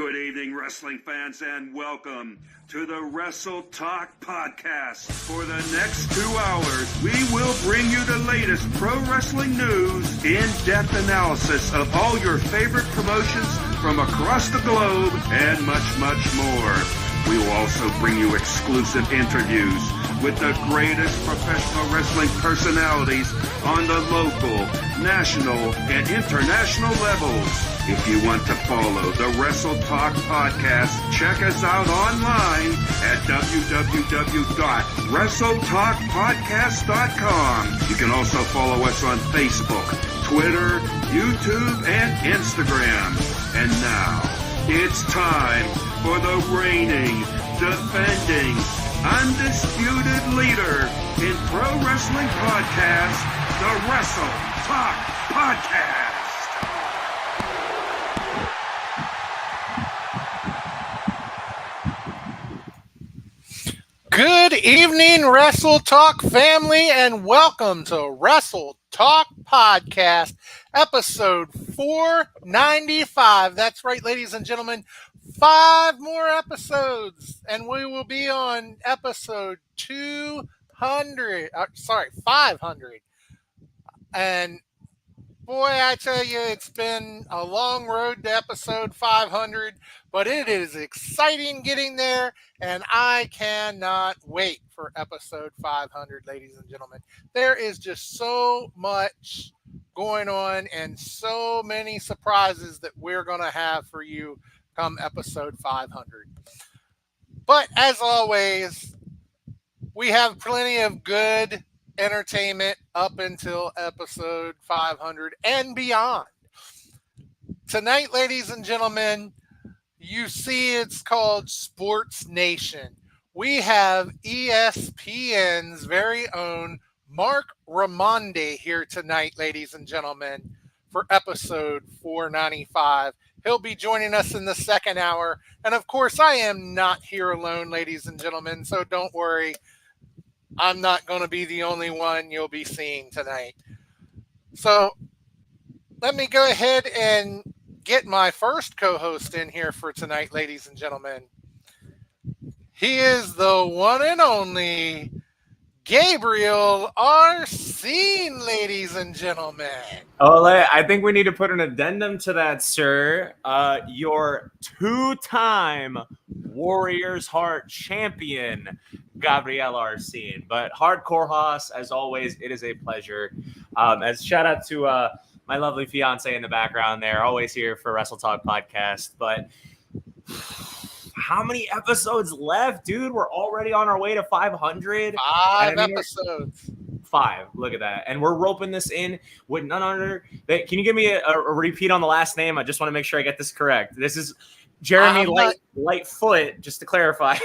Good evening, wrestling fans, and welcome to the Wrestle Talk Podcast. For the next 2 hours, we will bring you the latest pro wrestling news, in-depth analysis of all your favorite promotions from across the globe, and much, much more. We will also bring you exclusive interviews with the greatest professional wrestling personalities on the local, national, and international levels. If you want to follow the Wrestle Talk Podcast, check us out online at www.wrestletalkpodcast.com. You can also follow us on Facebook, Twitter, YouTube, and Instagram. And now, it's time for the reigning, defending, undisputed leader in pro wrestling podcast, the Wrestle Talk Podcast. Good evening, Wrestle Talk family, and welcome to Wrestle Talk Podcast, episode 495. That's right, ladies and gentlemen, 5 more episodes, and we will be on episode 500. And boy, I tell you, it's been a long road to episode 500, but it is exciting getting there, and I cannot wait for episode 500, ladies and gentlemen. There is just so much going on and so many surprises that we're going to have for you come episode 500. But as always, we have plenty of good entertainment up until episode 500 and beyond. Tonight, ladies and gentlemen, you see it's called Sports Nation. We have ESPN's very own Marc Raimondi here tonight, ladies and gentlemen, for episode 495. He'll be joining us in the second hour. And of course, I am not here alone, ladies and gentlemen, so don't worry. I'm not going to be the only one you'll be seeing tonight. So let me go ahead and get my first co-host in here for tonight, ladies and gentlemen. He is the one and only Gabriel Arsene, ladies and gentlemen. Ole, I think we need to put an addendum to that, sir. Your 2-time Warriors Heart champion, Gabriel Arsene. But Hardcore Haas, as always, it is a pleasure. As shout out to my lovely fiance in the background there, always here for Wrestle Talk Podcast. But how many episodes left, dude? We're already on our way to 500. 5 episodes. 5. Look at that. And we're roping this in with none other. Can you give me a repeat on the last name? I just want to make sure I get this correct. This is Jeremy Lightfoot, just to clarify.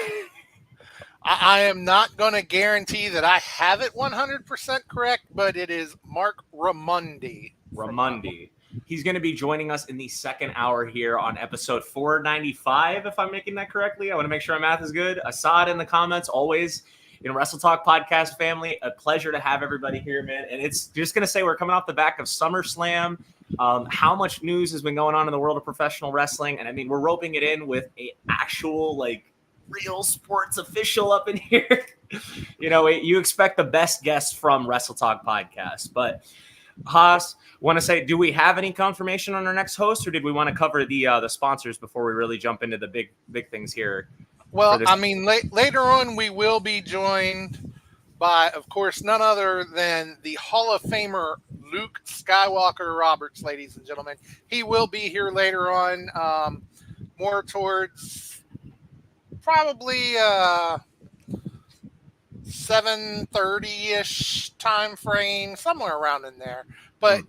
I am not going to guarantee that I have it 100% correct, but it is Marc Raimondi. Raimondi. He's going to be joining us in the second hour here on episode 495, if I'm making that correctly. I want to make sure my math is good. Assad in the comments, always in Wrestle Talk Podcast family. A pleasure to have everybody here, man. And it's just going to say we're coming off the back of SummerSlam. How much news has been going on in the world of professional wrestling? And I mean, we're roping it in with a actual, real sports official up in here. You expect the best guests from Wrestle Talk Podcast. But Haas, want to say, do we have any confirmation on our next host, or did we want to cover the sponsors before we really jump into the big things here? Well, I mean, later on we will be joined by, of course, none other than the Hall of Famer Luke Skywalker Roberts, ladies and gentlemen. He will be here later on, more towards probably 7:30-ish time frame, somewhere around in there. But,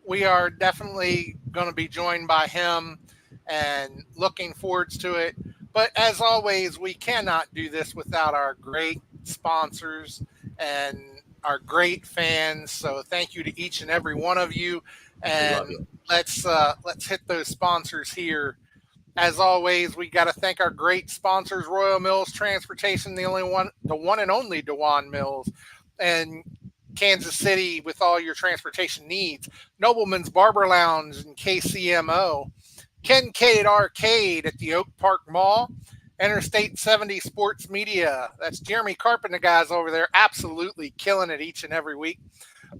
we are definitely going to be joined by him and looking forward to it. But as always, we cannot do this without our great sponsors and our great fans. So thank you to each and every one of you. And let's hit those sponsors here. As always, we got to thank our great sponsors, Royal Mills Transportation, the one and only DeJuan Mills, and Kansas City with all your transportation needs. Nobleman's Barber Lounge and KCMO, Kincaid Arcade at the Oak Park Mall, Interstate 70 Sports Media. That's Jeremy Carp and the guys over there, absolutely killing it each and every week.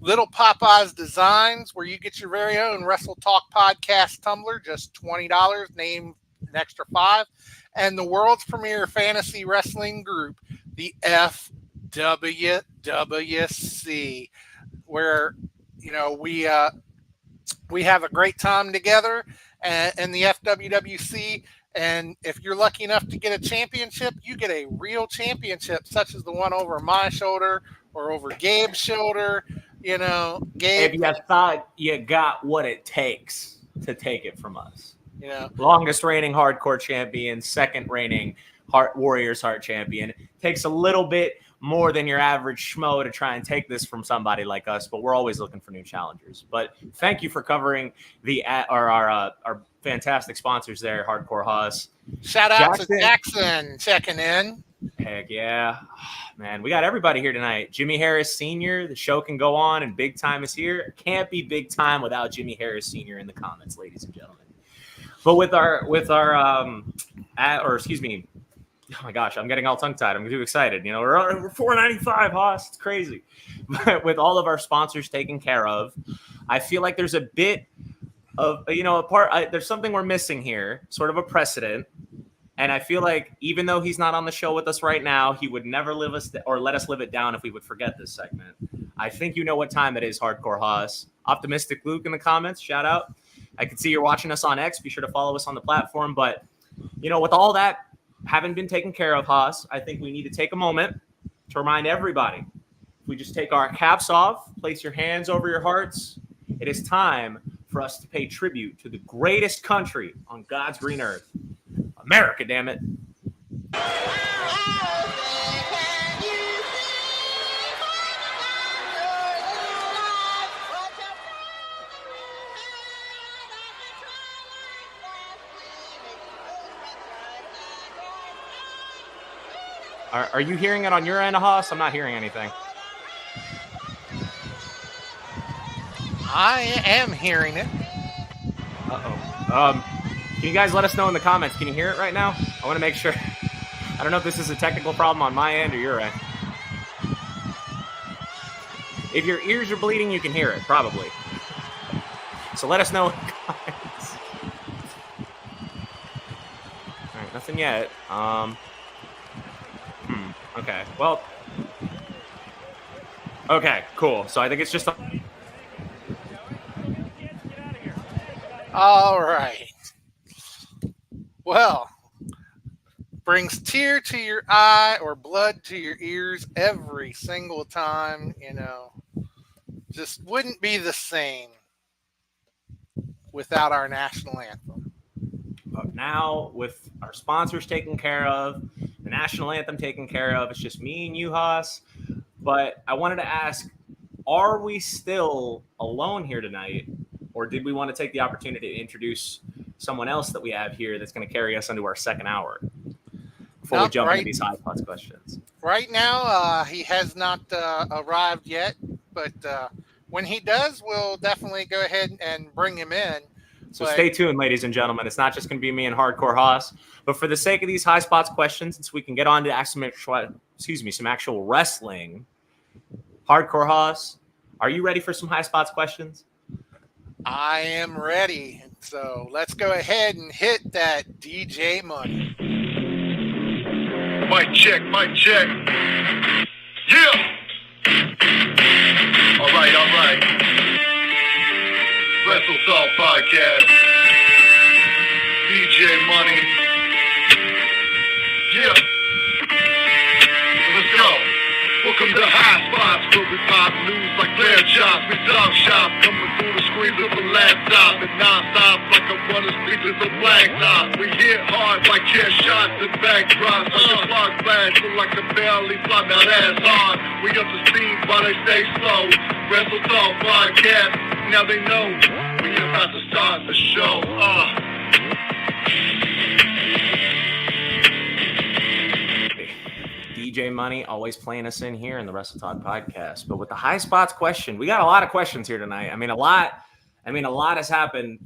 Little Popeyes Designs, where you get your very own Wrestle Talk Podcast tumbler, just $20, name an extra $5. And the world's premier fantasy wrestling group, the FWWC, where we have a great time together in the FWWC. And if you're lucky enough to get a championship, you get a real championship, such as the one over my shoulder or over Gabe's shoulder. Gabe. If you thought you got what it takes to take it from us. Longest reigning hardcore champion, second reigning Warriors Heart champion. Takes a little bit more than your average schmo to try and take this from somebody like us, but we're always looking for new challengers. But thank you for covering our fantastic sponsors there, Hardcore Haas. Shout out to Jackson checking in. Heck yeah. Man, we got everybody here tonight. Jimmy Harris Sr., the show can go on, and Big Time is here. Can't be Big Time without Jimmy Harris Sr. in the comments, ladies and gentlemen. But oh my gosh, I'm getting all tongue-tied. I'm too excited. We're $4.95, Haas. It's crazy. But with all of our sponsors taken care of, I feel like there's a bit of, there's something we're missing here, sort of a precedent. And I feel like even though he's not on the show with us right now, he would never let us live it down if we would forget this segment. I think you know what time it is, Hardcore Haas. Optimistic Luke in the comments, shout out. I can see you're watching us on X. Be sure to follow us on the platform. But, with all that having been taken care of, Haas, I think we need to take a moment to remind everybody. If we just take our caps off, place your hands over your hearts, it is time for us to pay tribute to the greatest country on God's green earth. America, damn it. Are you hearing it on your end, Haas? I'm not hearing anything. I am hearing it. Uh-oh. Can you guys let us know in the comments? Can you hear it right now? I want to make sure. I don't know if this is a technical problem on my end or your end. If your ears are bleeding, you can hear it, probably. So let us know in the comments. All right, nothing yet. Okay, well. Okay, cool. So I think it's just. All right. Well, brings tear to your eye or blood to your ears every single time, just wouldn't be the same without our national anthem. But now, with our sponsors taken care of, the national anthem taken care of, it's just me and you, Haas. But I wanted to ask, are we still alone here tonight? Or did we want to take the opportunity to introduce someone else that we have here that's going to carry us into our second hour before we jump into these high spots questions? Right now, he has not arrived yet, but when he does, we'll definitely go ahead and bring him in. So stay tuned, ladies and gentlemen. It's not just going to be me and Hardcore Haas, but for the sake of these high spots questions, since we can get on to some actual wrestling, Hardcore Haas, are you ready for some high spots questions? I am ready. So let's go ahead and hit that DJ money. Mic check, mic check. Yeah. All right. Wrestle Talk Podcast. DJ Money. Yeah. Let's go. Welcome to High Spots, where we pop news like clear chops. We talk shop, coming through the screens of a laptop and non-stop like I'm running speakers of blacktop. We hit hard like chair shots and backdrops. Like a clock flash, look like a barely fly. Now that's hard. We up to speed while they stay slow. Wrestle Talk Podcast. Now they know we about to start the show. DJ Money always playing us in here in the Wrestle Talk Podcast. But with the high spots question, we got a lot of questions here tonight. I mean, a lot has happened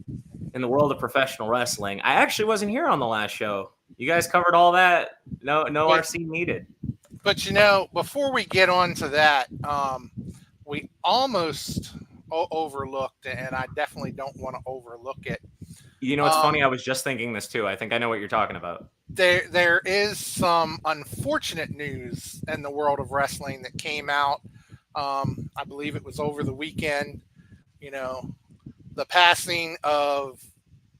in the world of professional wrestling. I actually wasn't here on the last show. You guys covered all that. No RC needed. But before we get on to that, we almost overlooked, and I definitely don't want to overlook it. It's funny. I was just thinking this too. I think I know what you're talking about. There is some unfortunate news in the world of wrestling that came out. I believe it was over the weekend. The passing of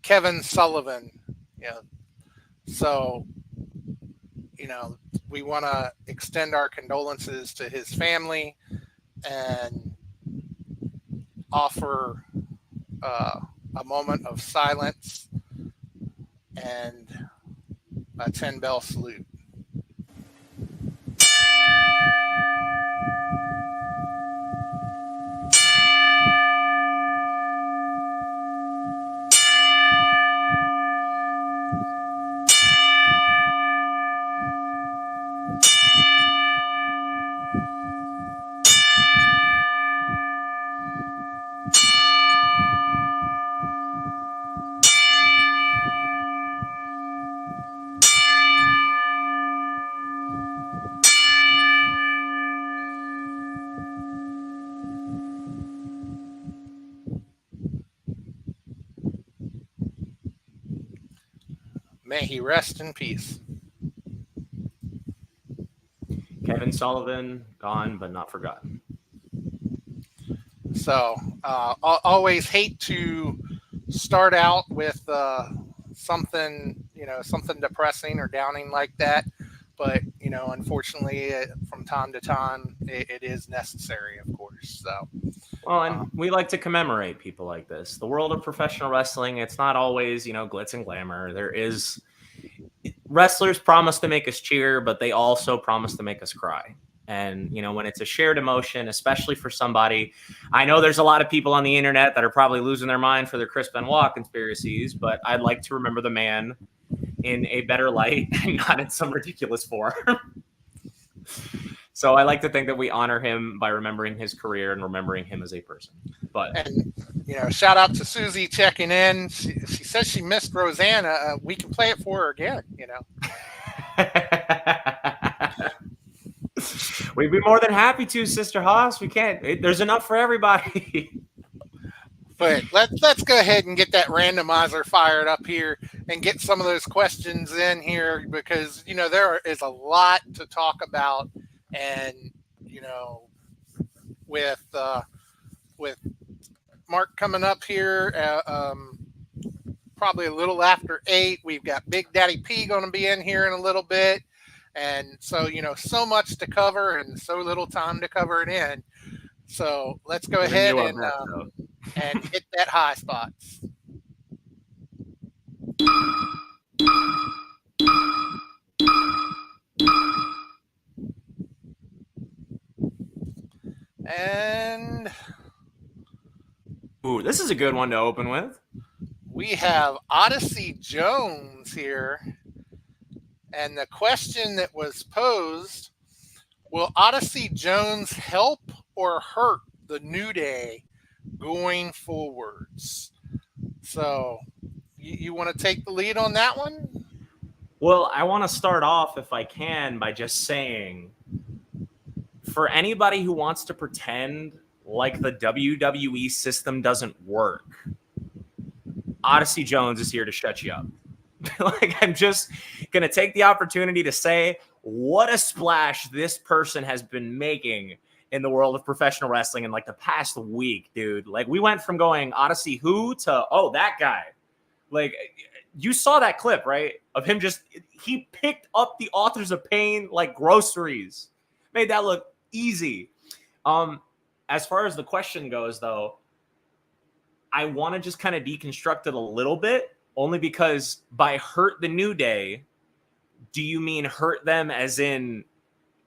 Kevin Sullivan. So, we want to extend our condolences to his family and offer a moment of silence and a 10-bell salute. May he rest in peace. Kevin Sullivan, gone but not forgotten. So, always hate to start out with something depressing or downing like that. But, unfortunately, from time to time, it is necessary, of course. So, well, and we like to commemorate people like this. The world of professional wrestling, it's not always, glitz and glamour. There is wrestlers promise to make us cheer, but they also promise to make us cry. And, when it's a shared emotion, especially for somebody, I know there's a lot of people on the internet that are probably losing their mind for their Chris Benoit conspiracies, but I'd like to remember the man in a better light and not in some ridiculous form. So I like to think that we honor him by remembering his career and remembering him as a person. And shout out to Susie checking in. She says she missed Rosanna. We can play it for her again. We'd be more than happy to, Sister Haas. We can't. There's enough for everybody. But let's go ahead and get that randomizer fired up here and get some of those questions in here because there is a lot to talk about, and with Mark coming up here, probably a little after 8, we've got Big Daddy P going to be in here in a little bit, and so so much to cover and so little time to cover it in. So let's go ahead and hit that high spots. And ooh, this is a good one to open with. We have Odyssey Jones here. And the question that was posed, will Odyssey Jones help or hurt the New Day going forwards? So you want to take the lead on that one? Well, I want to start off, if I can, by just saying, for anybody who wants to pretend like the WWE system doesn't work, Odyssey Jones is here to shut you up. I'm just going to take the opportunity to say what a splash this person has been making in the world of professional wrestling in the past week, dude. We went from going Odyssey who to, oh, that guy. You saw that clip, right? Of him he picked up the Authors of Pain like groceries. Made that look easy. As far as the question goes, though, I want to just kind of deconstruct it a little bit, only because by hurt the New Day, do you mean hurt them as in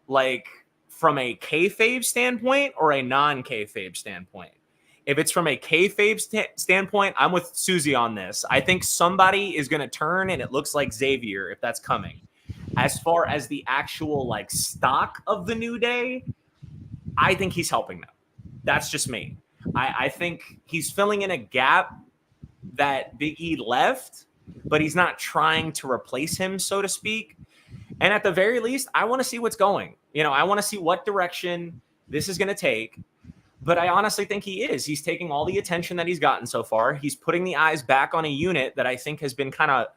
from a kayfabe standpoint or a non-kayfabe standpoint? If it's from a kayfabe standpoint, I'm with Susie on this. I think somebody is going to turn, and it looks like Xavier, if that's coming. As far as the actual stock of the New Day, I think he's helping them. That's just me. I think he's filling in a gap that Big E left, but he's not trying to replace him, so to speak. And at the very least, I want to see what's going. I want to see what direction this is going to take. But I honestly think he is. He's taking all the attention that he's gotten so far. He's putting the eyes back on a unit that I think has been kind of,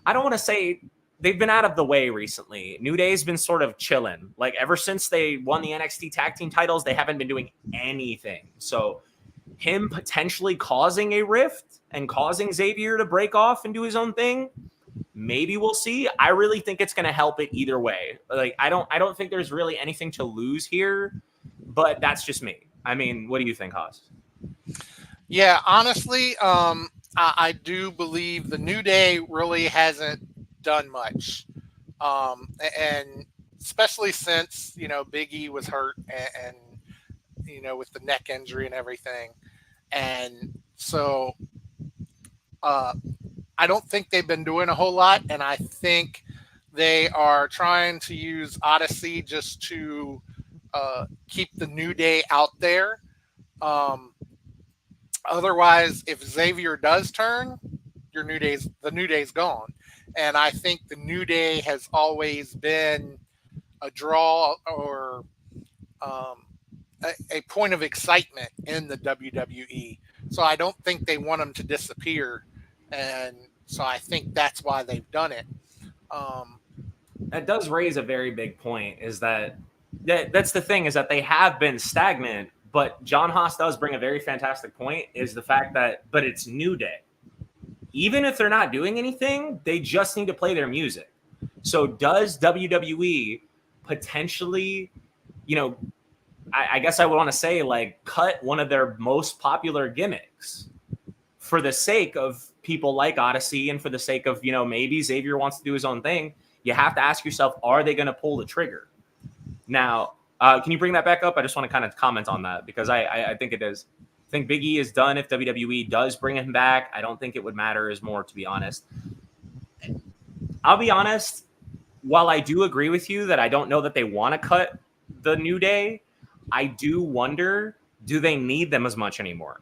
I don't want to say they've been out of the way recently. New Day's been sort of chilling. Like ever since they won the NXT tag team titles, they haven't been doing anything. So him potentially causing a rift and causing Xavier to break off and do his own thing, maybe we'll see. I really think it's going to help it either way. Like I don't think there's really anything to lose here, but that's just me. I mean, what do you think, Haas? Yeah, honestly, I do believe the New Day really hasn't done much. And especially since, Big E was hurt and with the neck injury and everything. And so I don't think they've been doing a whole lot. And I think they are trying to use Odyssey just to keep the New Day out there. Otherwise, if Xavier does turn, the New Day's gone. And I think the New Day has always been a draw or a point of excitement in the WWE. So I don't think they want them to disappear. And so I think that's why they've done it. That does raise a very big point, is that's the thing, is that they have been stagnant, but John Haas does bring a very fantastic point, is the fact that, but it's New Day. Even if they're not doing anything, they just need to play their music. So does WWE potentially, I guess I would want to say, like, cut one of their most popular gimmicks for the sake of people like Odyssey and for the sake of, maybe Xavier wants to do his own thing? You have to ask yourself, are they going to pull the trigger? Now, can you bring that back up? I just want to kind of comment on that because I think it is. I think Big E is done if WWE does bring him back. I don't think it would matter as more, to be honest. I'll be honest, while I do agree with you that I don't know that they want to cut the New Day, I do wonder, do they need them as much anymore?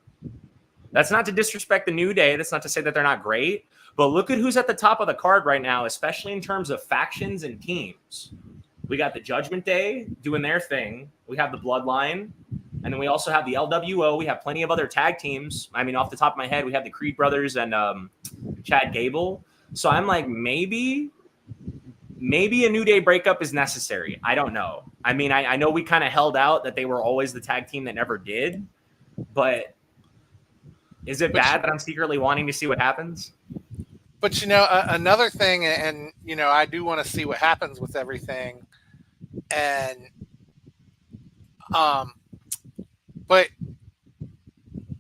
That's not to disrespect the New Day. That's not to say that they're not great. But look at who's at the top of the card right now, especially in terms of factions and teams. We got the Judgment Day doing their thing. We have the Bloodline. And then we also have the LWO. We have plenty of other tag teams. I mean, off the top of my head, we have the Creed Brothers and Chad Gable. So I'm like, maybe a New Day breakup is necessary. I don't know. I mean, I know we kind of held out that they were always the tag team that never did. But is it bad that I'm secretly wanting to see what happens? But, another thing, and, I do want to see what happens with everything. And, but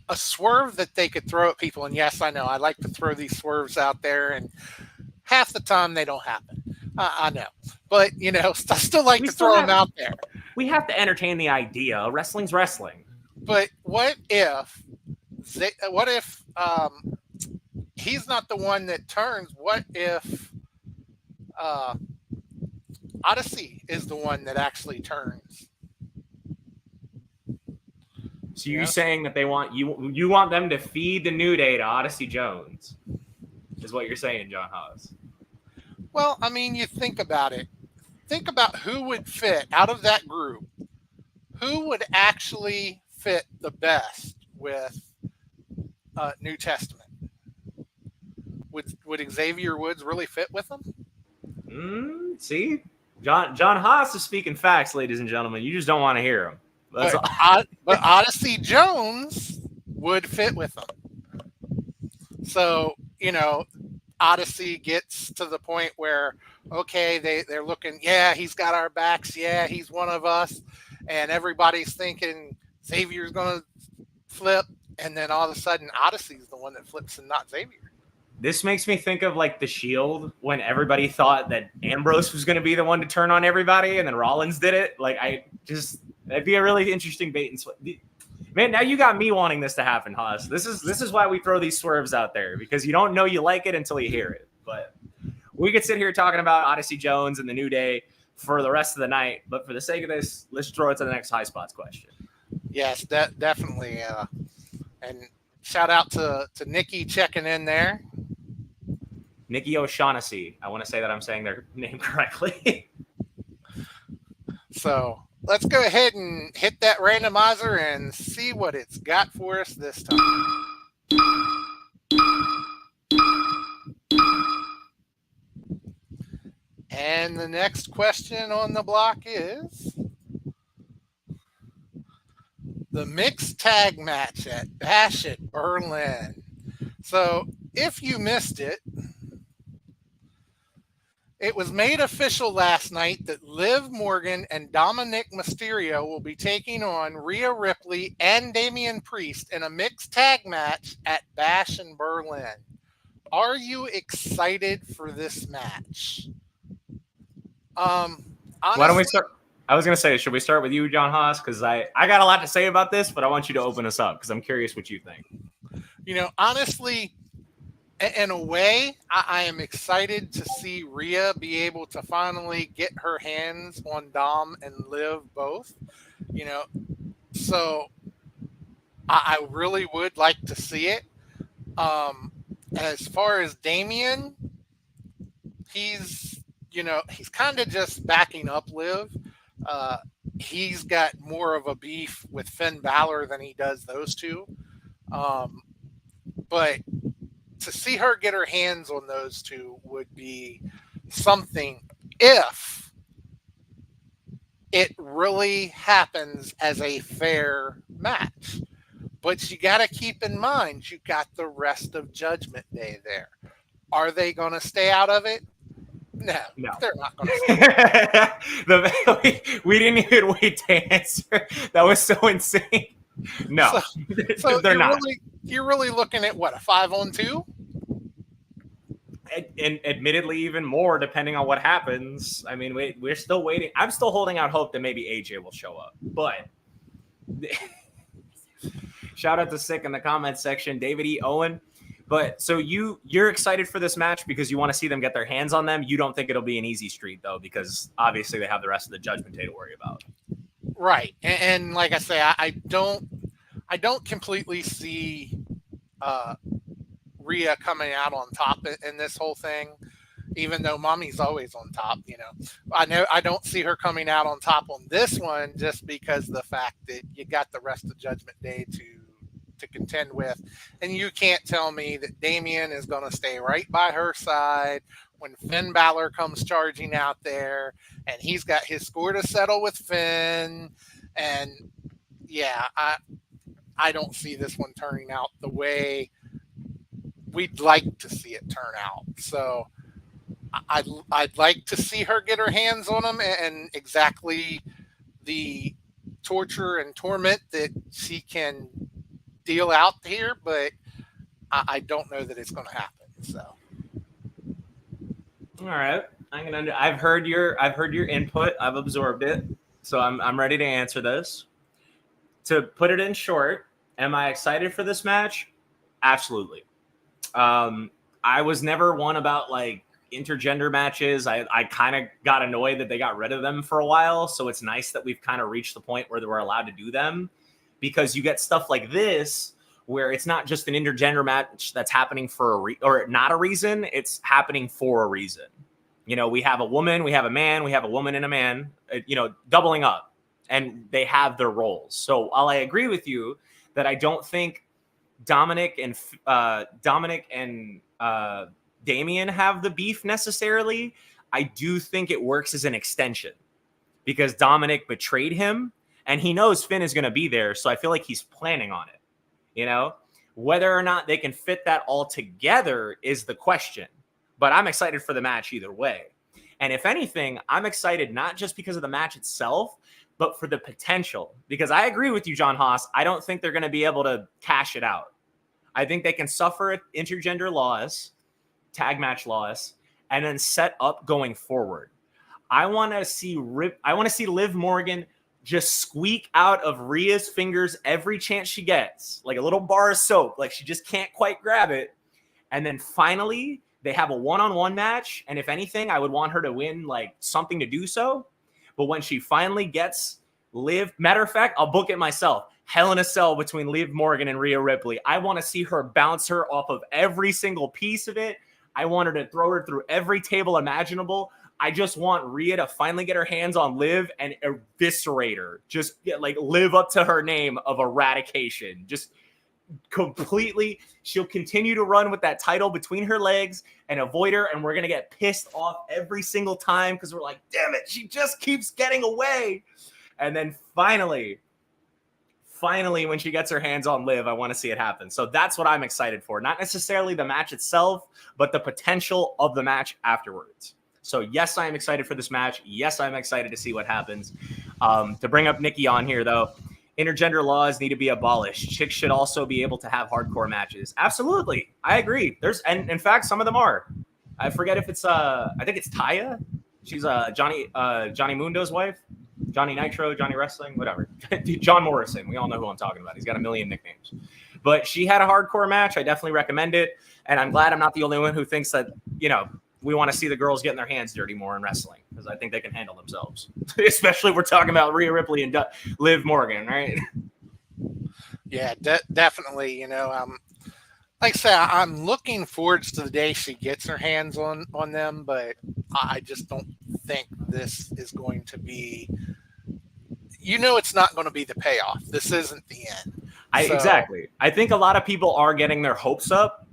a swerve that they could throw at people, and yes, I know, I like to throw these swerves out there, and half the time they don't happen. I know. But, I still like to throw them out there. We have to entertain the idea. Wrestling's wrestling. But what if he's not the one that turns? What if Odyssey is the one that actually turns? So you're saying that they want you want them to feed the New Day to Odyssey Jones, is what you're saying, John Haas? Well, I mean, you think about it. Think about who would fit out of that group. Who would actually fit the best with New Testament? Would Xavier Woods really fit with them? See, John Haas is speaking facts, ladies and gentlemen. You just don't want to hear him. But Odyssey Jones would fit with them. So, Odyssey gets to the point where, okay, they're looking, yeah, he's got our backs. Yeah, he's one of us. And everybody's thinking Xavier's going to flip. And then all of a sudden, Odyssey's the one that flips and not Xavier. This makes me think of like the Shield when everybody thought that Ambrose was going to be the one to turn on everybody. And then Rollins did it. That'd be a really interesting bait and switch. Man, now you got me wanting this to happen, Haas. This is why we throw these swerves out there, because you don't know you like it until you hear it. But we could sit here talking about Odyssey Jones and the New Day for the rest of the night. But for the sake of this, let's throw it to the next High Spots question. Yes, definitely. And Shout out to Nikki checking in there. Nikki O'Shaughnessy. I want to say that I'm saying their name correctly. So let's go ahead and hit that randomizer and see what it's got for us this time. And the next question on the block is the mixed tag match at Bash at Berlin. So if you missed it, it was made official last night that Liv Morgan and Dominic Mysterio will be taking on Rhea Ripley and Damian Priest in a mixed tag match at Bash in Berlin. Are you excited for this match? Honestly, Why don't we start? I was going to say, should we start with you, John Haas? Because I got a lot to say about this, but I want you to open us up because I'm curious what you think. Honestly, in a way, I am excited to see Rhea be able to finally get her hands on Dom and Liv both. So I really would like to see it. As far as Damian, he's kind of just backing up Liv. He's got more of a beef with Finn Balor than he does those two. But to see her get her hands on those two would be something if it really happens as a fair match. But you got to keep in mind, you got the rest of Judgment Day there. Are they going to stay out of it? No, they're not going to. We didn't even wait to answer. That was so insane. No, so they're not. You're really looking at what, a 5-on-2? And admittedly, even more depending on what happens. I mean, we're still waiting. I'm still holding out hope that maybe AJ will show up. But shout out to Sick in the comments section, David E. Owen. But so you're excited for this match because you want to see them get their hands on them. You don't think it'll be an easy street though, because obviously they have the rest of the Judgment Day to worry about. Right, and like I say, I don't completely see Rhea coming out on top in this whole thing, even though Mommy's always on top. I don't see her coming out on top on this one just because of the fact that you got the rest of Judgment Day to contend with, and you can't tell me that Damian is going to stay right by her side when Finn Balor comes charging out there and he's got his score to settle with Finn. And yeah, I don't see this one turning out the way we'd like to see it turn out. So I'd like to see her get her hands on him and exactly the torture and torment that she can deal out here, but I don't know that it's going to happen. So, all right, I've heard your input. I've absorbed it, so I'm ready to answer this. To put it in short, am I excited for this match? Absolutely. I was never one about like intergender matches. I kind of got annoyed that they got rid of them for a while, so it's nice that we've kind of reached the point where we're allowed to do them. Because you get stuff like this where it's not just an intergender match that's happening for or not a reason, it's happening for a reason. We have a woman, we have a man, we have a woman and a man, doubling up, and they have their roles. So while I agree with you that I don't think Dominic and Damian have the beef necessarily, I do think it works as an extension because Dominic betrayed him. And he knows Finn is going to be there, so I feel like he's planning on it. Whether or not they can fit that all together is the question. But I'm excited for the match either way. And if anything, I'm excited not just because of the match itself, but for the potential. Because I agree with you, John Haas. I don't think they're going to be able to cash it out. I think they can suffer intergender loss, tag match loss, and then set up going forward. I want to see Liv Morgan just squeak out of Rhea's fingers every chance she gets, like a little bar of soap, like she just can't quite grab it. And then finally, they have a one-on-one match. And if anything, I would want her to win like something to do so. But when she finally gets Liv, matter of fact, I'll book it myself. Hell in a Cell between Liv Morgan and Rhea Ripley. I want to see her bounce her off of every single piece of it. I want her to throw her through every table imaginable. I just want Rhea to finally get her hands on Liv and eviscerate her. Just live up to her name of eradication. Just completely. She'll continue to run with that title between her legs and avoid her, and we're going to get pissed off every single time because we're like, damn it, she just keeps getting away. And then finally, when she gets her hands on Liv, I want to see it happen. So that's what I'm excited for. Not necessarily the match itself, but the potential of the match afterwards. So yes, I am excited for this match. Yes, I'm excited to see what happens. To bring up Nikki on here, though, intergender laws need to be abolished. Chicks should also be able to have hardcore matches. Absolutely. I agree. And in fact, some of them are. I forget if it's, I think it's Taya. She's Johnny Mundo's wife. Johnny Nitro, Johnny Wrestling, whatever. John Morrison. We all know who I'm talking about. He's got a million nicknames. But she had a hardcore match. I definitely recommend it. And I'm glad I'm not the only one who thinks that, we want to see the girls getting their hands dirty more in wrestling because I think they can handle themselves. Especially if we're talking about Rhea Ripley and Liv Morgan, right? Yeah, definitely. Like I say, I'm looking forward to the day she gets her hands on them, but I just don't think this is going to be, it's not going to be the payoff. This isn't the end. Exactly. I think a lot of people are getting their hopes up,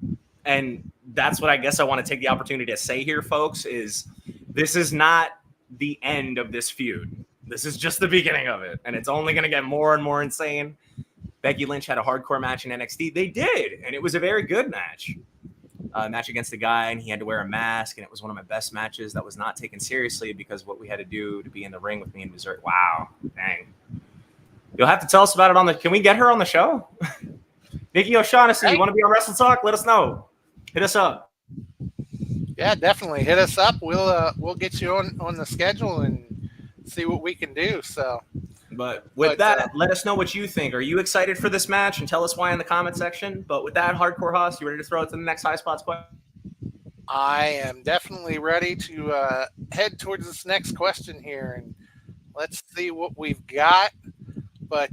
and that's what I guess I want to take the opportunity to say here, folks, is this is not the end of this feud. This is just the beginning of it, and it's only going to get more and more insane. Becky Lynch had a hardcore match in NXT. They did, and it was a very good match. Match against a guy, and he had to wear a mask, and it was one of my best matches that was not taken seriously because of what we had to do to be in the ring with me in Missouri. Wow, dang. You'll have to tell us about it can we get her on the show? Nikki O'Shaughnessy, you want to be on Wrestle Talk? Let us know. Hit us up. Yeah, definitely. Hit us up. We'll get you on the schedule and see what we can do. So, but that, let us know what you think. Are you excited for this match? And tell us why in the comment section. But with that, Hardcore Hoss, you ready to throw it to the next High Spots question? I am definitely ready to head towards this next question here, and let's see what we've got. But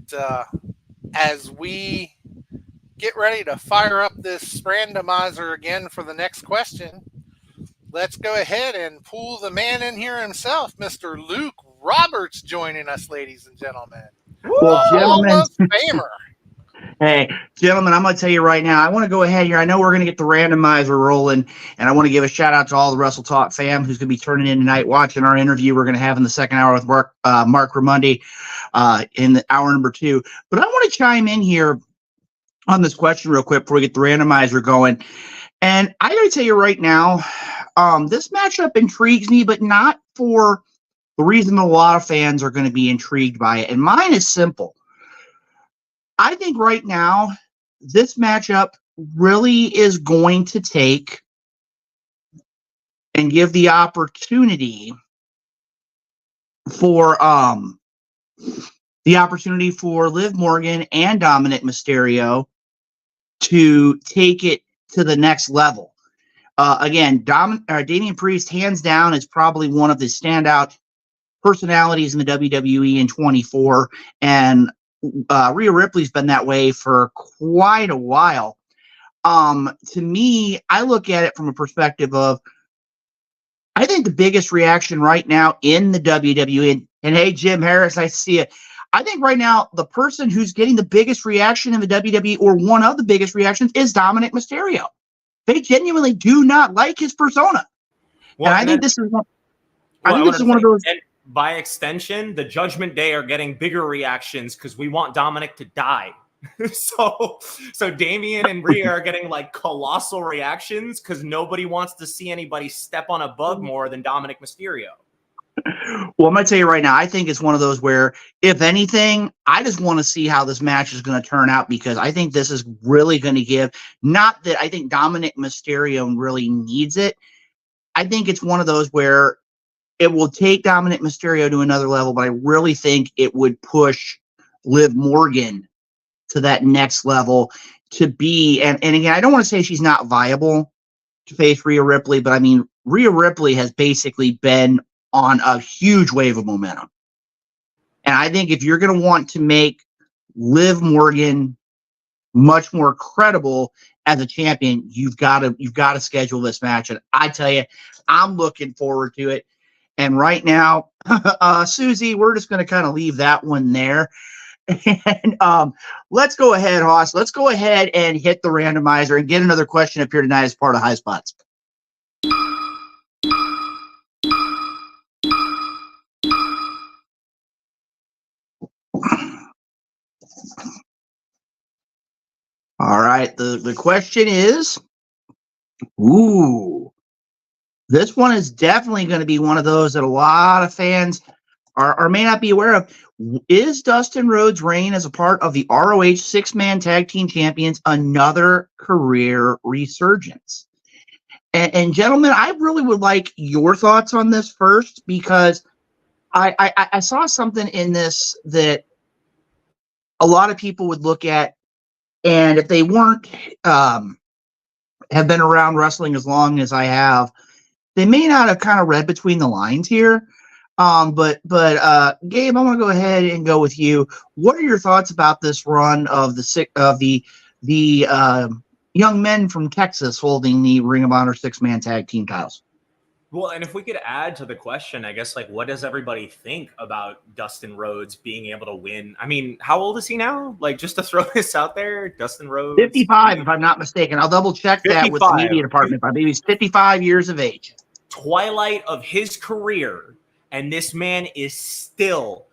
as we get ready to fire up this randomizer again for the next question, let's go ahead and pull the man in here himself, Mr. Luke Roberts, joining us, ladies and gentlemen. Well, gentlemen, Famer. Hey, gentlemen, I'm going to tell you right now, I want to go ahead here. I know we're going to get the randomizer rolling, and I want to give a shout-out to all the Wrestle Talk fam who's going to be turning in tonight watching our interview we're going to have in the second hour with Marc Raimondi in the hour number 2. But I want to chime in here on this question real quick before we get the randomizer going. And I got to tell you right now, this matchup intrigues me, but not for the reason a lot of fans are going to be intrigued by it. And mine is simple. I think right now, this matchup really is going to take and give the opportunity for Liv Morgan and Dominic Mysterio to take it to the next level. Again, Damian Priest, hands down, is probably one of the standout personalities in the WWE in 24, and Rhea Ripley's been that way for quite a while. To me, I look at it from a perspective of, I think the biggest reaction right now in the WWE, and hey, Jim Harris, I see it. I think right now, the person who's getting the biggest reaction in the WWE, or one of the biggest reactions, is Dominic Mysterio. They genuinely do not like his persona. Well, and I think this is one. I think this is one of those. And by extension, the Judgment Day are getting bigger reactions because we want Dominic to die. so Damian and Rhea are getting like colossal reactions because nobody wants to see anybody step on a bug more than Dominic Mysterio. Well, I'm going to tell you right now, I think it's one of those where, if anything, I just want to see how this match is going to turn out, because I think this is really going to give, not that I think Dominic Mysterio really needs it. I think it's one of those where it will take Dominic Mysterio to another level, but I really think it would push Liv Morgan to that next level to be, and again, I don't want to say she's not viable to face Rhea Ripley, but I mean, Rhea Ripley has basically been on a huge wave of momentum. And I think if you're going to want to make Liv Morgan much more credible as a champion, you've got to schedule this match. And I tell you, I'm looking forward to it. And right now, Susie, we're just going to kind of leave that one there. And let's go ahead, Hoss. Let's go ahead and hit the randomizer and get another question up here tonight as part of High Spots. All right. The question is, this one is definitely going to be one of those that a lot of fans are may not be aware of. Is Dustin Rhodes' reign as a part of the ROH six-man tag team champions another career resurgence? And gentlemen, I really would like your thoughts on this first, because I saw something in this that a lot of people would look at, and if they weren't have been around wrestling as long as I have, they may not have kind of read between the lines here. But Gabe, I want to go ahead and go with you. What are your thoughts about this run of the young men from Texas holding the Ring of Honor six-man tag team titles? Well, and if we could add to the question, I guess, like, what does everybody think about Dustin Rhodes being able to win? I mean, how old is he now? Like, just to throw this out there, Dustin Rhodes. 55, if I'm not mistaken. I'll double check that with the media department. I believe he's 55 years of age. Twilight of his career, and this man is still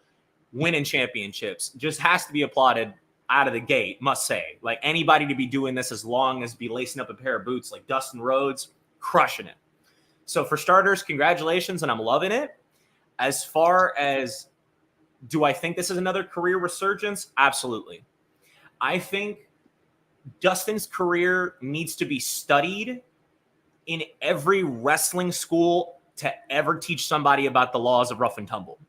winning championships. Just has to be applauded out of the gate, must say. Like, anybody to be doing this as long as be lacing up a pair of boots like Dustin Rhodes, crushing it. So for starters, congratulations, and I'm loving it. As far as, do I think this is another career resurgence? Absolutely. I think Dustin's career needs to be studied in every wrestling school to ever teach somebody about the laws of rough and tumble.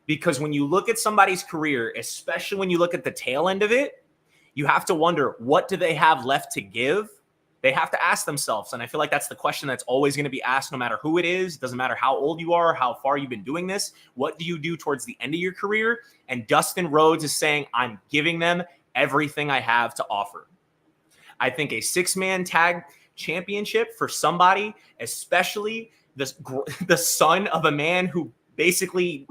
Because when you look at somebody's career, especially when you look at the tail end of it, you have to wonder, what do they have left to give? They have to ask themselves. And I feel like that's the question that's always going to be asked, no matter who it is. Doesn't matter how old you are, how far you've been doing this. What do you do towards the end of your career? And Dustin Rhodes is saying, I'm giving them everything I have to offer. I think a six-man tag championship for somebody, especially the son of a man who basically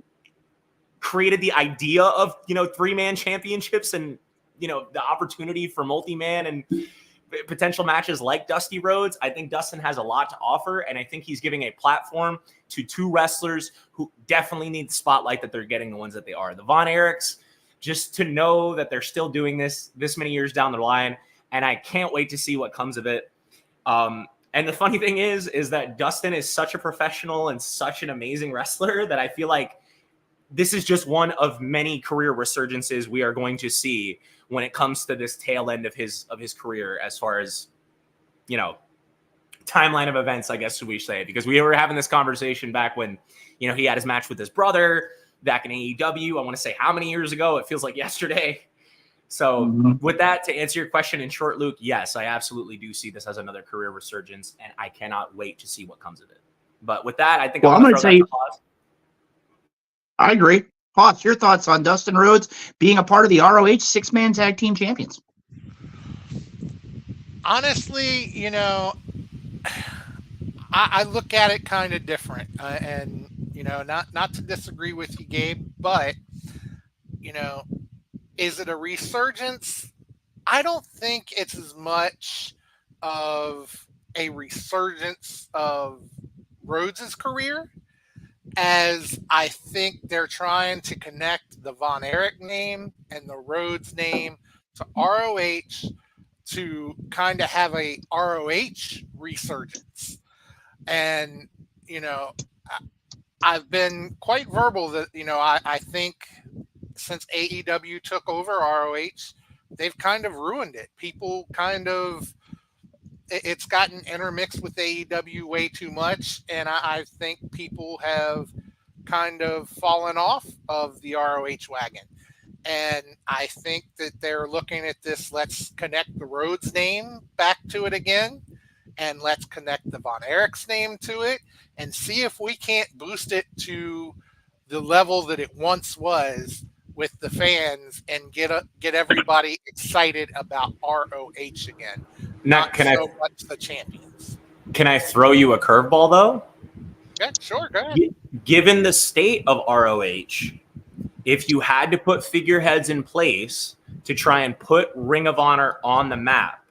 created the idea of, three-man championships and, the opportunity for multi-man and potential matches like Dusty Rhodes. I think Dustin has a lot to offer, and I think he's giving a platform to two wrestlers who definitely need the spotlight that they're getting, the ones that they are. The Von Erichs, just to know that they're still doing this many years down the line, and I can't wait to see what comes of it. And the funny thing is that Dustin is such a professional and such an amazing wrestler that I feel like this is just one of many career resurgences we are going to see when it comes to this tail end of his career, as far as, timeline of events, I guess we say, because we were having this conversation back when, he had his match with his brother back in AEW. I want to say how many years ago? It feels like yesterday. So with that, to answer your question in short, Luke, yes, I absolutely do see this as another career resurgence, and I cannot wait to see what comes of it. But with that, I think I'm going to say, I agree. Hoss, your thoughts on Dustin Rhodes being a part of the ROH six-man tag team champions? Honestly, I look at it kind of different, and not to disagree with you, Gabe, but is it a resurgence? I don't think it's as much of a resurgence of Rhodes' career as I think they're trying to connect the Von Erich name and the Rhodes name to ROH to kind of have a ROH resurgence. And, I've been quite verbal that, I think since AEW took over ROH, they've kind of ruined it. People it's gotten intermixed with AEW way too much, and I think people have kind of fallen off of the ROH wagon. And I think that they're looking at this, let's connect the Rhodes name back to it again, and let's connect the Von Erichs name to it, and see if we can't boost it to the level that it once was with the fans and get everybody excited about ROH again. Now, not so much the champions. Can I throw you a curveball though? Yeah, sure. Go ahead. Given the state of ROH, if you had to put figureheads in place to try and put Ring of Honor on the map,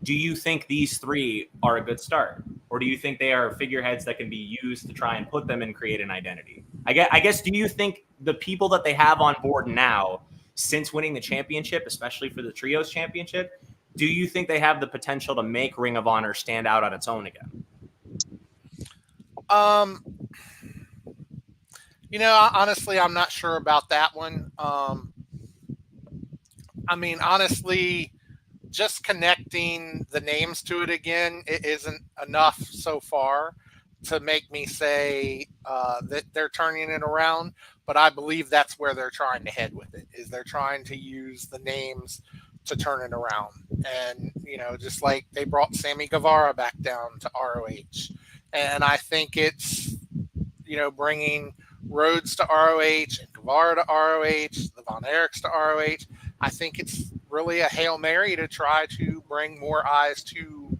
do you think these three are a good start? Or do you think they are figureheads that can be used to try and put them and create an identity? I guess, do you think the people that they have on board now, since winning the championship, especially for the Trios championship, do you think they have the potential to make Ring of Honor stand out on its own again? Honestly, I'm not sure about that one. Honestly, just connecting the names to it again, it isn't enough so far to make me say that they're turning it around. But I believe that's where they're trying to head with it, is they're trying to use the names to turn it around. And, just like they brought Sammy Guevara back down to ROH. And I think it's, bringing Rhodes to ROH and Guevara to ROH, the Von Erichs to ROH. I think it's really a Hail Mary to try to bring more eyes to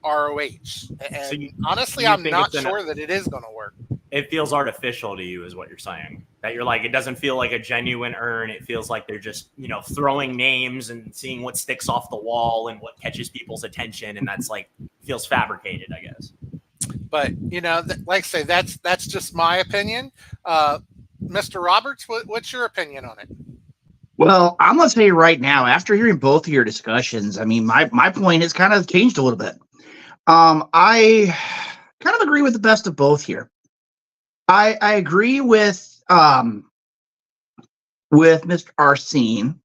ROH. And honestly, I'm not sure that it is going to work. It feels artificial to you, is what you're saying. That you're like, it doesn't feel like a genuine earn. It feels like they're just, throwing names and seeing what sticks off the wall and what catches people's attention. And that's feels fabricated, I guess. But, like I say, that's just my opinion. Mr. Roberts, what's your opinion on it? Well, I'm going to tell you right now, after hearing both of your discussions, my point has kind of changed a little bit. I kind of agree with the best of both here. I agree with Mr. Arsene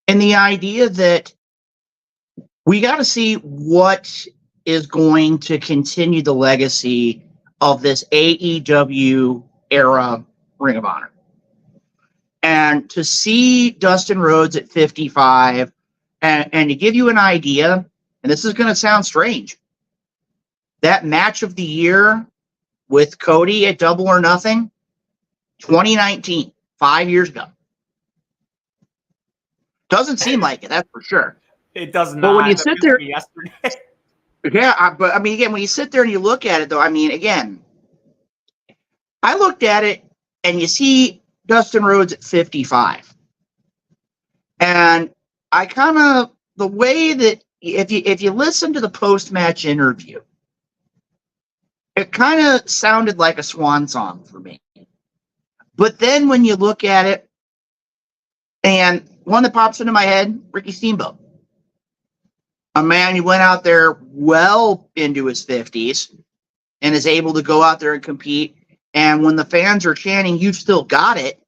and the idea that we got to see what is going to continue the legacy of this AEW era Ring of Honor. And to see Dustin Rhodes at 55, and to give you an idea, and this is going to sound strange, that match of the year with Cody at Double or Nothing, 2019, 5 years ago. Doesn't seem like it, that's for sure. It does not. But when you sit there, yesterday. Yeah, but again, when you sit there and you look at it, though, again, I looked at it and you see Dustin Rhodes at 55. And I kind of, the way that, if you listen to the post-match interview, it kind of sounded like a swan song for me. But then when you look at it, and one that pops into my head, Ricky Steamboat. A man who went out there well into his 50s and is able to go out there and compete. And when the fans are chanting, "You've still got it,"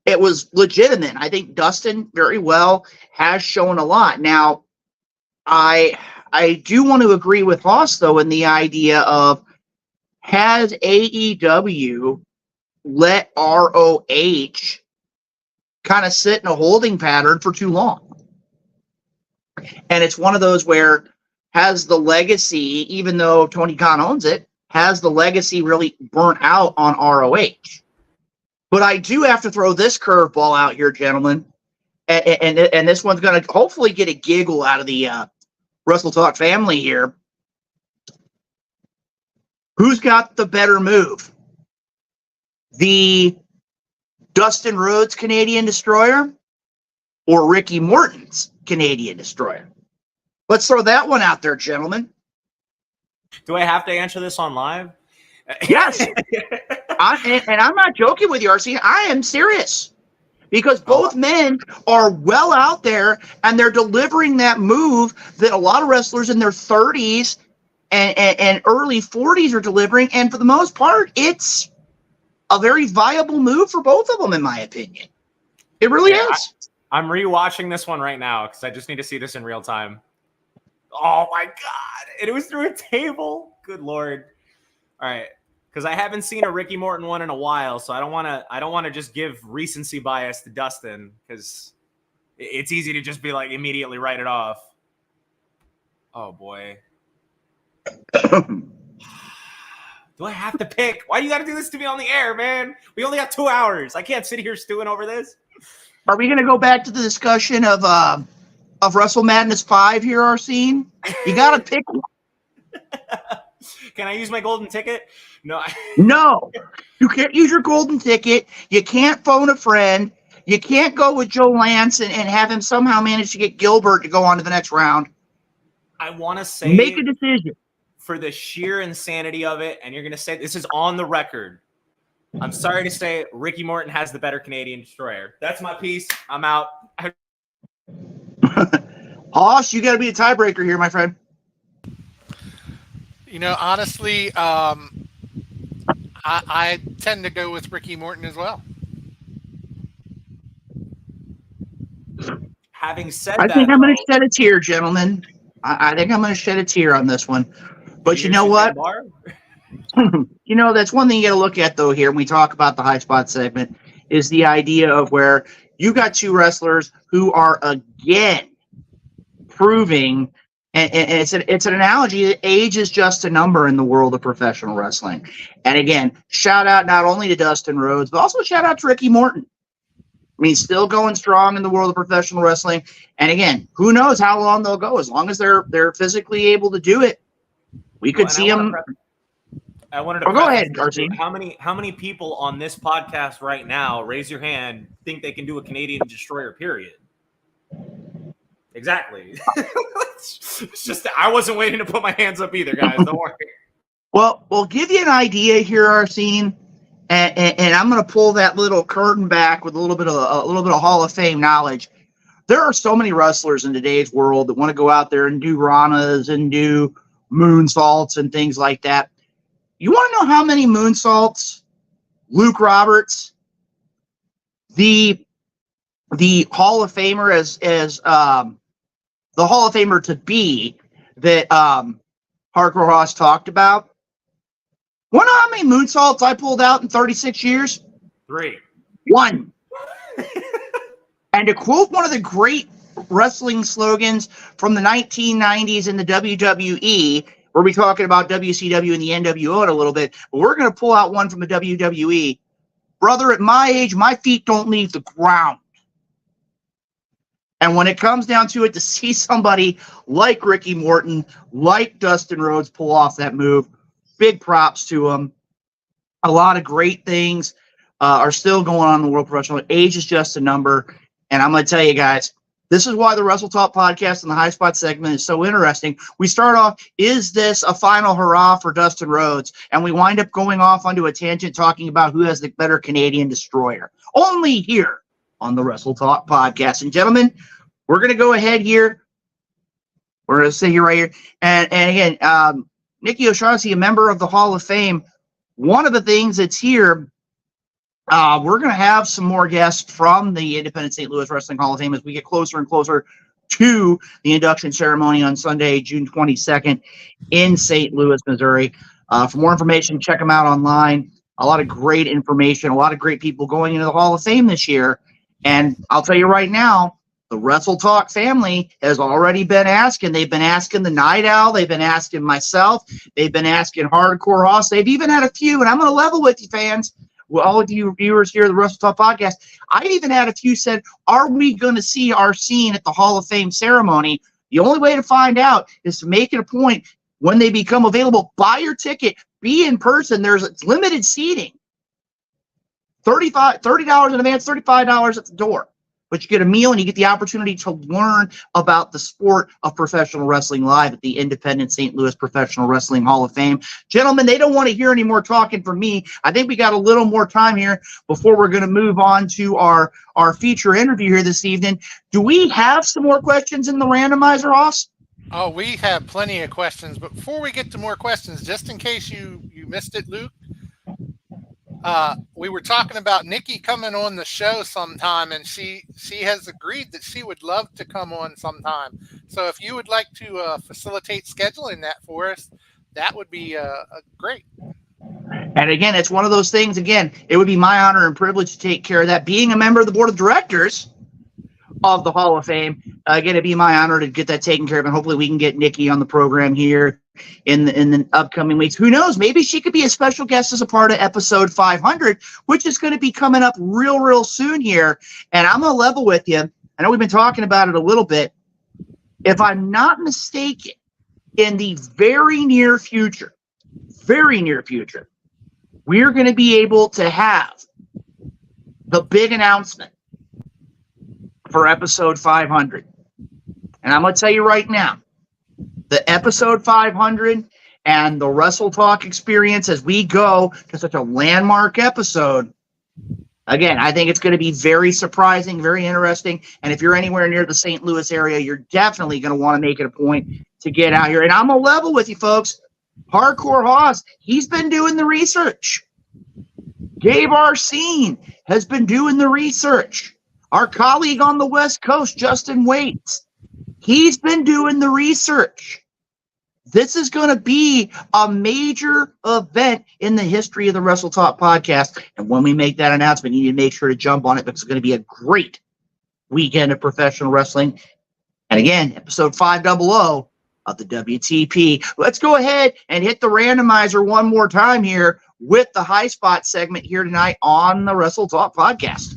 it was legitimate. I think Dustin very well has shown a lot. Now, I do want to agree with Haas, though, in the idea of, has AEW let ROH kind of sit in a holding pattern for too long? And it's one of those where, has the legacy, even though Tony Khan owns it, has the legacy really burnt out on ROH? But I do have to throw this curveball out here, gentlemen. And this one's going to hopefully get a giggle out of the Wrestle Talk family here. Who's got the better move? The Dustin Rhodes Canadian Destroyer or Ricky Morton's Canadian Destroyer? Let's throw that one out there, gentlemen. Do I have to answer this on live? Yes. And I'm not joking with you, RC. I am serious. Because both men are well out there and they're delivering that move that a lot of wrestlers in their 30s and early 40s are delivering. And for the most part, it's a very viable move for both of them, in my opinion. It really is. I'm rewatching this one right now because I just need to see this in real time. Oh my God. And it was through a table. Good Lord. All right. Because I haven't seen a Ricky Morton one in a while, so I don't want to just give recency bias to Dustin, because it's easy to just be like immediately write it off. Oh boy. The Do I have to pick? Why do you got to do this to me on the air, man? We only got 2 hours. I can't sit here stewing over this. Are we going to go back to the discussion of Wrestle Madness 5 here, Arsene? You got to pick one. Can I use my golden ticket? No. No. You can't use your golden ticket. You can't phone a friend. You can't go with Joe Lance and have him somehow manage to get Gilbert to go on to the next round. I want to say, make a decision. For the sheer insanity of it, and you're going to say this is on the record. I'm sorry to say Ricky Morton has the better Canadian Destroyer. That's my piece. I'm out. Hoss, you got to be a tiebreaker here, my friend. You know, honestly, I tend to go with Ricky Morton as well. Having said that, I think I'm going to shed a tear, gentlemen. I think I'm going to shed a tear on this one. But you know what? You know, that's one thing you got to look at, though, here when we talk about the high spot segment, is the idea of where you got two wrestlers who are, again, proving, and it's an analogy that age is just a number in the world of professional wrestling. And, again, shout out not only to Dustin Rhodes, but also shout out to Ricky Morton. I mean, still going strong in the world of professional wrestling. And again, who knows how long they'll go? As long as they're physically able to do it, we could see them. I wanted to go ahead, Darcy. How many people on this podcast right now, raise your hand, think they can do a Canadian Destroyer? Period. Exactly. It's just I wasn't waiting to put my hands up either, guys. Don't worry. Well, we'll give you an idea here, Arsene. And I'm going to pull that little curtain back with a little bit of Hall of Fame knowledge. There are so many wrestlers in today's world that want to go out there and do ranas and do moonsaults and things like that. You want to know how many moonsaults Luke Roberts, the Hall of Famer as the Hall of Famer to be that Hardcore Hoss talked about? Want to know how many moonsaults I pulled out in 36 years? 3. 1. And to quote one of the great wrestling slogans from the 1990s in the WWE, we'll be talking about WCW and the NWO in a little bit, but we're going to pull out one from the WWE. Brother, at my age, my feet don't leave the ground. And when it comes down to it, to see somebody like Ricky Morton, like Dustin Rhodes pull off that move, big props to him. A lot of great things are still going on in the world of professional. Age is just a number. And I'm going to tell you guys, this is why the Wrestle Talk podcast and the High Spot segment is so interesting. We start off, is this a final hurrah for Dustin Rhodes? And we wind up going off onto a tangent talking about who has the better Canadian Destroyer. Only here on the Wrestle Talk podcast. And gentlemen, we're going to go ahead here. We're going to sit here right here. And again, Nikki O'Shaughnessy, a member of the Hall of Fame. One of the things that's here, we're going to have some more guests from the Independent St. Louis Wrestling Hall of Fame as we get closer and closer to the induction ceremony on Sunday, June 22nd in St. Louis, Missouri. For more information, check them out online. A lot of great information, a lot of great people going into the Hall of Fame this year. And I'll tell you right now, the Wrestle Talk family has already been asking. They've been asking the Night Owl. They've been asking myself. They've been asking Hardcore Hoss. They've even had a few, and I'm going to level with you fans, with all of you viewers here at the Wrestle Talk podcast. I even had a few said, are we going to see Arsene at the Hall of Fame ceremony? The only way to find out is to make it a point when they become available. Buy your ticket. Be in person. There's limited seating. $30 in advance, $35 at the door. But you get a meal and you get the opportunity to learn about the sport of professional wrestling live at the Independent St. Louis Professional Wrestling Hall of Fame. Gentlemen, they don't want to hear any more talking from me. I think we got a little more time here before we're going to move on to our feature interview here this evening. Do we have some more questions in the randomizer, Hoss? Oh, we have plenty of questions. But before we get to more questions, just in case you missed it, Luke, we were talking about Nikki coming on the show sometime, and she has agreed that she would love to come on sometime. So if you would like to facilitate scheduling that for us, that would be great. And again, it's one of those things, again, it would be my honor and privilege to take care of that. Being a member of the board of directors of the Hall of Fame, Again, it'd be my honor to get that taken care of, and hopefully we can get Nikki on the program here in the upcoming weeks. Who knows? Maybe she could be a special guest as a part of episode 500, which is going to be coming up real soon here. And I'm going to level with you. I know we've been talking about it a little bit. If I'm not mistaken, in the very near future, we're going to be able to have the big announcement for episode 500. And I'm going to tell you right now, the episode 500 and the Wrestle Talk experience as we go to such a landmark episode, again, I think it's going to be very surprising, very interesting. And if you're anywhere near the St. Louis area, you're definitely going to want to make it a point to get out here. And I'm going to level with you, folks. Hardcore Hoss, he's been doing the research. Gabe Arsene has been doing the research. Our colleague on the West Coast, Justin Waits, he's been doing the research. This is going to be a major event in the history of the Wrestle Talk podcast. And when we make that announcement, you need to make sure to jump on it because it's going to be a great weekend of professional wrestling. And again, episode 500 of the WTP. Let's go ahead and hit the randomizer one more time here with the high spot segment here tonight on the Wrestle Talk podcast.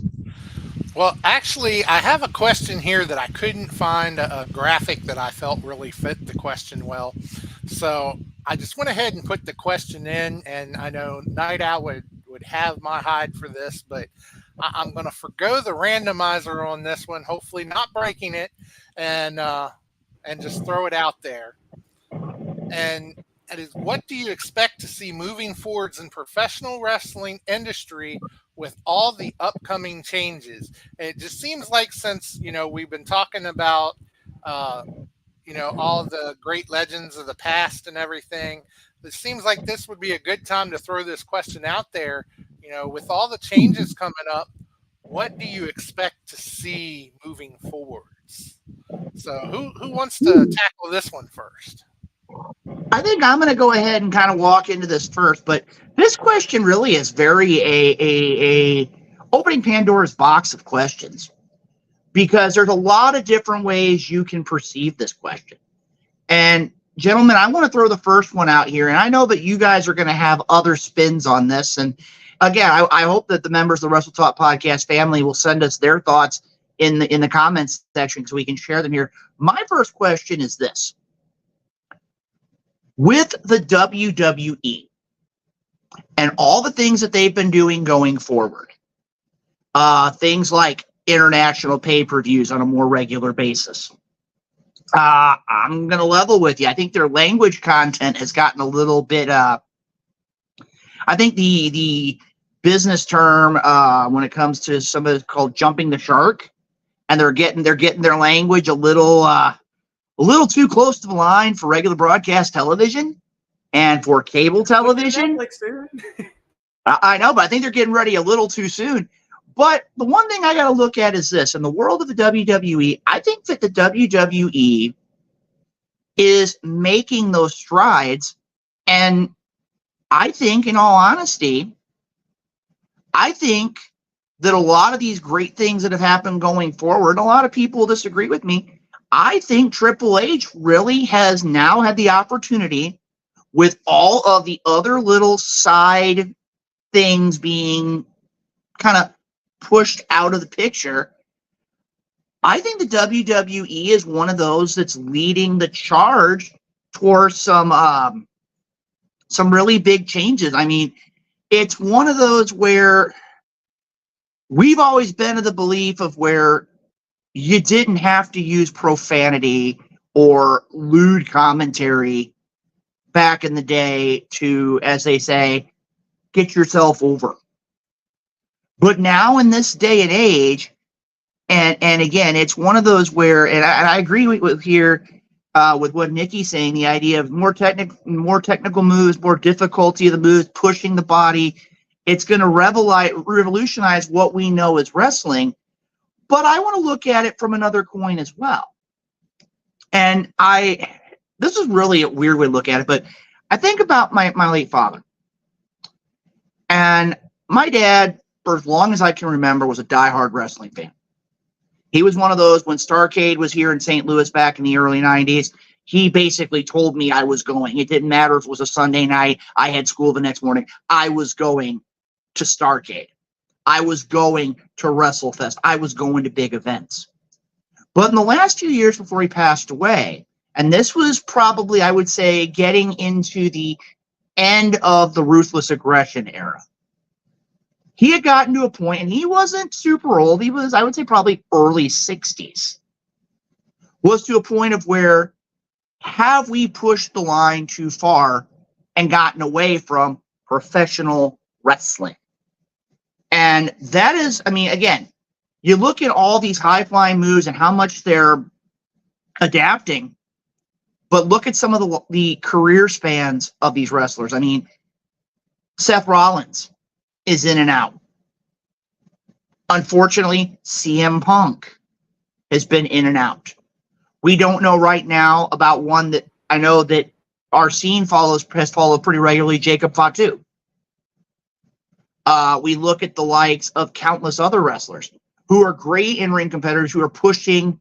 Well, actually, I have a question here that I couldn't find a graphic that I felt really fit the question well. So I just went ahead and put the question in, and I know Night Owl would have my hide for this, but I'm going to forgo the randomizer on this one, hopefully not breaking it, and just throw it out there. And that is, what do you expect to see moving forwards in professional wrestling industry with all the upcoming changes? It just seems like since, we've been talking about, all the great legends of the past and everything, it seems like this would be a good time to throw this question out there. With all the changes coming up, what do you expect to see moving forwards? So who wants to tackle this one first? I think I'm going to go ahead and kind of walk into this first, but this question really is very a opening Pandora's box of questions, because there's a lot of different ways you can perceive this question. And gentlemen, I want to throw the first one out here, and I know that you guys are going to have other spins on this. And again, I hope that the members of the Wrestle Talk podcast family will send us their thoughts in the comments section so we can share them here. My first question is this. With the WWE and all the things that they've been doing going forward, things like international pay-per-views on a more regular basis, I'm going to level with you. I think their language content has gotten a little bit, I think the business term when it comes to some of it called jumping the shark, and they're getting their language a little too close to the line for regular broadcast television and for cable television. I know, but I think they're getting ready a little too soon. But the one thing I got to look at is this. In the world of the WWE, I think that the WWE is making those strides. And I think, in all honesty, I think that a lot of these great things that have happened going forward, a lot of people disagree with me, I think Triple H really has now had the opportunity, with all of the other little side things being kind of pushed out of the picture. I think the WWE is one of those that's leading the charge towards some really big changes. I mean, it's one of those where we've always been of the belief of where you didn't have to use profanity or lewd commentary back in the day to, as they say, get yourself over. But now in this day and age, and again, it's one of those where, and I agree with here with what Nikki's saying, the idea of more technical moves, more difficulty of the moves, pushing the body. It's going to revolutionize what we know as wrestling. But I want to look at it from another coin as well. And this is really a weird way to look at it, but I think about my late father. And my dad, for as long as I can remember, was a diehard wrestling fan. He was one of those when Starrcade was here in St. Louis back in the early 90s. He basically told me I was going. It didn't matter if it was a Sunday night. I had school the next morning. I was going to Starrcade. I was going to WrestleFest. I was going to big events. But in the last few years before he passed away, and this was probably, I would say, getting into the end of the Ruthless Aggression era, he had gotten to a point, and he wasn't super old. He was, I would say, probably early 60s. Was to a point of where, have we pushed the line too far and gotten away from professional wrestling? And that is, I mean, again, you look at all these high-flying moves and how much they're adapting, but look at some of the career spans of these wrestlers. I mean, Seth Rollins is in and out. Unfortunately, CM Punk has been in and out. We don't know right now about one that I know that our scene has followed pretty regularly, Jacob Fatu. We look at the likes of countless other wrestlers who are great in-ring competitors who are pushing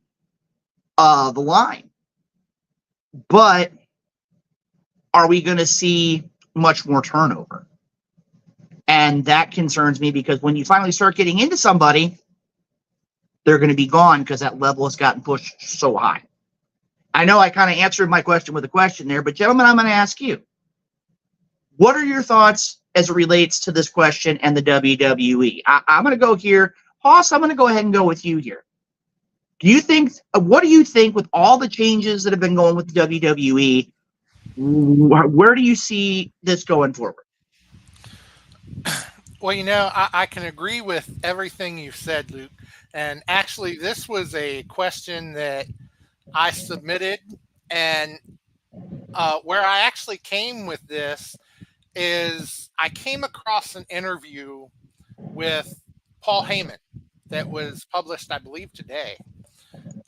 the line. But are we going to see much more turnover? And that concerns me, because when you finally start getting into somebody, they're going to be gone because that level has gotten pushed so high. I know I kind of answered my question with a question there, but gentlemen, I'm going to ask you, what are your thoughts as it relates to this question and the WWE? I'm going to go here. Hoss, I'm going to go ahead and go with you here. What do you think with all the changes that have been going with the WWE, where do you see this going forward? Well, I can agree with everything you said, Luke. And actually, this was a question that I submitted. And where I actually came with this is I came across an interview with Paul Heyman that was published, I believe, today.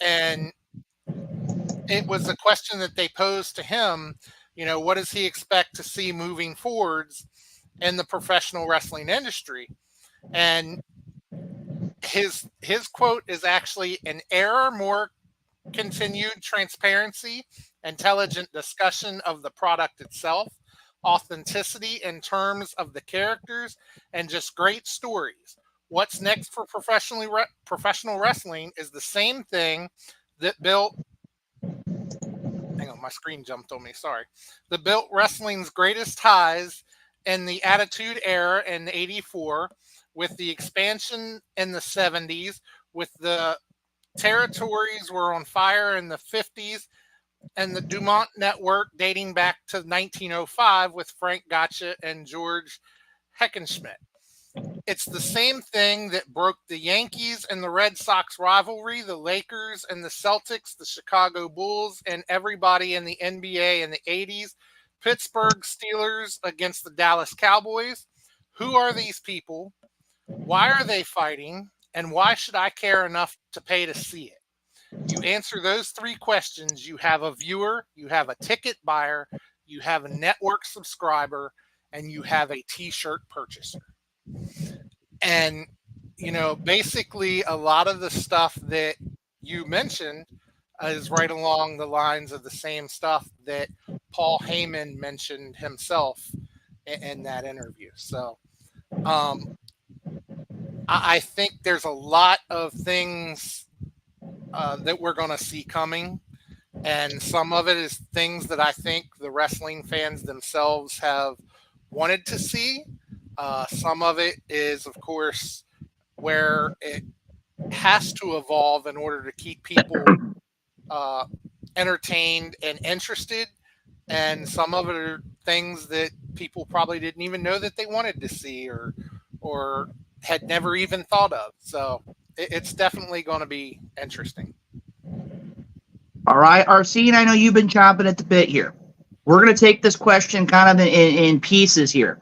And it was a question that they posed to him, what does he expect to see moving forwards in the professional wrestling industry? And his quote is actually, an era more continued transparency, intelligent discussion of the product itself, authenticity in terms of the characters, and just great stories. What's next for professional wrestling is the same thing that built. Hang on, my screen jumped on me. Sorry. That built wrestling's greatest highs in the Attitude Era in '84, with the expansion in the '70s, with the territories were on fire in the '50s, and the Dumont Network dating back to 1905 with Frank Gotcha and George Heckenschmidt. It's the same thing that broke the Yankees and the Red Sox rivalry, the Lakers and the Celtics, the Chicago Bulls, and everybody in the NBA in the 80s, Pittsburgh Steelers against the Dallas Cowboys. Who are these people? Why are they fighting? And why should I care enough to pay to see it? You answer those three questions, you have a viewer, you have a ticket buyer, you have a network subscriber, and you have a t-shirt purchaser. And, basically a lot of the stuff that you mentioned is right along the lines of the same stuff that Paul Heyman mentioned himself in that interview. So I think there's a lot of things that we're going to see coming. And some of it is things that I think the wrestling fans themselves have wanted to see. Some of it is, of course, where it has to evolve in order to keep people entertained and interested. And some of it are things that people probably didn't even know that they wanted to see or had never even thought of. So it's definitely going to be interesting. All right, Arsene, I know you've been chomping at the bit here. We're going to take this question kind of in pieces here.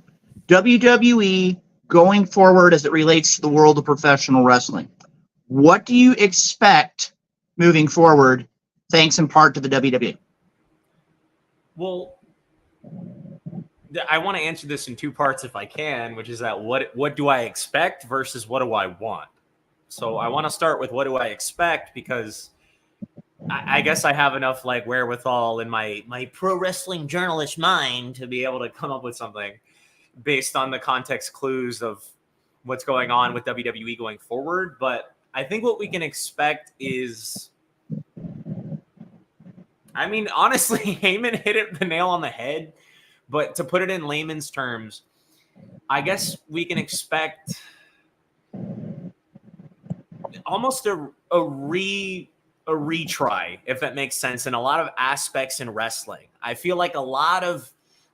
WWE going forward as it relates to the world of professional wrestling. What do you expect moving forward, thanks in part to the WWE? Well, I want to answer this in two parts if I can, which is that what do I expect versus what do I want? So I want to start with what do I expect, because I guess I have enough like wherewithal in my pro wrestling journalist mind to be able to come up with something based on the context clues of what's going on with WWE going forward. But I think what we can expect is, I mean, honestly, Heyman hit the nail on the head. But to put it in layman's terms, I guess we can expect almost a retry, if that makes sense, in a lot of aspects in wrestling. I feel like a lot of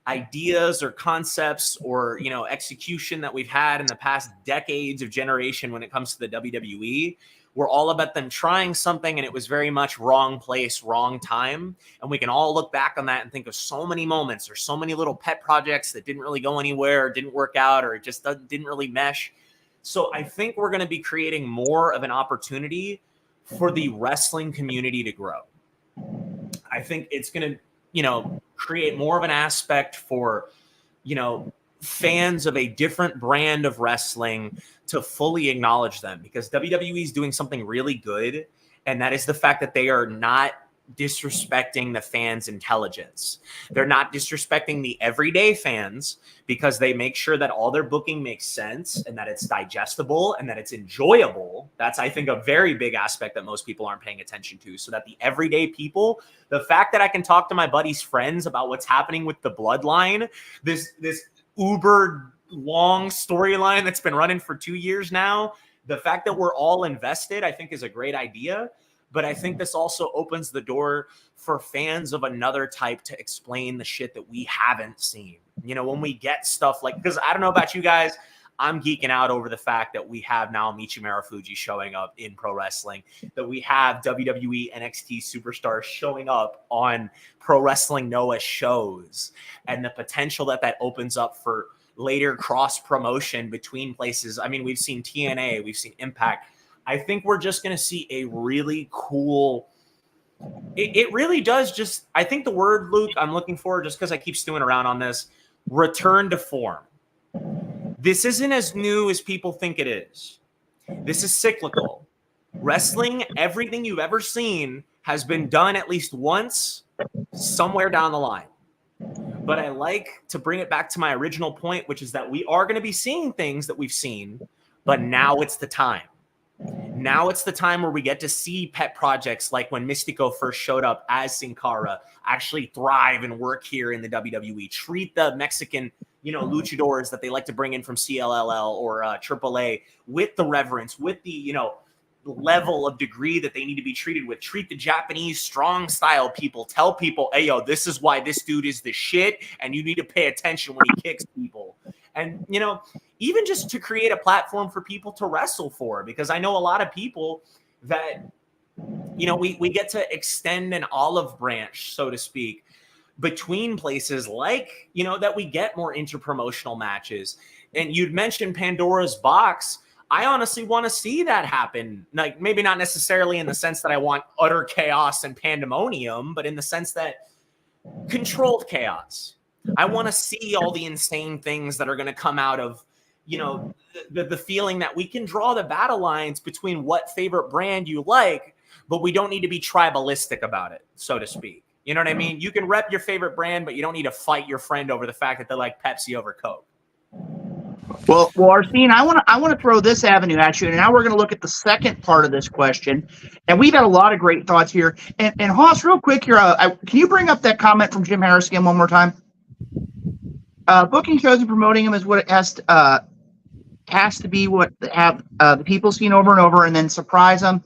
ideas or concepts or, execution that we've had in the past decades of generation when it comes to the WWE were all about them trying something, and it was very much wrong place, wrong time. And we can all look back on that and think of so many moments or so many little pet projects that didn't really go anywhere or didn't work out or it just didn't really mesh. So I think we're going to be creating more of an opportunity for the wrestling community to grow. I think it's going to, create more of an aspect for, fans of a different brand of wrestling to fully acknowledge them, because WWE is doing something really good. And that is the fact that they are not disrespecting the fans' intelligence. They're not disrespecting the everyday fans, because they make sure that all their booking makes sense and that it's digestible and that it's enjoyable. That's, I think, a very big aspect that most people aren't paying attention to. So that the everyday people, the fact that I can talk to my buddy's friends about what's happening with the bloodline, this uber long storyline that's been running for 2 years now, the fact that we're all invested, I think, is a great idea. But I think this also opens the door for fans of another type to explain the shit that we haven't seen. When we get stuff like, because I don't know about you guys, I'm geeking out over the fact that we have now Michi Marufuji showing up in pro wrestling, that we have WWE NXT superstars showing up on Pro Wrestling Noah shows, and the potential that opens up for later cross promotion between places. I mean, we've seen TNA, we've seen Impact. I think we're just going to see a really cool, it really does just, I think the word, Luke, I'm looking for, just because I keep stewing around on this, return to form. This isn't as new as people think it is. This is cyclical. Wrestling, everything you've ever seen has been done at least once somewhere down the line. But I like to bring it back to my original point, which is that we are going to be seeing things that we've seen, but now it's the time. Now it's the time where we get to see pet projects like when Mystico first showed up as Sin Cara actually thrive and work here in the WWE. Treat the Mexican, luchadors that they like to bring in from CLLL or AAA with the reverence, with the, level of degree that they need to be treated with. Treat the Japanese strong style people. Tell people, hey, yo, this is why this dude is the shit, and you need to pay attention when he kicks people. And, even just to create a platform for people to wrestle for, because I know a lot of people that, we get to extend an olive branch, so to speak, between places like, that we get more interpromotional matches. And you'd mentioned Pandora's Box. I honestly want to see that happen. Like, maybe not necessarily in the sense that I want utter chaos and pandemonium, but in the sense that controlled chaos. I want to see all the insane things that are going to come out of, the feeling that we can draw the battle lines between what favorite brand you like, but we don't need to be tribalistic about it, so to speak. You know what I mean? You can rep your favorite brand, but you don't need to fight your friend over the fact that they like Pepsi over Coke. Well, Arsene, I want to throw this avenue at you, and now we're going to look at the second part of this question. And we've had a lot of great thoughts here. And Hoss, real quick here, can you bring up that comment from Jim Harris again one more time? Booking shows and promoting them is what it has to be. What have the people seen over and over, and then surprise them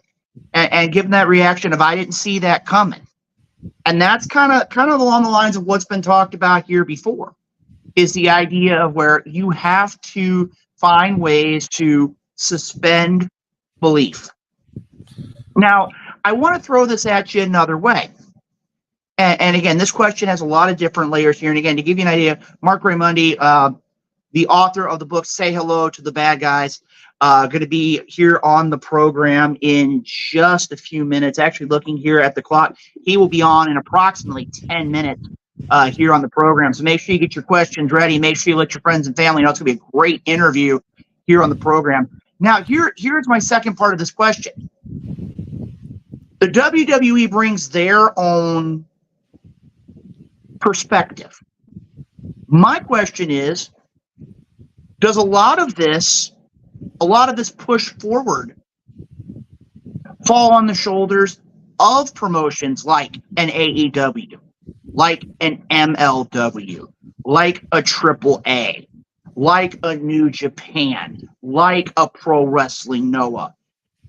and give them that reaction of I didn't see that coming. And that's kind of along the lines of what's been talked about here before. Is the idea of where you have to find ways to suspend belief. Now, I want to throw this at you another way. And again, this question has a lot of different layers here. And again, to give you an idea, Marc Raimondi, the author of the book Say Hello to the Bad Guys, going to be here on the program in just a few minutes. Actually, looking here at the clock, he will be on in approximately 10 minutes. Here on the program. So make sure you get your questions ready. Make sure you let your friends and family know. It's going to be a great interview here on the program. Now, here's my second part of this question. The WWE brings their own perspective. My question is, does a lot of this push forward fall on the shoulders of promotions like an AEW, like an MLW, like a AAA, like a New Japan, like a Pro Wrestling Noah?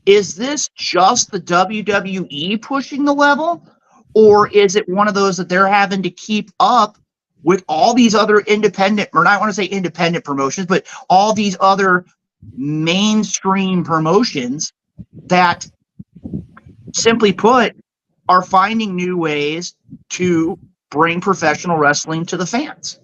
Is this just the WWE pushing the level, or is it one of those that they're having to keep up with all these other independent, or I want to say independent promotions, but all these other mainstream promotions that, simply put, are finding new ways to bring professional wrestling to the fans?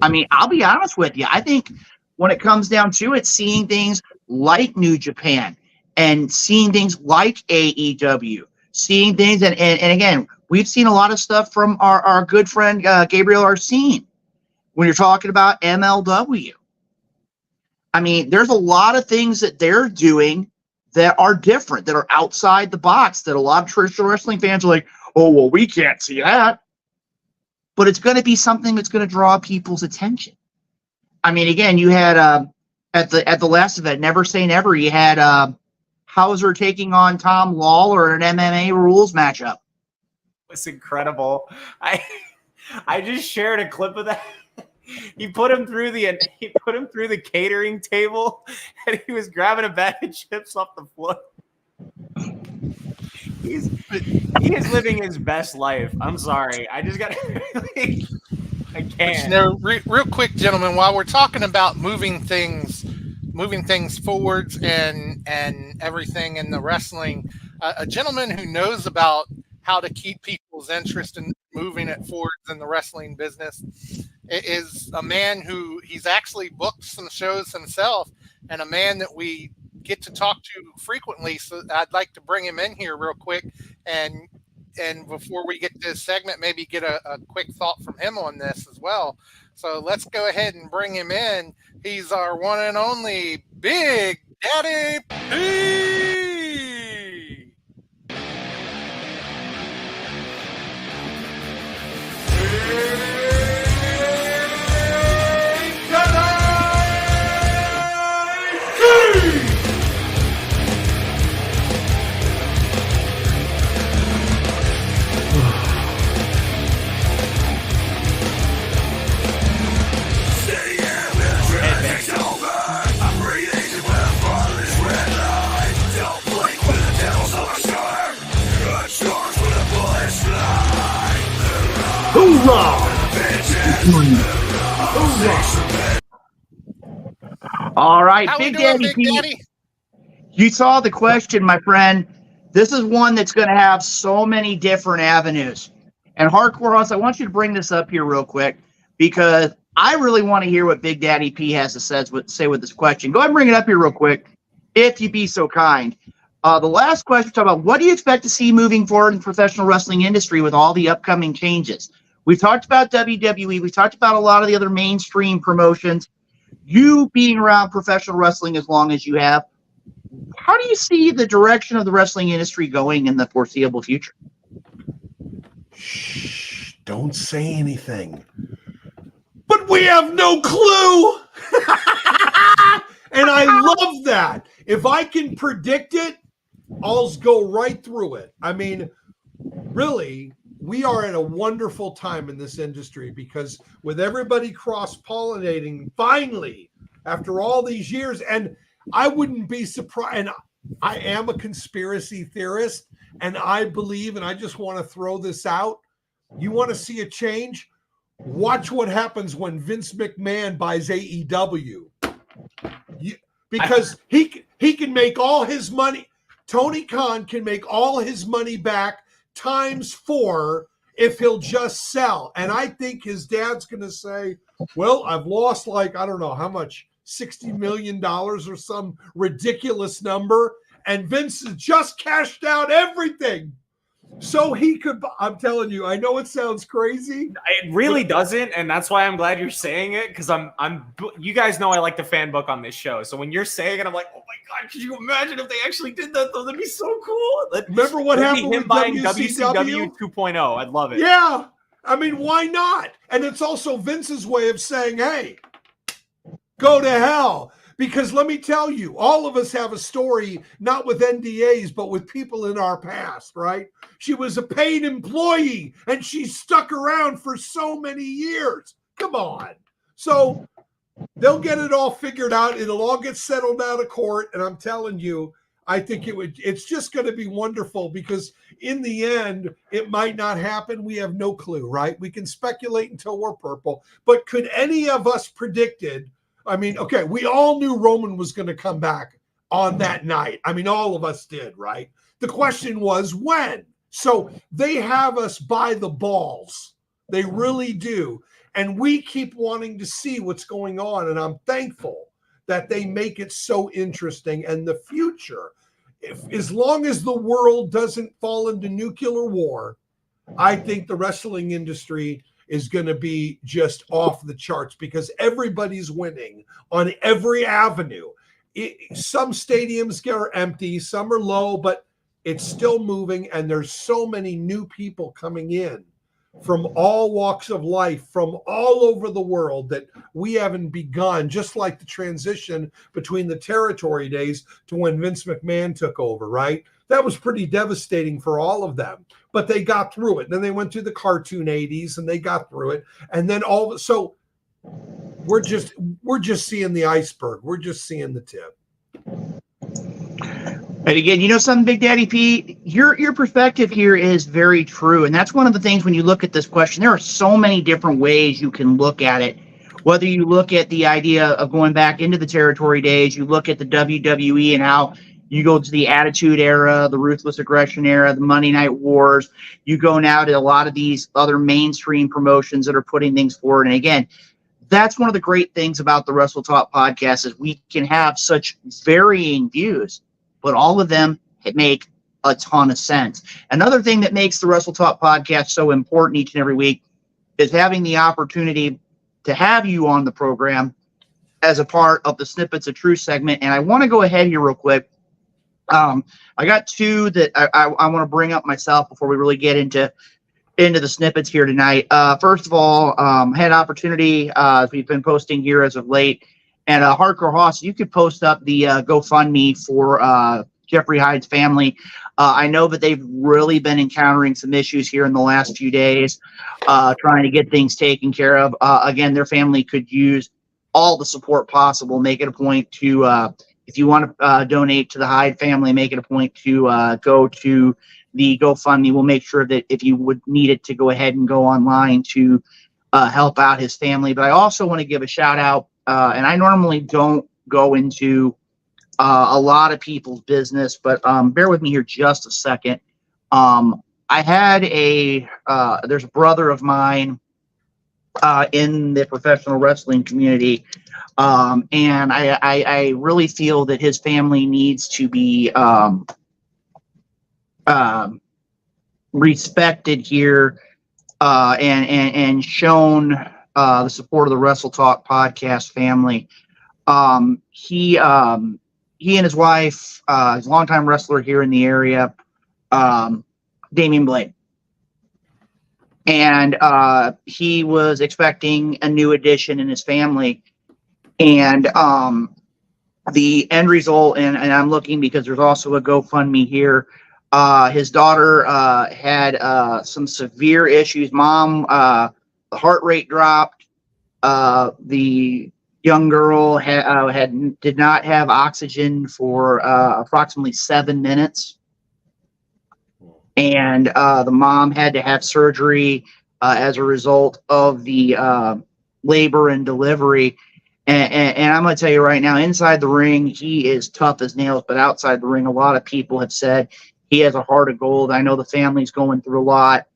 I mean, I'll be honest with you. I think when it comes down to it, seeing things like New Japan and seeing things like AEW, seeing things, and again, we've seen a lot of stuff from our good friend Gabriel Arsene when you're talking about MLW. I mean, there's a lot of things that they're doing that are different, that are outside the box, that a lot of traditional wrestling fans are like, oh, well, we can't see that. But it's going to be something that's going to draw people's attention. I mean, again, you had at the last event, Never Say Never, you had Hauser taking on Tom Lawler in an MMA rules matchup. It's incredible. I just shared a clip of that. He put him through the catering table, and he was grabbing a bag of chips off the floor. He is living his best life. I'm sorry. I just got I can't. Real quick, gentlemen, while we're talking about moving things forwards and everything in the wrestling, a gentleman who knows about how to keep people's interest in moving it forwards in the wrestling business is a man who he's actually booked some shows himself, and a man that we get to talk to frequently. So I'd like to bring him in here real quick, and before we get to this segment, maybe get a quick thought from him on this as well. So let's go ahead and bring him in. He's our one and only Big Daddy P. All right, How Big we doing, Daddy Big P, Daddy? you saw the question, my friend. This is one that's going to have so many different avenues. And Hardcore House, I want you to bring this up here real quick, because I really want to hear what Big Daddy P has to say with this question. Go ahead and bring it up here real quick, if you'd be so kind. The last question, talk about what do you expect to see moving forward in the professional wrestling industry with all the upcoming changes? We've talked about WWE. We've talked about a lot of the other mainstream promotions. You being around professional wrestling as long as you have, how do you see the direction of the wrestling industry going in the foreseeable future? Shh, don't say anything. But we have no clue. And I love that. If I can predict it, I'll go right through it. I mean, really, we are at a wonderful time in this industry, because with everybody cross-pollinating finally after all these years, and I wouldn't be surprised, and I am a conspiracy theorist, and I believe, and I just want to throw this out, you want to see a change? Watch what happens when Vince McMahon buys AEW. Because he can make all his money. Tony Khan can make all his money back times 4 if he'll just sell. And I think his dad's going to say, well, I've lost I don't know how much, $60 million or some ridiculous number. And Vince has just cashed out everything. So he could, I'm telling you, I know it sounds crazy. It really doesn't, and that's why I'm glad you're saying it, because you guys know I like to fan book on this show. So when you're saying it, I'm like, oh my God, could you imagine if they actually did that though? That'd be so cool. Remember what happened with buying WCW 2.0. I'd love it. Yeah. I mean, why not? And it's also Vince's way of saying, hey, go to hell. Because let me tell you, all of us have a story, not with NDAs, but with people in our past, right? She was a paid employee and she stuck around for so many years. Come on. So they'll get it all figured out. It'll all get settled out of court. And I'm telling you, I think it's just going to be wonderful, because in the end, it might not happen. We have no clue, right? We can speculate until we're purple. But could any of us predicted? I mean, okay, we all knew Roman was going to come back on that night. I mean, all of us did, right? The question was when. So they have us by the balls. They really do. And we keep wanting to see what's going on. And I'm thankful that they make it so interesting. And the future, as long as the world doesn't fall into nuclear war, I think the wrestling industry is going to be just off the charts, because everybody's winning on every avenue. Some stadiums are empty, some are low, but it's still moving. And there's so many new people coming in from all walks of life, from all over the world, that we haven't begun, just like the transition between the territory days to when Vince McMahon took over, right? That was pretty devastating for all of them, but they got through it. Then they went to the cartoon 80s and they got through it. And then so we're just seeing the iceberg. We're just seeing the tip. But again, you know something, Big Daddy Pete, your perspective here is very true. And that's one of the things when you look at this question, there are so many different ways you can look at it. Whether you look at the idea of going back into the territory days, you look at the WWE and how you go to the Attitude Era, the Ruthless Aggression Era, the Monday Night Wars. You go now to a lot of these other mainstream promotions that are putting things forward. And again, that's one of the great things about the Wrestle Talk podcast is we can have such varying views, but all of them make a ton of sense. Another thing that makes the Wrestle Talk podcast so important each and every week is having the opportunity to have you on the program as a part of the Snippets of Truth segment. And I want to go ahead here real quick. I got two that I want to bring up myself before we really get into the snippets here tonight. First of all, had opportunity, as we've been posting here as of late, and Hardcore Hoss, you could post up the GoFundMe for Jeffrey Hyde's family. I know that they've really been encountering some issues here in the last few days, trying to get things taken care of. Again, their family could use all the support possible. Make it a point to if you want to donate to the Hyde family, make it a point to go to the GoFundMe. We'll make sure that if you would need it to go ahead and go online to help out his family. But I also want to give a shout out, and I normally don't go into a lot of people's business, but bear with me here just a second. I had there's a brother of mine in the professional wrestling community. And I really feel that his family needs to be respected here and shown the support of the Wrestle Talk podcast family. He and his wife, he's a longtime wrestler here in the area, Damian Blade. And he was expecting a new addition in his family. And the end result, and I'm looking because there's also a GoFundMe here. His daughter had some severe issues. Mom, the heart rate dropped. The young girl did not have oxygen for approximately 7 minutes. And the mom had to have surgery as a result of the labor and delivery. And I'm going to tell you right now, inside the ring, he is tough as nails. But outside the ring, a lot of people have said he has a heart of gold. I know the family's going through a lot.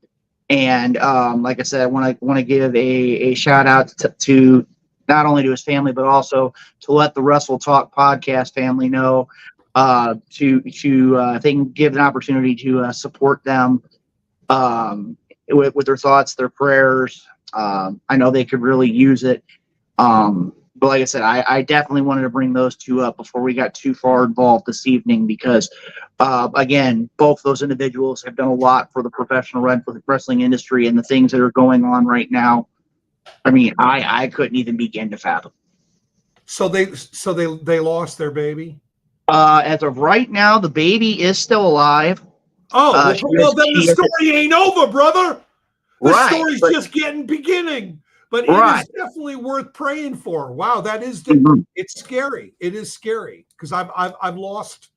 And like I said, I want to give a shout out to not only to his family, but also to let the Wrestle Talk podcast family know if they can give an opportunity to support them with their thoughts, their prayers. I know they could really use it. But like I said, I definitely wanted to bring those two up before we got too far involved this evening because, again, both those individuals have done a lot for the professional wrestling industry and the things that are going on right now. I mean, I couldn't even begin to fathom. So they lost their baby? As of right now, the baby is still alive. Oh, well, then the story ain't over, brother. The story's just beginning. But it is definitely worth praying for. Wow, that is it's scary. It is scary because I've lost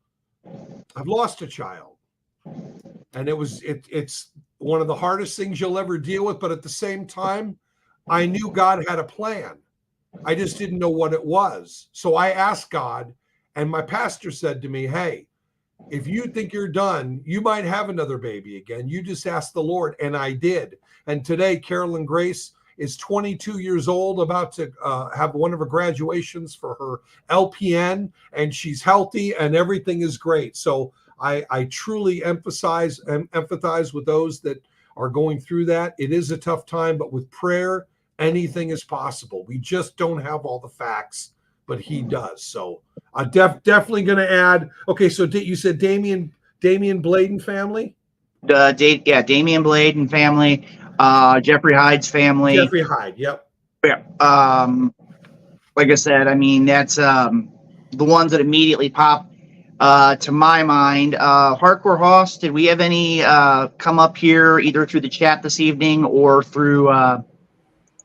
a child, and it's one of the hardest things you'll ever deal with. But at the same time, I knew God had a plan. I just didn't know what it was. So I asked God, and my pastor said to me, "Hey, if you think you're done, you might have another baby again. You just ask the Lord." And I did. And today, Carolyn Grace is 22 years old, about to have one of her graduations for her LPN, and she's healthy and everything is great. So I truly empathize with those that are going through that. It is a tough time, but with prayer, anything is possible. We just don't have all the facts, but he does. So I'm definitely going to add. Okay, so you said Damian Bladen family? Damian Bladen family. Jeffrey Hyde's family. Jeffrey Hyde, yep. Yeah. Like I said, I mean, that's the ones that immediately pop to my mind. Hardcore Hoss, did we have any come up here either through the chat this evening or through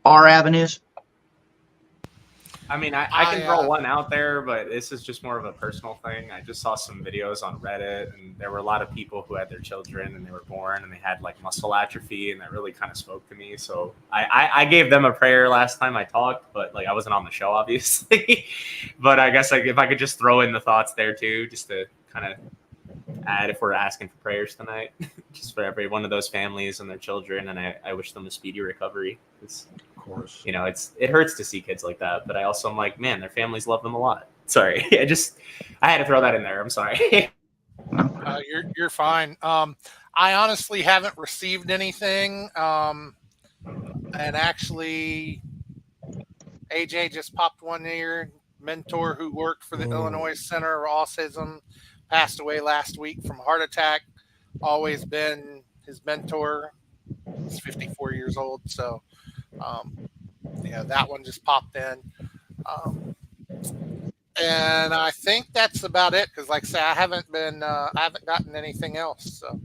our avenues? I mean, I can throw one out there, but this is just more of a personal thing. I just saw some videos on Reddit, and there were a lot of people who had their children and they were born and they had like muscle atrophy, and that really kind of spoke to me. So I gave them a prayer last time I talked, but like I wasn't on the show, obviously. But I guess like if I could just throw in the thoughts there too, just to kind of add if we're asking for prayers tonight, just for every one of those families and their children, and I wish them a speedy recovery. Of course, you know, it hurts to see kids like that, but I also am like, man, their families love them a lot. Sorry, I had to throw that in there. I'm sorry. You're fine. I honestly haven't received anything, and actually, AJ just popped one ear. Mentor who worked for the Illinois Center of Autism passed away last week from a heart attack. Always been his mentor. He's 54 years old, so. That one just popped in. And I think that's about it. Cause like I say, I haven't gotten anything else. So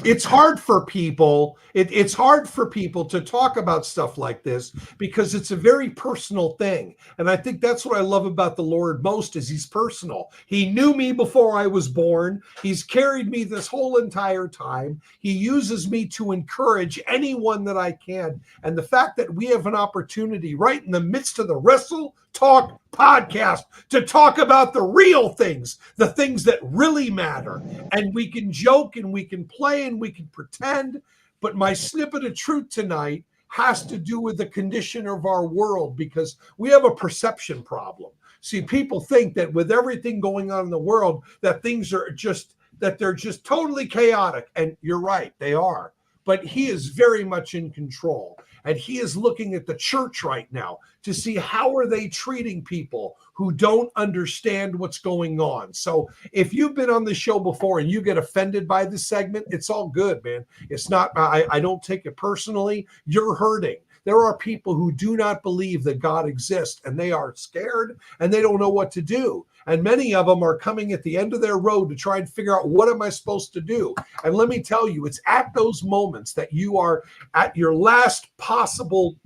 it's hard for people. It's hard for people to talk about stuff like this because it's a very personal thing. And I think that's what I love about the Lord most is he's personal. He knew me before I was born. He's carried me this whole entire time. He uses me to encourage anyone that I can. And the fact that we have an opportunity right in the midst of the Wrestle Talk podcast to talk about the real things, the things that really matter. And we can joke and we can play and we can pretend. But my snippet of truth tonight has to do with the condition of our world because we have a perception problem. See, people think that with everything going on in the world, that they're just totally chaotic. And you're right, they are. But he is very much in control. And he is looking at the church right now to see how are they treating people who don't understand what's going on. So if you've been on the show before and you get offended by this segment, it's all good, man. It's not, I don't take it personally. You're hurting. There are people who do not believe that God exists and they are scared and they don't know what to do. And many of them are coming at the end of their road to try and figure out what am I supposed to do? And let me tell you, it's at those moments that you are at your last possible,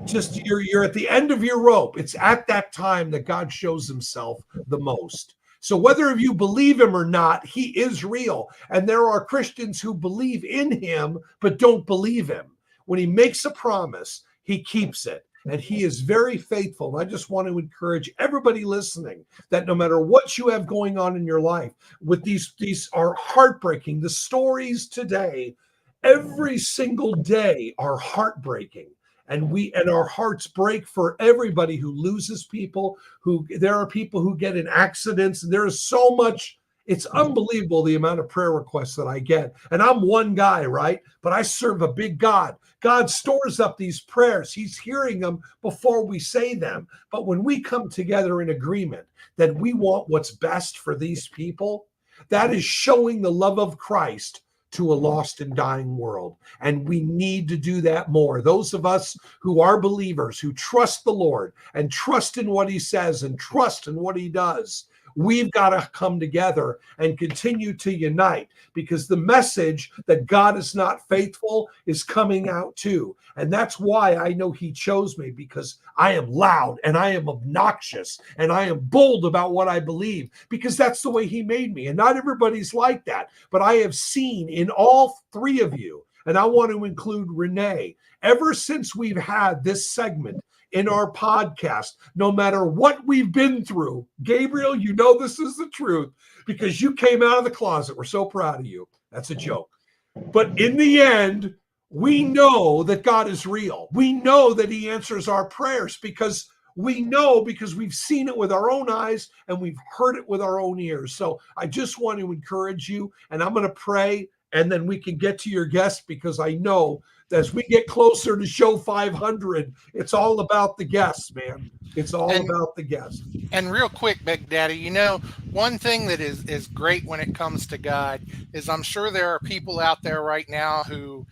you're at the end of your rope. It's at that time that God shows himself the most. So whether you believe him or not, he is real. And there are Christians who believe in him, but don't believe him. When he makes a promise, he keeps it. And he is very faithful. And I just want to encourage everybody listening that no matter what you have going on in your life, with these are heartbreaking. The stories today, every single day are heartbreaking. And our hearts break for everybody who loses people, there are people who get in accidents. And there is so much It's unbelievable the amount of prayer requests that I get. And I'm one guy, right? But I serve a big God. God stores up these prayers. He's hearing them before we say them. But when we come together in agreement that we want what's best for these people, that is showing the love of Christ to a lost and dying world. And we need to do that more. Those of us who are believers, who trust the Lord and trust in what he says and trust in what he does, we've got to come together and continue to unite, because the message that God is not faithful is coming out too. And that's why I know he chose me, because I am loud and I am obnoxious and I am bold about what I believe, because that's the way he made me. And not everybody's like that, but I have seen in all three of you, and I want to include Renee, ever since we've had this segment in our podcast, no matter what we've been through, Gabriel, you know this is the truth, because you came out of the closet. We're so proud of you. That's a joke. But in the end, we know that God is real. We know that he answers our prayers, because we've seen it with our own eyes and we've heard it with our own ears. So I just want to encourage you, and I'm going to pray, and then we can get to your guests, because I know that as we get closer to show 500, it's all about the guests, man. It's all about the guests. And real quick, Big Daddy, one thing that is great when it comes to God is I'm sure there are people out there right now who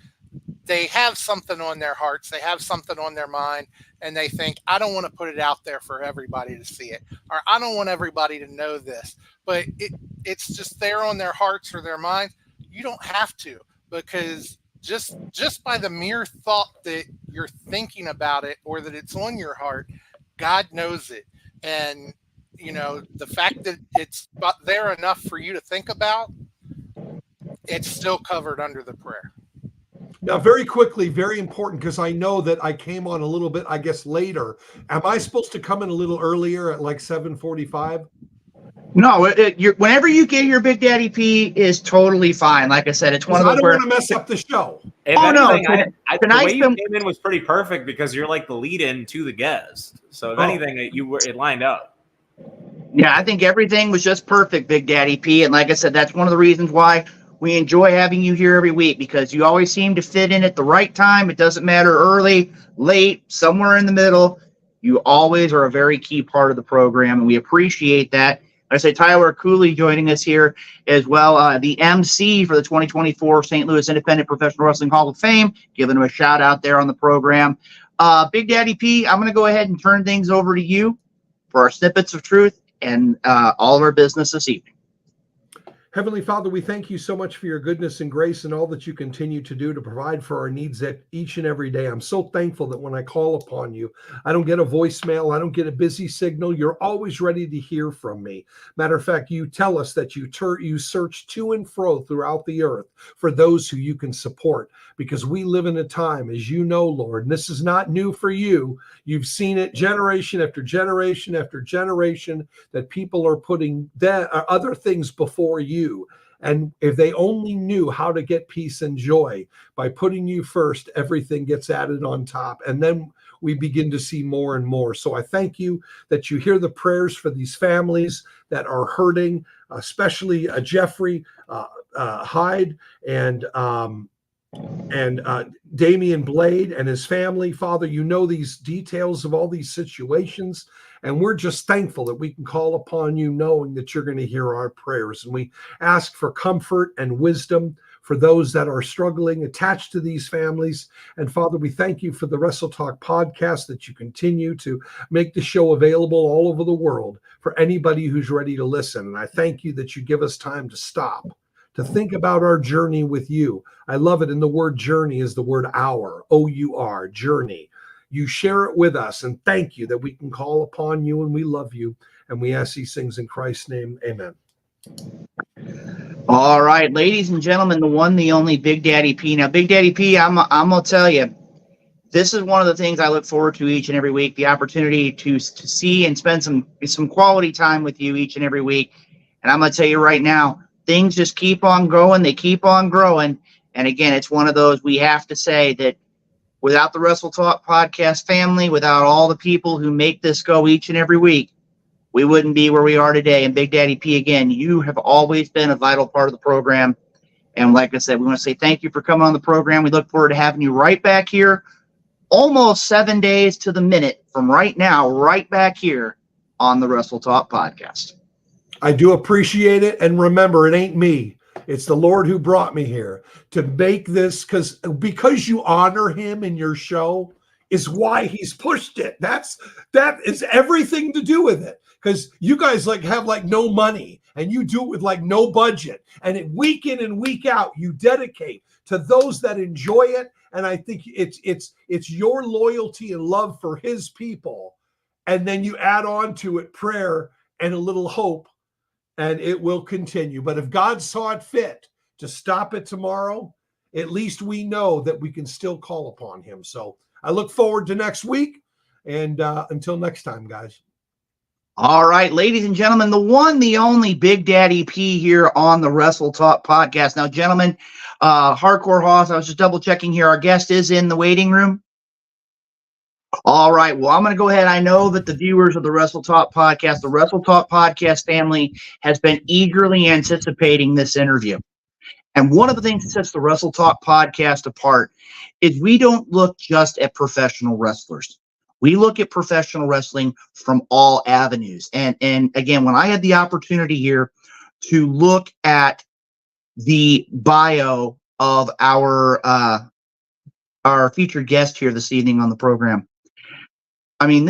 they have something on their hearts, they have something on their mind, and they think, I don't want to put it out there for everybody to see it, or I don't want everybody to know this, but it's just there on their hearts or their minds. You don't have to, because just by the mere thought that you're thinking about it or that it's on your heart, God knows it. And, the fact that it's there enough for you to think about, it's still covered under the prayer. Now, very quickly, very important, because I know that I came on a little bit, I guess, later. Am I supposed to come in a little earlier at like 7:45? No, whenever you get here, Big Daddy P is totally fine. Like I said, it's one of those. I don't want to mess up the show. If anything, the way you came in was pretty perfect, because you're like the lead-in to the guest. So if anything, it lined up. Yeah, I think everything was just perfect, Big Daddy P. And like I said, that's one of the reasons why we enjoy having you here every week, because you always seem to fit in at the right time. It doesn't matter early, late, somewhere in the middle. You always are a very key part of the program, and we appreciate that. I say Tyler Cooley joining us here as well, the MC for the 2024 St. Louis Independent Professional Wrestling Hall of Fame, giving him a shout out there on the program. Big Daddy P, I'm going to go ahead and turn things over to you for our snippets of truth and all of our business this evening. Heavenly Father, we thank you so much for your goodness and grace and all that you continue to do to provide for our needs each and every day. I'm so thankful that when I call upon you, I don't get a voicemail, I don't get a busy signal. You're always ready to hear from me. Matter of fact, you tell us that you search to and fro throughout the earth for those who you can support, because we live in a time, as you know, Lord, and this is not new for you. You've seen it generation after generation after generation, that people are putting other things before you. And if they only knew how to get peace and joy by putting you first, everything gets added on top. And then we begin to see more and more. So I thank you that you hear the prayers for these families that are hurting, especially Jeffrey Hyde and Damian Blade and his family. Father, you know these details of all these situations, and we're just thankful that we can call upon you knowing that you're going to hear our prayers. And we ask for comfort and wisdom for those that are struggling attached to these families. And Father, we thank you for the Wrestle Talk podcast, that you continue to make the show available all over the world for anybody who's ready to listen. And I thank you that you give us time to stop, to think about our journey with you. I love it. And the word journey is the word hour, O-U-R, journey. You share it with us, and thank you that we can call upon you, and we love you. And we ask these things in Christ's name. Amen. All right, ladies and gentlemen, the one, the only Big Daddy P. Now, Big Daddy P, I'm going to tell you, this is one of the things I look forward to each and every week, the opportunity to see and spend some quality time with you each and every week. And I'm going to tell you right now, things just keep on growing. They keep on growing. And again, it's one of those, we have to say that without the Wrestle Talk podcast family, without all the people who make this go each and every week, we wouldn't be where we are today. And Big Daddy P, again, you have always been a vital part of the program. And like I said, we want to say thank you for coming on the program. We look forward to having you right back here, almost 7 days to the minute from right now, right back here on the Wrestle Talk Podcast. I do appreciate it. And remember, it ain't me. It's the Lord who brought me here to make this, because you honor him in your show is why he's pushed it. That is everything to do with it. Because you guys have no money and you do it with no budget. And week in and week out, you dedicate to those that enjoy it. And I think it's your loyalty and love for his people. And then you add on to it prayer and a little hope, and it will continue. But if God saw it fit to stop it tomorrow, at least we know that we can still call upon him. So I look forward to next week. And until next time, guys. All right, ladies and gentlemen, the one, the only Big Daddy P here on the Wrestle Talk Podcast. Now, gentlemen, Hardcore Hoss, I was just double checking here. Our guest is in the waiting room. All right, well, I'm going to go ahead. I know that the viewers of the Wrestle Talk Podcast, the Wrestle Talk Podcast family, has been eagerly anticipating this interview. And one of the things that sets the Wrestle Talk Podcast apart is we don't look just at professional wrestlers. We look at professional wrestling from all avenues. And again, when I had the opportunity here to look at the bio of our featured guest here this evening on the program, I mean,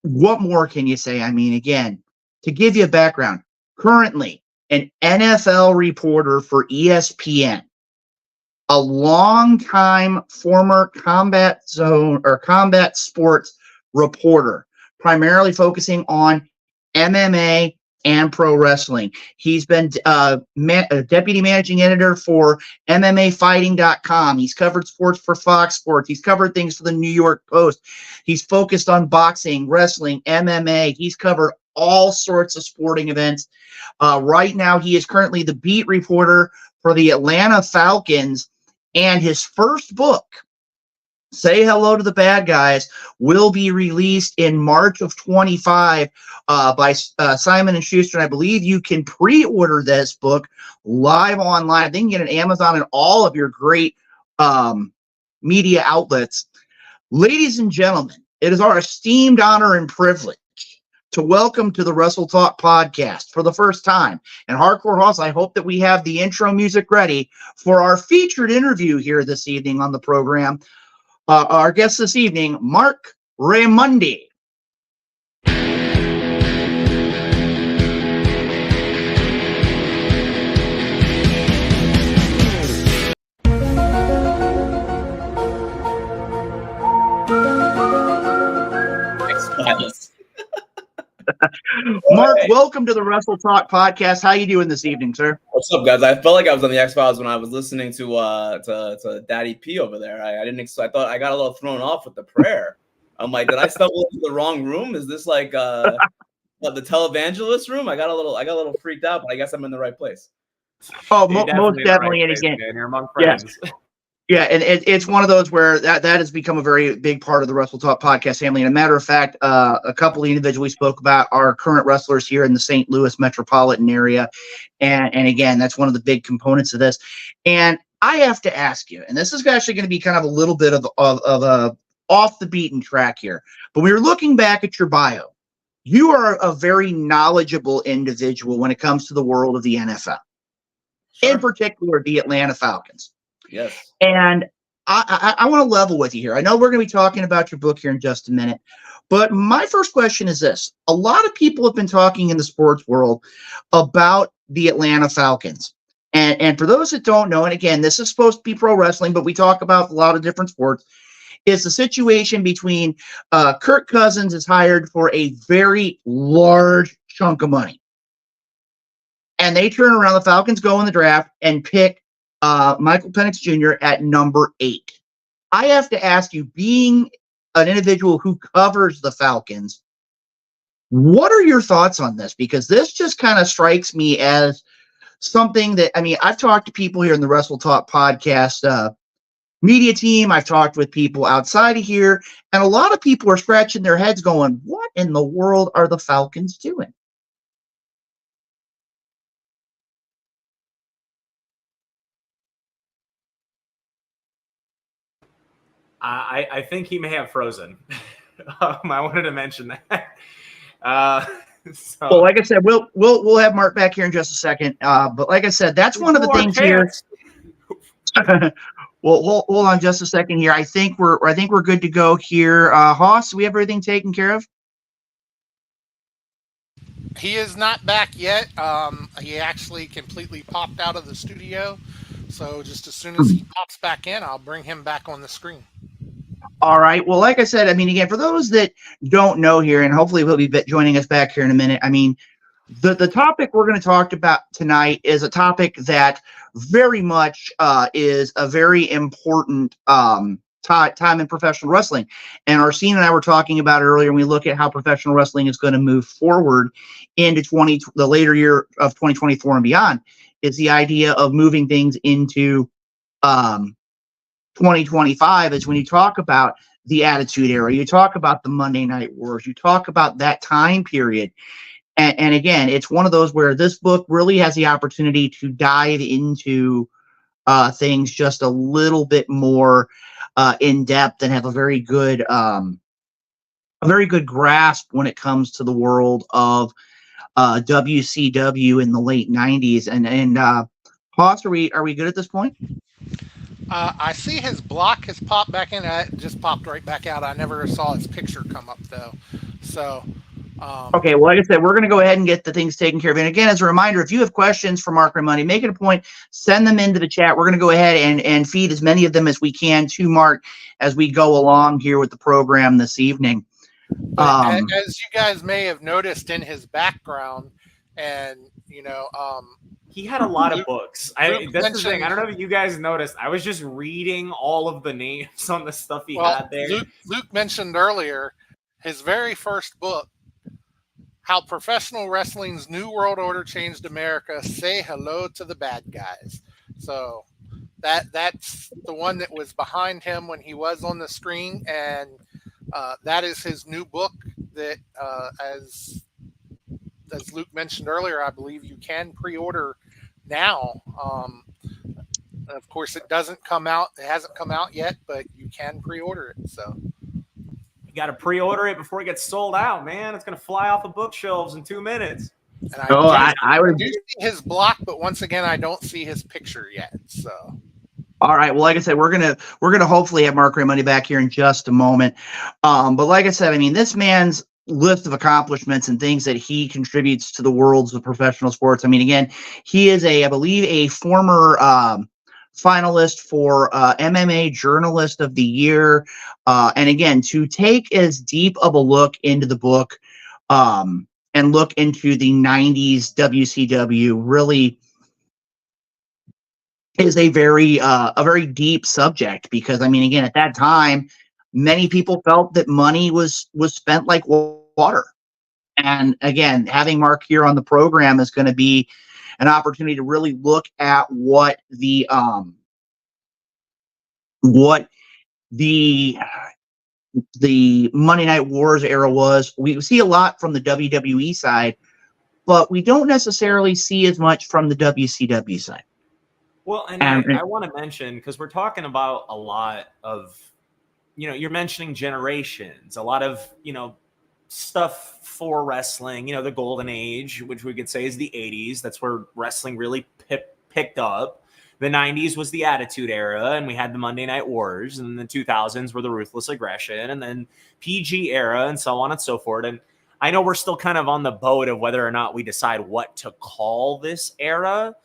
what more can you say? I mean, again, to give you a background, currently an NFL reporter for ESPN, a longtime former combat zone or combat sports reporter, primarily focusing on MMA and pro wrestling. He's been deputy managing editor for MMAfighting.com. He's covered sports for Fox Sports. He's covered things for the New York Post. He's focused on boxing, wrestling, MMA. He's covered all sorts of sporting events. Right now, he is currently the beat reporter for the Atlanta Falcons. And his first book, Say Hello to the Bad Guys, will be released in March of 25 by Simon & Schuster. And I believe you can pre-order this book live online. I think you can get it on Amazon and all of your great media outlets. Ladies and gentlemen, it is our esteemed honor and privilege to welcome to the Wrestle Talk Podcast for the first time. And Hardcore Hoss, I hope that we have the intro music ready for our featured interview here this evening on the program. Our guest this evening, Marc Raimondi. Marc, welcome to the Wrestle Talk Podcast. How you doing this evening, sir? What's up, guys? I felt like I was on the X-Files when I was listening to Daddy P over there. I thought I got a little thrown off with the prayer. I'm like, did I stumble into the wrong room? Is this like the televangelist room? I got a little freaked out, but I guess I'm in the right place. Oh, most definitely. And again, you're among friends. Yes. Yeah, and it's one of those where that has become a very big part of the Wrestle Talk Podcast family. And a matter of fact, a couple of individuals we spoke about are current wrestlers here in the St. Louis metropolitan area. And again, that's one of the big components of this. And I have to ask you, and this is actually going to be kind of a little bit of a off the beaten track here, but we were looking back at your bio. You are a very knowledgeable individual when it comes to the world of the NFL, sure. In particular, the Atlanta Falcons. Yes. And I want to level with you here. I know we're going to be talking about your book here in just a minute, but my first question is this. A lot of people have been talking in the sports world about the Atlanta Falcons. And for those that don't know, and again, this is supposed to be pro wrestling, but we talk about a lot of different sports, is the situation between Kirk Cousins is hired for a very large chunk of money. And they turn around, the Falcons go in the draft and pick Michael Penix Jr. at number 8. I have to ask you, being an individual who covers the Falcons, what are your thoughts on this? Because this just kind of strikes me as something that, I mean, I've talked to people here in the Wrestle Talk Podcast media team. I've talked with people outside of here, and a lot of people are scratching their heads going, what in the world are the Falcons doing? I think he may have frozen. I wanted to mention that. Well, like I said, we'll have Mark back here in just a second. But like I said, that's one of the things here. Well, hold on just a second here. I think we're good to go here. Hoss, we have everything taken care of? He is not back yet. He actually completely popped out of the studio. So just as soon as he pops back in, I'll bring him back on the screen. All right. Well, like I said, I mean, again, for those that don't know here, and hopefully he'll be joining us back here in a minute. I mean, the topic we're going to talk about tonight is a topic that very much is a very important time in professional wrestling. And Arsene and I were talking about it earlier, and we look at how professional wrestling is going to move forward into the later year of 2024 and beyond. Is the idea of moving things into 2025 is when you talk about the Attitude Era, you talk about the Monday Night Wars, you talk about that time period. And again, it's one of those where this book really has the opportunity to dive into things just a little bit more in depth and have a very good grasp when it comes to the world of WCW in the late 90s. And Hoss, are we good at this point? I see his block has popped back in. It just popped right back out. I never saw his picture come up though. So okay, well, like I said, we're going to go ahead and get the things taken care of. And again, as a reminder, if you have questions for Marc Raimondi, make it a point, send them into the chat. We're going to go ahead and feed as many of them as we can to Marc as we go along here with the program this evening. As you guys may have noticed in his background, and he had a lot of books. That's the thing. I don't know if you guys noticed. I was just reading all of the names on the stuff he had there. Luke mentioned earlier his very first book, How Professional Wrestling's New World Order Changed America. Say hello to the bad guys. So that's the one that was behind him when he was on the screen, and that is his new book that, as Luke mentioned earlier, I believe you can pre-order now. Of course, it doesn't come out. It hasn't come out yet, but you can pre-order it. So you got to pre-order it before it gets sold out, man. It's going to fly off the bookshelves in 2 minutes. And I do see his block, but once again, I don't see his picture yet. So. All right. Well, like I said, we're gonna hopefully have Marc Raimondi back here in just a moment. But like I said, I mean, this man's list of accomplishments and things that he contributes to the worlds of professional sports. I mean, again, he is I believe a former finalist for MMA Journalist of the Year. And again, to take as deep of a look into the book and look into the 90s WCW really is a very deep subject, because I mean, again, at that time, many people felt that money was spent like water. And again, having Marc here on the program is going to be an opportunity to really look at what the Monday Night Wars era was. We see a lot from the WWE side, but we don't necessarily see as much from the WCW side. Well, and I want to mention, because we're talking about a lot of, you're mentioning generations, a lot of, stuff for wrestling, the golden age, which we could say is the 80s. That's where wrestling really picked up. The 90s was the Attitude Era, and we had the Monday Night Wars, and the 2000s were the Ruthless Aggression, and then PG era, and so on and so forth. And I know we're still kind of on the boat of whether or not we decide what to call this era.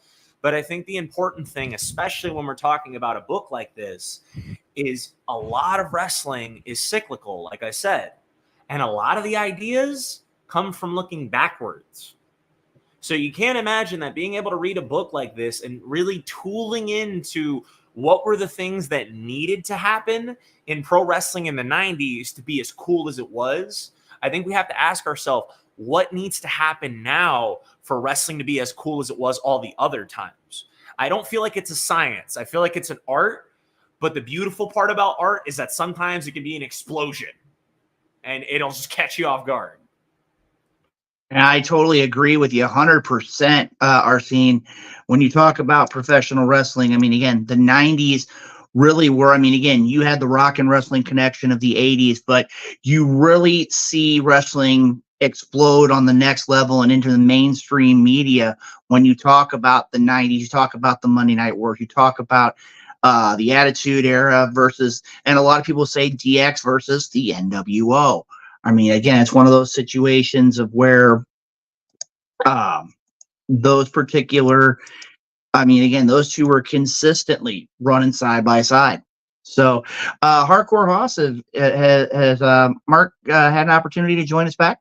But I think the important thing, especially when we're talking about a book like this, is a lot of wrestling is cyclical, like I said. And a lot of the ideas come from looking backwards. So you can't imagine that being able to read a book like this and really tooling into what were the things that needed to happen in pro wrestling in the 90s to be as cool as it was. I think we have to ask ourselves, what needs to happen now for wrestling to be as cool as it was all the other times? I don't feel like it's a science. I feel like it's an art, But the beautiful part about art is that sometimes it can be an explosion and it'll just catch you off guard. And I totally agree with you 100%, Arsene. When you talk about professional wrestling, I mean, again, the 90s really were, I mean, again, you had the rock and wrestling connection of the 80s, but you really see wrestling explode on the next level and into the mainstream media when you talk about the 90s, you talk about the Monday Night Wars, you talk about the Attitude Era versus, and a lot of people say DX versus the NWO. I mean, again, it's one of those situations of where those particular, I mean, again, those two were consistently running side by side. So, Hardcore Hoss, has Mark had an opportunity to join us back?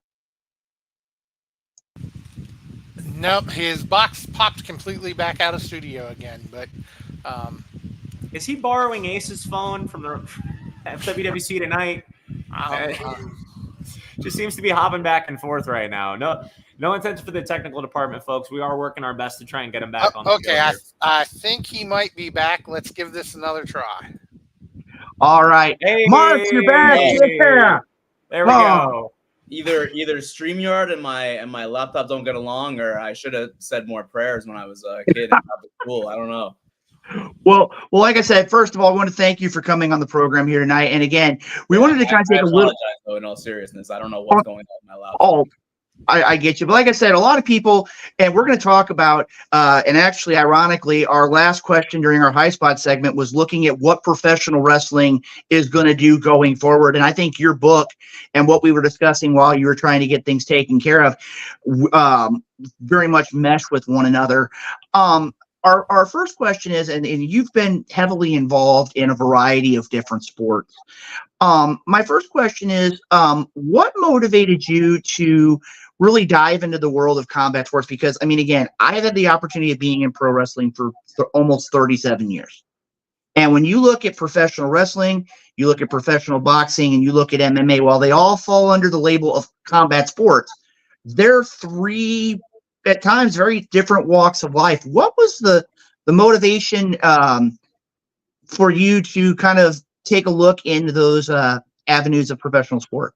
Nope, his box popped completely back out of studio again. But is he borrowing Ace's phone from the FWWC tonight? Just seems to be hopping back and forth right now. No intention for the technical department, folks. We are working our best to try and get him back on the okay, I think he might be back. Let's give this another try. All right. Hey, Mark, you're back. There we go. Either StreamYard and my laptop don't get along, or I should have said more prayers when I was a kid in public school. I don't know. Well, like I said, first of all, I want to thank you for coming on the program here tonight. And again, we wanted to kind of take a little. Though, in all seriousness, I don't know what's going on with my laptop. Oh, I get you. But like I said, a lot of people, and we're going to talk about, and actually, ironically, our last question during our High Spot segment was looking at what professional wrestling is going to do going forward. And I think your book and what we were discussing while you were trying to get things taken care of very much mesh with one another. Our first question is, and you've been heavily involved in a variety of different sports. My first question is, what motivated you to really dive into the world of combat sports? Because, I mean, again, I've had the opportunity of being in pro wrestling for almost 37 years. And when you look at professional wrestling, you look at professional boxing, and you look at MMA, while they all fall under the label of combat sports, they're three, at times, very different walks of life. What was the motivation for you to kind of take a look into those avenues of professional sport?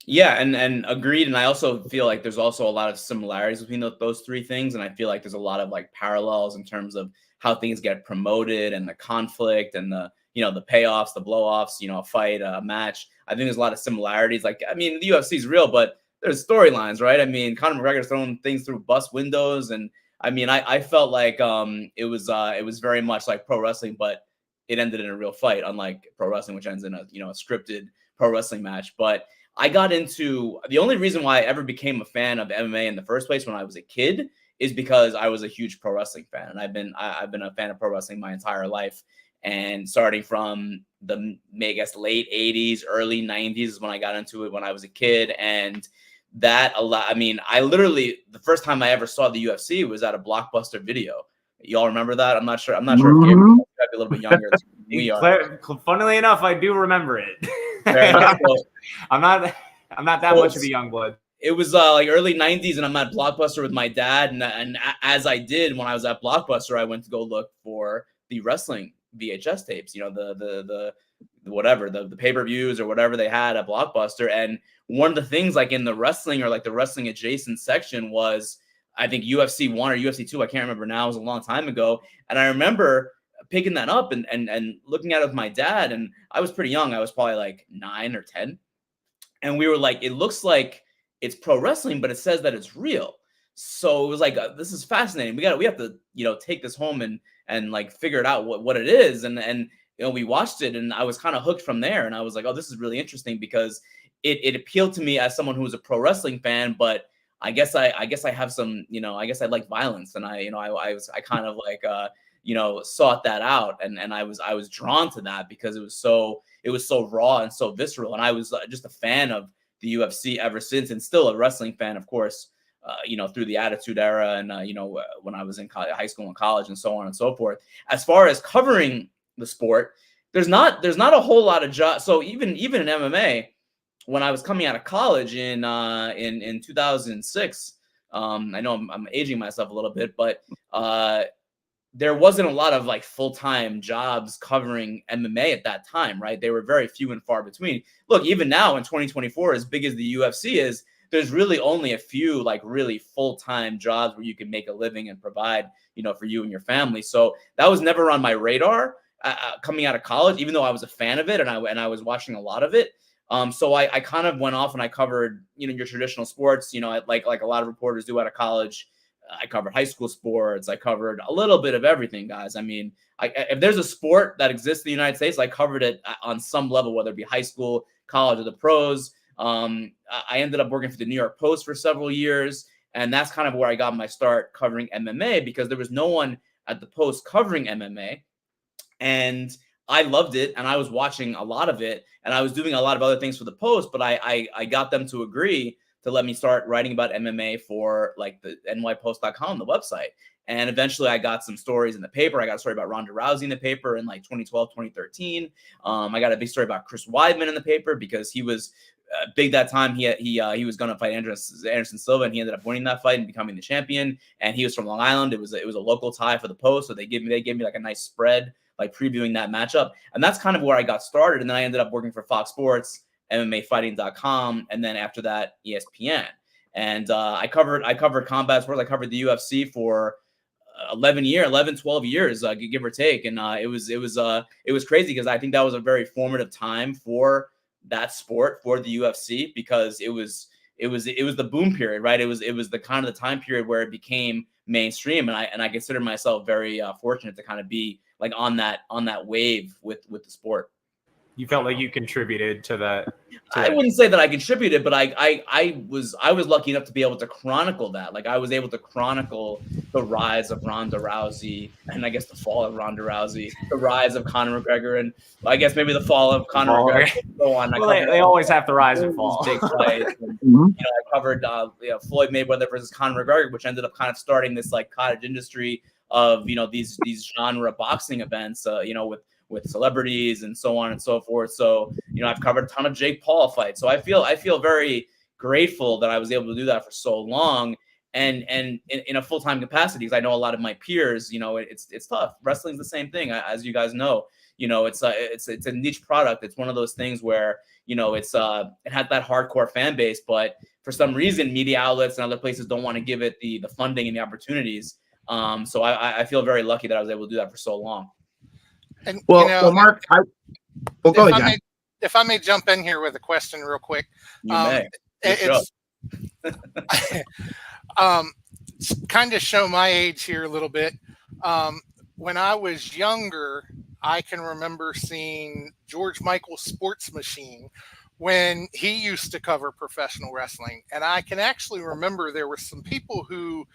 Yeah, and agreed. And I also feel like there's also a lot of similarities between those three things. And I feel like there's a lot of like parallels in terms of how things get promoted and the conflict and the payoffs, the blow-offs, a fight, a match. I think there's a lot of similarities. Like, I mean, the UFC is real, but there's storylines, right? I mean, Conor McGregor's throwing things through bus windows. And I mean, I felt like it was very much like pro wrestling, but it ended in a real fight, unlike pro wrestling, which ends in a scripted pro wrestling match. But I got into, the only reason why I ever became a fan of MMA in the first place when I was a kid is because I was a huge pro wrestling fan. And I've been a fan of pro wrestling my entire life. And starting from the, I guess, late 80s, early 90s is when I got into it when I was a kid. And that I mean, I literally, the first time I ever saw the UFC was at a Blockbuster video. Y'all remember that? I'm not sure. If you're a little bit younger than we are. Funnily enough, I do remember it. I'm not that much of a young blood. It was like early 90s, and I'm at Blockbuster with my dad. And as I did when I was at Blockbuster, I went to go look for the wrestling VHS tapes, the whatever, the pay-per-views or whatever they had at Blockbuster. And one of the things like in the wrestling or like the wrestling adjacent section was, I think UFC 1 or UFC 2, I can't remember now, it was a long time ago. And I remember picking that up and looking at it with my dad. And I was pretty young. I was probably like 9 or 10. And we were like, it looks like it's pro wrestling, but it says that it's real. So it was like, this is fascinating. We have to, take this home and like figure it out what it is. And we watched it and I was kind of hooked from there. And I was like, oh, this is really interesting because it appealed to me as someone who was a pro wrestling fan, but I guess I have some, I guess I like violence. And I kind of like, sought that out. And I was drawn to that because it was so raw and so visceral. And I was just a fan of the UFC ever since, and still a wrestling fan, of course, through the Attitude Era and, when I was in high school and college and so on and so forth. As far as covering the sport, there's not a whole lot of jobs. So even in MMA, when I was coming out of college in 2006, I know I'm aging myself a little bit, but there wasn't a lot of like full-time jobs covering MMA at that time, right? They were very few and far between. Look, even now in 2024, as big as the UFC is, there's really only a few like really full-time jobs where you can make a living and provide, for you and your family. So that was never on my radar coming out of college, even though I was a fan of it and I was watching a lot of it. So I kind of went off and I covered, your traditional sports, like a lot of reporters do out of college. I covered high school sports. I covered a little bit of everything, guys. I mean, if there's a sport that exists in the United States, I covered it on some level, whether it be high school, college, or the pros. I ended up working for the New York Post for several years, and that's kind of where I got my start covering MMA because there was no one at the Post covering MMA, and I loved it, and I was watching a lot of it, and I was doing a lot of other things for the Post, but I got them to agree to let me start writing about MMA for like the nypost.com, the website. And eventually I got some stories in the paper. I got a story about Ronda Rousey in the paper in like 2012, 2013. I got a big story about Chris Weidman in the paper because he was big that time. He was going to fight Anderson Silva, and he ended up winning that fight and becoming the champion. And he was from Long Island. It was a local tie for the Post. So they gave me like a nice spread, like previewing that matchup. And that's kind of where I got started. And then I ended up working for Fox Sports, MMAfighting.com, and then after that, ESPN. And I covered combat sports. I covered the UFC for 12 years, give or take. And it was crazy because I think that was a very formative time for that sport, for the UFC, because it was the boom period, right? It was the kind of the time period where it became mainstream. And I consider myself very fortunate to kind of be like on that wave with the sport. You felt like you contributed to that. I wouldn't say that I contributed, but I was lucky enough to be able to chronicle that. Like I was able to chronicle the rise of Ronda Rousey, and I guess the fall of Ronda Rousey, the rise of Conor McGregor, and I guess maybe the fall of Conor McGregor. And so on. Well, they always have to rise and fall. Big fights. And, I covered Floyd Mayweather versus Conor McGregor, which ended up kind of starting this like cottage industry of these genre boxing events. With celebrities and so on and so forth. So, I've covered a ton of Jake Paul fights. So I feel very grateful that I was able to do that for so long and in a full-time capacity, because I know a lot of my peers, it's tough. Wrestling's the same thing, as you guys know. It's a niche product. It's one of those things where, it has that hardcore fan base, but for some reason, media outlets and other places don't want to give it the funding and the opportunities. So I feel very lucky that I was able to do that for so long. And well, Mark, go ahead. If I may jump in here with a question real quick. You may. It's kind of show my age here a little bit. When I was younger, I can remember seeing George Michael's Sports Machine when he used to cover professional wrestling. And I can actually remember there were some people who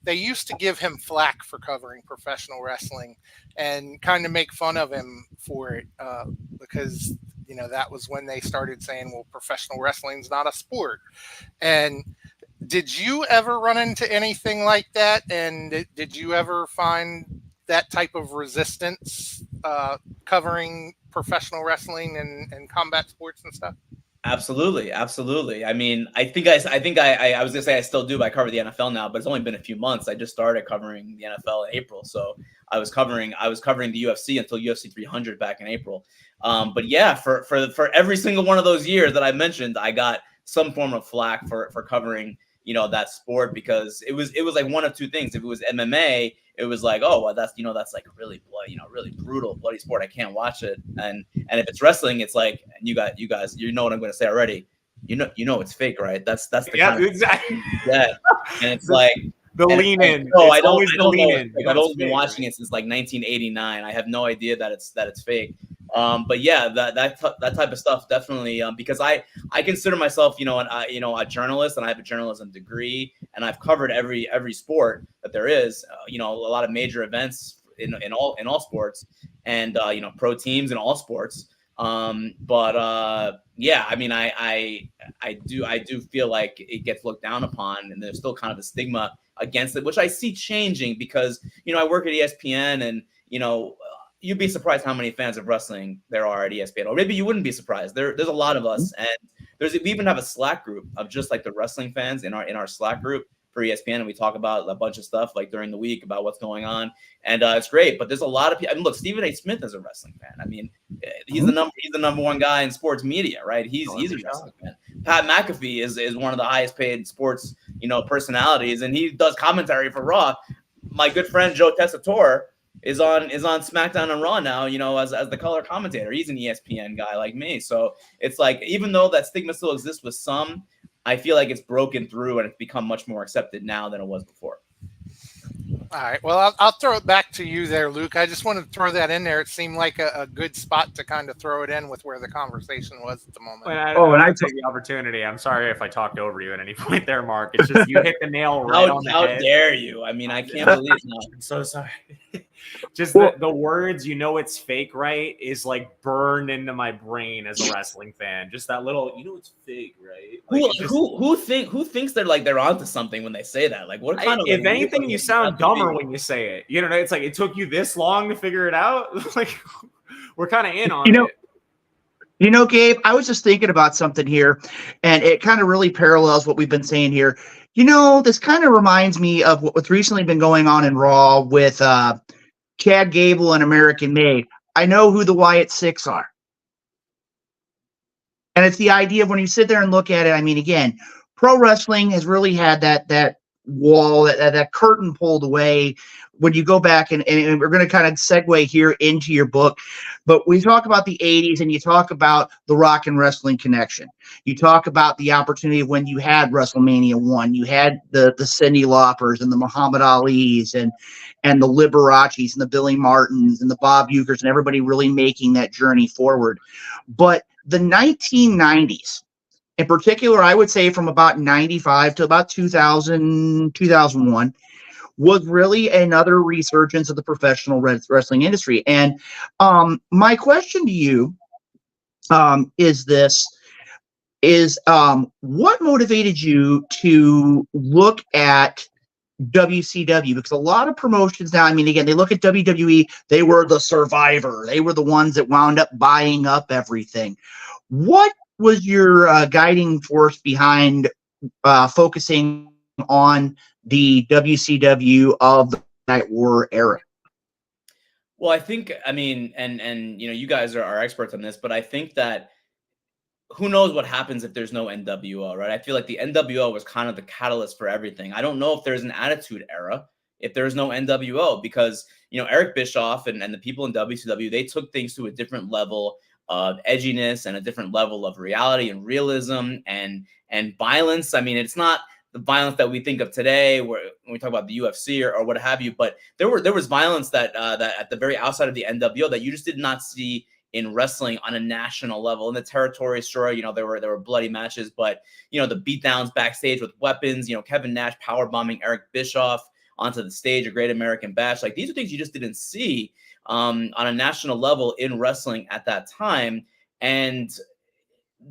they used to give him flack for covering professional wrestling and kind of make fun of him for it because, that was when they started saying, well, professional wrestling's not a sport. And did you ever run into anything like that? And did you ever find that type of resistance covering professional wrestling and combat sports and stuff? Absolutely. I mean, I think I was gonna say I still do, but I cover the NFL now, but it's only been a few months. I just started covering the NFL in April, so I was covering the UFC until UFC 300 back in April. But yeah, for every single one of those years that I mentioned, I got some form of flack for covering that sport, because it was like one of two things. If it was MMA, it was like, oh, well, that's like really bloody, really brutal, bloody sport. I can't watch it. And if it's wrestling, it's like, you guys, what I'm going to say already. It's fake, right? That's the kind of, exactly. Yeah. And it's like the lean in. No, I don't know. I've only been watching it since like 1989. I have no idea that it's fake. But yeah, that type of stuff definitely, because I consider myself, a journalist, and I have a journalism degree, and I've covered every sport that there is, a lot of major events in all sports, and pro teams in all sports. Yeah, I mean, I do feel like it gets looked down upon, and there's still kind of a stigma against it, which I see changing, because I work at ESPN, and you'd be surprised how many fans of wrestling there are at ESPN, or maybe you wouldn't be surprised. There's a lot of us, and we even have a Slack group of just like the wrestling fans in our Slack group for ESPN, and we talk about a bunch of stuff like during the week about what's going on, and it's great. But there's a lot of people. I mean, look, Stephen A. Smith is a wrestling fan. I mean, he's the number one guy in sports media, right? He's a wrestling fan. Pat McAfee is one of the highest paid sports personalities, and he does commentary for Raw. My good friend Joe Tessitore is on SmackDown and Raw now, as the color commentator. He's an ESPN guy like me. So it's like, even though that stigma still exists with some, I feel like it's broken through and it's become much more accepted now than it was before. All right. Well, I'll throw it back to you there, Luke. I just wanted to throw that in there. It seemed like a good spot to kind of throw it in with where the conversation was at the moment. I take the opportunity. I'm sorry if I talked over you at any point there, Mark. It's just you hit the nail right on the head. How dare you? I mean, I can't believe it. No. I'm so sorry. Just the words, it's fake, right, is like burned into my brain as a wrestling fan. Just that little, it's fake, right? Like, who thinks they're onto something when they say that? Like, what kind of? If anything, you sound dumber when you say it. It's like it took you this long to figure it out. Like, we're kind of in on it. Gabe, I was just thinking about something here, and it kind of really parallels what we've been saying here. This kind of reminds me of what's recently been going on in Raw with Chad Gable and American Made. I know who the Wyatt Six are. And it's the idea of when you sit there and look at it, I mean, again, pro wrestling has really had that wall, that curtain pulled away. When you go back, and we're going to kind of segue here into your book, but we talk about the 80s and you talk about the Rock and Wrestling connection. You talk about the opportunity of when you had WrestleMania 1, you had the Cyndi Laupers and the Muhammad Alis and the Liberace's and the Billy Martins and the Bob Ukers and everybody really making that journey forward. But the 1990s, in particular, I would say from about 95 to about 2000, 2001, was really another resurgence of the professional wrestling industry. And my question to you is what motivated you to look at WCW? Because a lot of promotions now, I mean, again, they look at WWE, they were the survivor. They were the ones that wound up buying up everything. What was your guiding force behind focusing on the WCW of the Night War era? Well, I think, I mean, and you guys are experts on this, but I think that who knows what happens if there's no NWO, right? I feel like the NWO was kind of the catalyst for everything. I don't know if there's an attitude era if there's no NWO, because, Eric Bischoff and the people in WCW, they took things to a different level of edginess and a different level of reality and realism and violence. I mean, it's not the violence that we think of today, where when we talk about the UFC or what have you, but there was violence that at the very outside of the NWO that you just did not see in wrestling on a national level. In the territory, sure, there were bloody matches, but the beatdowns backstage with weapons, Kevin Nash powerbombing Eric Bischoff onto the stage, a Great American Bash, like these are things you just didn't see on a national level in wrestling at that time. And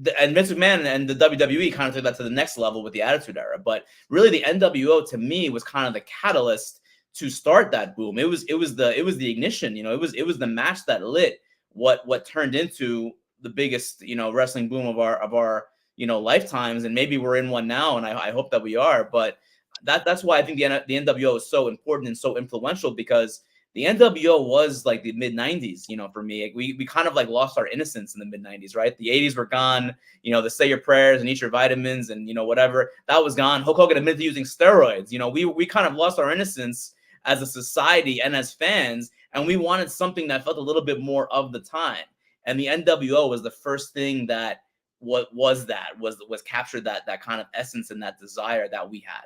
Vince McMahon and the WWE kind of took that to the next level with the Attitude Era. But really, the NWO to me was kind of the catalyst to start that boom. It was the ignition. It was the match that lit what turned into the biggest wrestling boom of our lifetimes. And maybe we're in one now, and I hope that we are. But that's why I think the NWO is so important and so influential, because the NWO was like the mid 90s, for me. We kind of like lost our innocence in the mid 90s, right? The 80s were gone, the say your prayers and eat your vitamins and, whatever, that was gone. Hulk Hogan admitted to using steroids. We kind of lost our innocence as a society and as fans, and we wanted something that felt a little bit more of the time. And the NWO was the first thing that was captured that kind of essence and that desire that we had.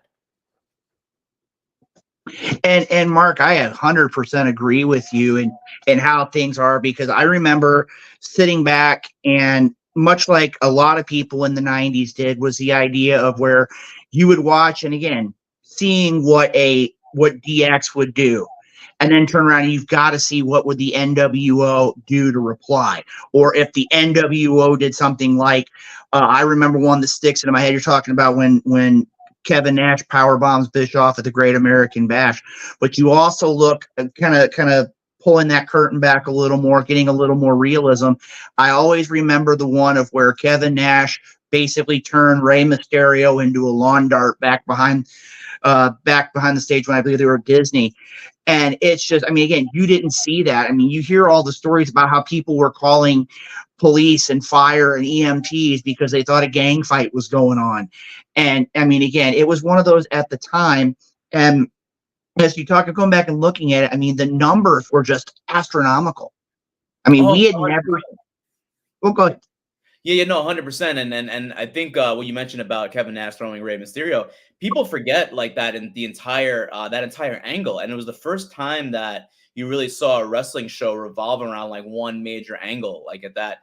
And Mark, I 100% agree with you and how things are, because I remember sitting back, and much like a lot of people in the 90s did, was the idea of where you would watch, and again, seeing what DX would do, and then turn around and you've got to see what would the NWO do to reply. Or if the NWO did something like, I remember one that sticks into my head, you're talking about when Kevin Nash powerbombs Bischoff at the Great American Bash. But you also look kind of pulling that curtain back a little more, getting a little more realism. I always remember the one of where Kevin Nash basically turned Rey Mysterio into a lawn dart back behind the stage when I believe they were at Disney. And it's just, I mean, again, you didn't see that. I mean, you hear all the stories about how people were calling police and fire and EMTs because they thought a gang fight was going on. And I mean, again, it was one of those at the time. And as you talk, going back and looking at it, I mean, the numbers were just astronomical. I mean, we had never. Oh, go ahead. Yeah, no, 100%. And I think what you mentioned about Kevin Nash throwing Rey Mysterio, people forget like that in the entire angle. And it was the first time that you really saw a wrestling show revolve around like one major angle, like at that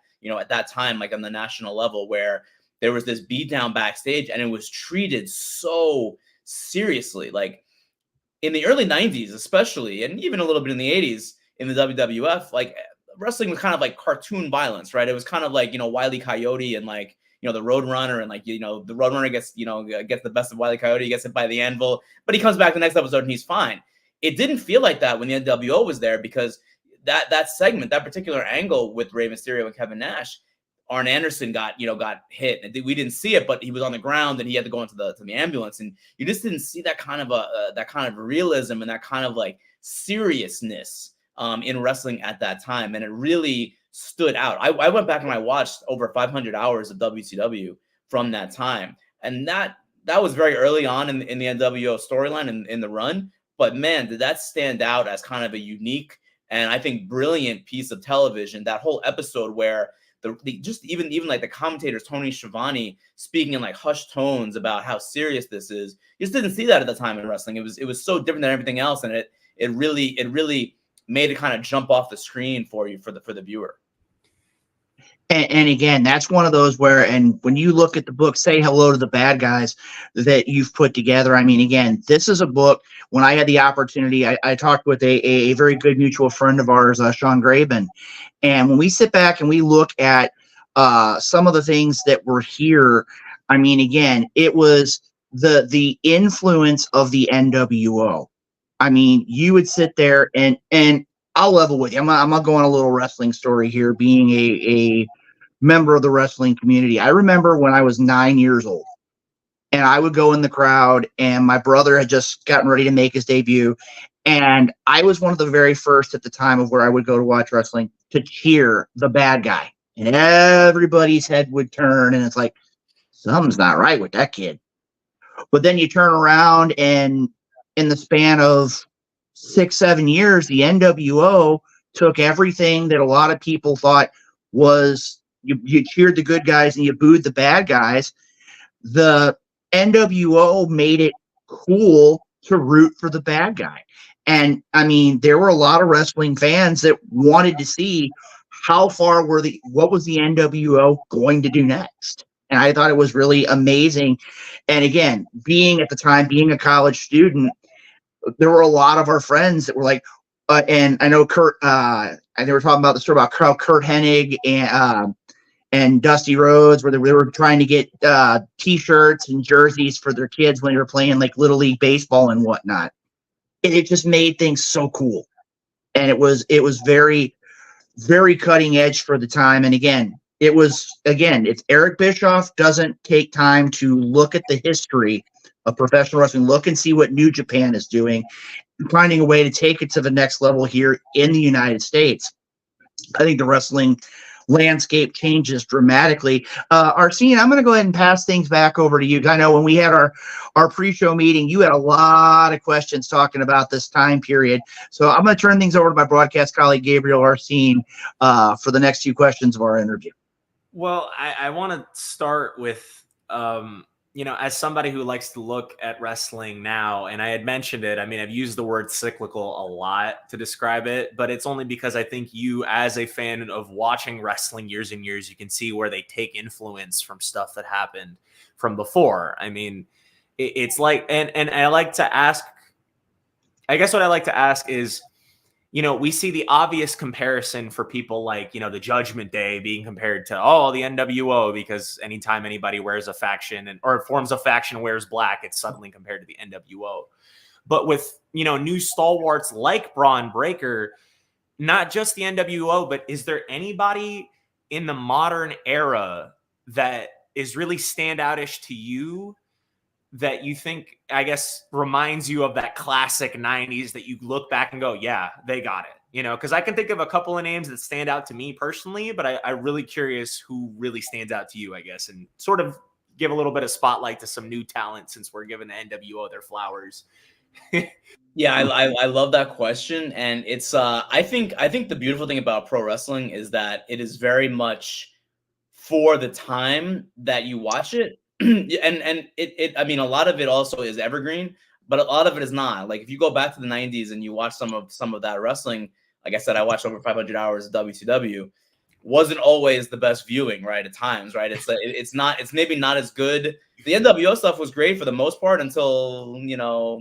time, like on the national level, where there was this beatdown backstage, and it was treated so seriously. Like in the early 90s, especially, and even a little bit in the 80s in the WWF, like wrestling was kind of like cartoon violence, right? It was kind of like, Wile E. Coyote and like, the Roadrunner, and like, the Roadrunner gets the best of Wile E. Coyote, he gets hit by the anvil, but he comes back the next episode and he's fine. It didn't feel like that when the NWO was there, because that segment, that particular angle with Rey Mysterio and Kevin Nash, Arn Anderson got hit. We didn't see it, but he was on the ground and he had to go into the ambulance, and you just didn't see that kind of realism and that kind of like seriousness in wrestling at that time, and it really stood out. I went back and I watched over 500 hours of WCW from that time, and that was very early on in the NWO storyline and in the run. But man, did that stand out as kind of a unique and I think brilliant piece of television. That whole episode where even like the commentators, Tony Schiavone, speaking in like hushed tones about how serious this is. You just didn't see that at the time in wrestling. It was so different than everything else, and it really made it kind of jump off the screen for the viewer. And again, that's one of those where, and when you look at the book, Say Hello to the Bad Guys, that you've put together, I mean, again, this is a book. When I had the opportunity, I talked with a very good mutual friend of ours, Sean Graben. And when we sit back and we look at some of the things that were here, I mean, again, it was the influence of the NWO. I mean, you would sit there and I'll level with you. I'm gonna go on a little wrestling story here, being a member of the wrestling community. I remember when I was 9 years old, and I would go in the crowd, and my brother had just gotten ready to make his debut, and I was one of the very first at the time of where I would go to watch wrestling to cheer the bad guy, and everybody's head would turn, and it's like, something's not right with that kid. But then you turn around, and in the span of 6-7 years, the NWO took everything that a lot of people thought was, you cheered the good guys and you booed the bad guys. The NWO made it cool to root for the bad guy. And I mean, there were a lot of wrestling fans that wanted to see what was the NWO going to do next. And I thought it was really amazing. And again, being a college student, there were a lot of our friends that were like, and I know Kurt, and they were talking about the story about Kurt Hennig and Dusty Rhodes, where they were trying to get T-shirts and jerseys for their kids when they were playing like Little League baseball and whatnot. It just made things so cool, and it was very, very cutting edge for the time. And again, if Eric Bischoff doesn't take time to look at the history of professional wrestling, look and see what New Japan is doing, and finding a way to take it to the next level here in the United States, I think the wrestling landscape changes dramatically. Arsene, I'm going to go ahead and pass things back over to you. I know when we had our pre-show meeting, you had a lot of questions talking about this time period. So I'm going to turn things over to my broadcast colleague, Gabriel Arsene, for the next few questions of our interview. Well, I want to start with, as somebody who likes to look at wrestling now, and I had mentioned it, I mean, I've used the word cyclical a lot to describe it, but it's only because I think you, as a fan of watching wrestling years and years, you can see where they take influence from stuff that happened from before. I mean, it's like, and I like to ask, I guess what I like to ask is, we see the obvious comparison for people like, the Judgment Day being compared to, the NWO, because anytime anybody wears a faction or forms a faction wears black, it's suddenly compared to the NWO. But with, new stalwarts like Braun Breaker, not just the NWO, but is there anybody in the modern era that is really standoutish to you that you think, I guess, reminds you of that classic 90s that you look back and go, yeah, they got it. You know, because I can think of a couple of names that stand out to me personally, but I'm really curious who really stands out to you, I guess, and sort of give a little bit of spotlight to some new talent since we're giving the NWO their flowers. Yeah, I love that question, and it's I think the beautiful thing about pro wrestling is that it is very much for the time that you watch it, and it I mean, a lot of it also is evergreen, but a lot of it is not. Like if you go back to the 90s and you watch some of that wrestling, like I said, I watched over 500 hours of WCW. Wasn't always the best viewing, right? At times, right? It's maybe not as good. The NWO stuff was great for the most part until 99,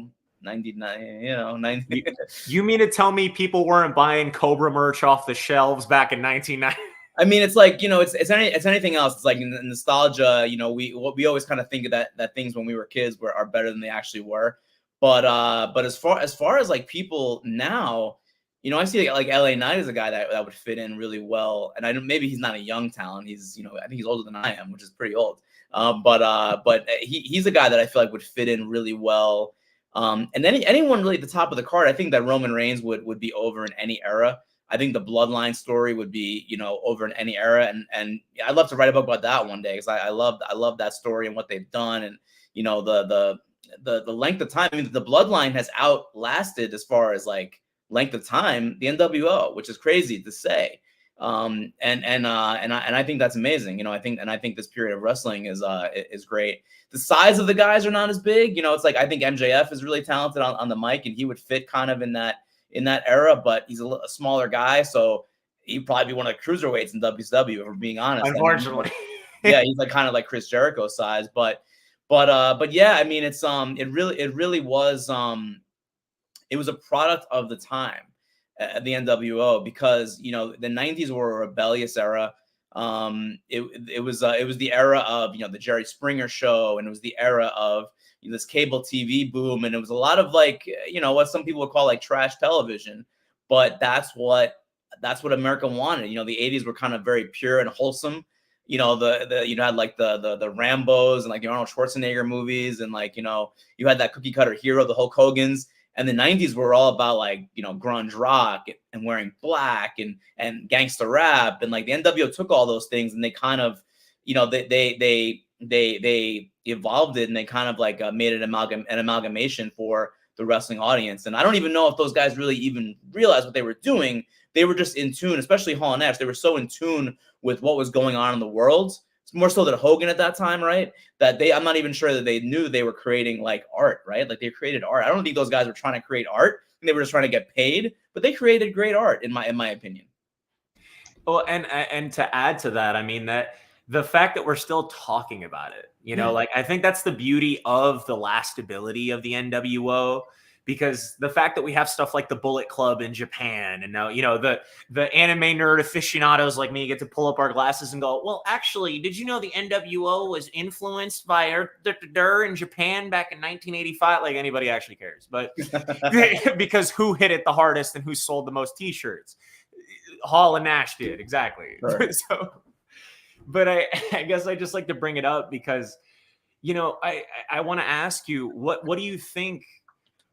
90. You mean to tell me people weren't buying Cobra merch off the shelves back in 1990? I mean, it's like, it's anything else. It's like nostalgia. We always kind of think of that things when we were kids are better than they actually were. But as far as like people now, I see like LA Knight is a guy that would fit in really well. And I know maybe he's not a young talent. He's, I think he's older than I am, which is pretty old. But he's a guy that I feel like would fit in really well. And anyone really at the top of the card, I think that Roman Reigns would be over in any era. I think the Bloodline story would be, over in any era. And I'd love to write a book about that one day because I love that story and what they've done. And, the length of time. I mean, the Bloodline has outlasted as far as like length of time the NWO, which is crazy to say. And I think that's amazing. I think this period of wrestling is great. The size of the guys are not as big. It's like I think MJF is really talented on the mic, and he would fit kind of in that era. But he's a smaller guy, so he'd probably be one of the cruiserweights in WCW. If we're being honest, Unfortunately, yeah, he's like kind of like Chris Jericho size. But yeah, I mean, it's it really was it was a product of the time. The NWO, because the 90s were a rebellious era. It was the era of the Jerry Springer show, and it was the era of this cable TV boom, and it was a lot of like what some people would call like trash television, but that's what America wanted. The 80s were kind of very pure and wholesome. You had like the Rambos and like the Arnold Schwarzenegger movies, and like you had that cookie cutter hero, the Hulk Hogan's. And the 90s were all about like, grunge rock and wearing black and gangster rap. And like the NWO took all those things and they kind of, they evolved it, and they kind of like made it an amalgamation for the wrestling audience. And I don't even know if those guys really even realized what they were doing. They were just in tune, especially Hall and Nash. They were so in tune with what was going on in the world. It's more so than Hogan at that time, right? That I'm not even sure that they knew they were creating like art, right? Like they created art. I don't think those guys were trying to create art. They were just trying to get paid, but they created great art in my opinion. Well, and to add to that, I mean that the fact that we're still talking about it, like I think that's the beauty of the lastability of the NWO. Because the fact that we have stuff like the Bullet Club in Japan, and now, the anime nerd aficionados like me get to pull up our glasses and go, well, actually, did you know the NWO was influenced by in Japan back in 1985? Like anybody actually cares. But because who hit it the hardest and who sold the most T-shirts? Hall and Nash did, exactly. Right. But I guess I just like to bring it up because, I want to ask you, what do you think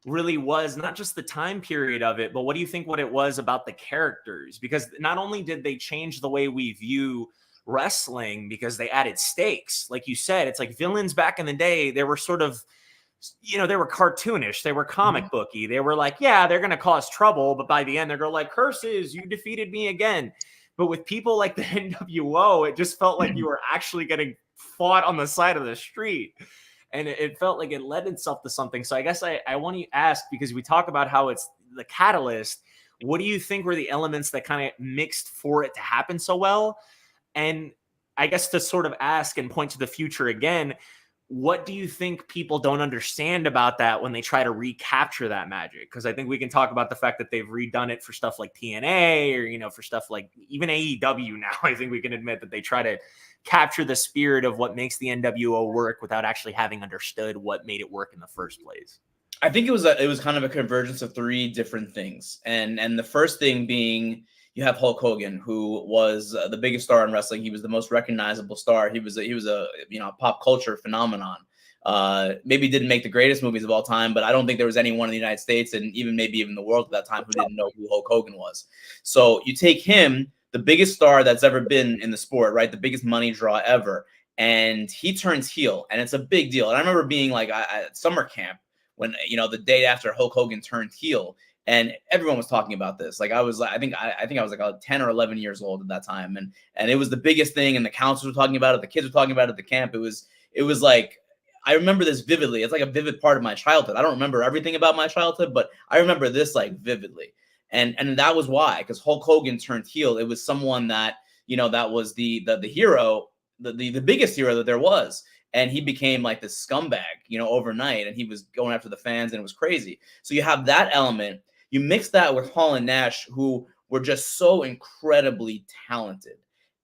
really was not just the time period of it, but what do you think what it was about the characters? Because not only did they change the way we view wrestling because they added stakes, like you said, it's like villains back in the day, they were sort of, they were cartoonish, they were comic booky, they were like, yeah, they're going to cause trouble, but by the end they're going like, curses, you defeated me again. But with people like the NWO, it just felt like you were actually getting fought on the side of the street. And it felt like it led itself to something. So I guess I want to ask, because we talk about how it's the catalyst, what do you think were the elements that kind of mixed for it to happen so well? And I guess to sort of ask and point to the future again, what do you think people don't understand about that when they try to recapture that magic? Because I think we can talk about the fact that they've redone it for stuff like TNA or, for stuff like even AEW now. I think we can admit that they try to capture the spirit of what makes the NWO work without actually having understood what made it work in the first place. I think it was kind of a convergence of three different things. And the first thing being, you have Hulk Hogan, who was the biggest star in wrestling. He was the most recognizable star. He was a pop culture phenomenon. Maybe didn't make the greatest movies of all time, but I don't think there was anyone in the United States and maybe even the world at that time who didn't know who Hulk Hogan was. So you take him, the biggest star that's ever been in the sport, right? The biggest money draw ever. And he turns heel, and it's a big deal. And I remember being like at summer camp when, the day after Hulk Hogan turned heel, and everyone was talking about this. Like I think I was like 10 or 11 years old at that time. And it was the biggest thing. And the counselors were talking about it. The kids were talking about it at the camp. It was like, I remember this vividly. It's like a vivid part of my childhood. I don't remember everything about my childhood, but I remember this like vividly. And that was why, because Hulk Hogan turned heel. It was someone that, that was the hero, the biggest hero that there was. And he became like this scumbag, overnight. And he was going after the fans, and it was crazy. So you have that element. You mix that with Hall and Nash, who were just so incredibly talented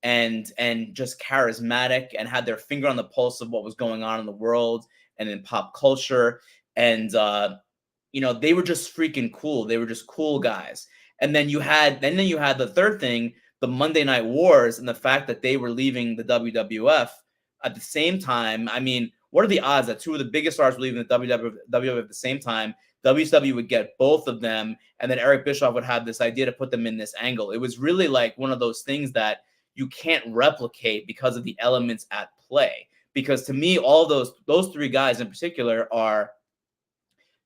and just charismatic and had their finger on the pulse of what was going on in the world and in pop culture. And, they were just freaking cool. They were just cool guys. And then you had the third thing, the Monday Night Wars, and the fact that they were leaving the WWF at the same time. I mean, what are the odds that two of the biggest stars were leaving the WWF at the same time? WCW would get both of them, and then Eric Bischoff would have this idea to put them in this angle. It was really like one of those things that you can't replicate because of the elements at play. Because to me, all those three guys in particular are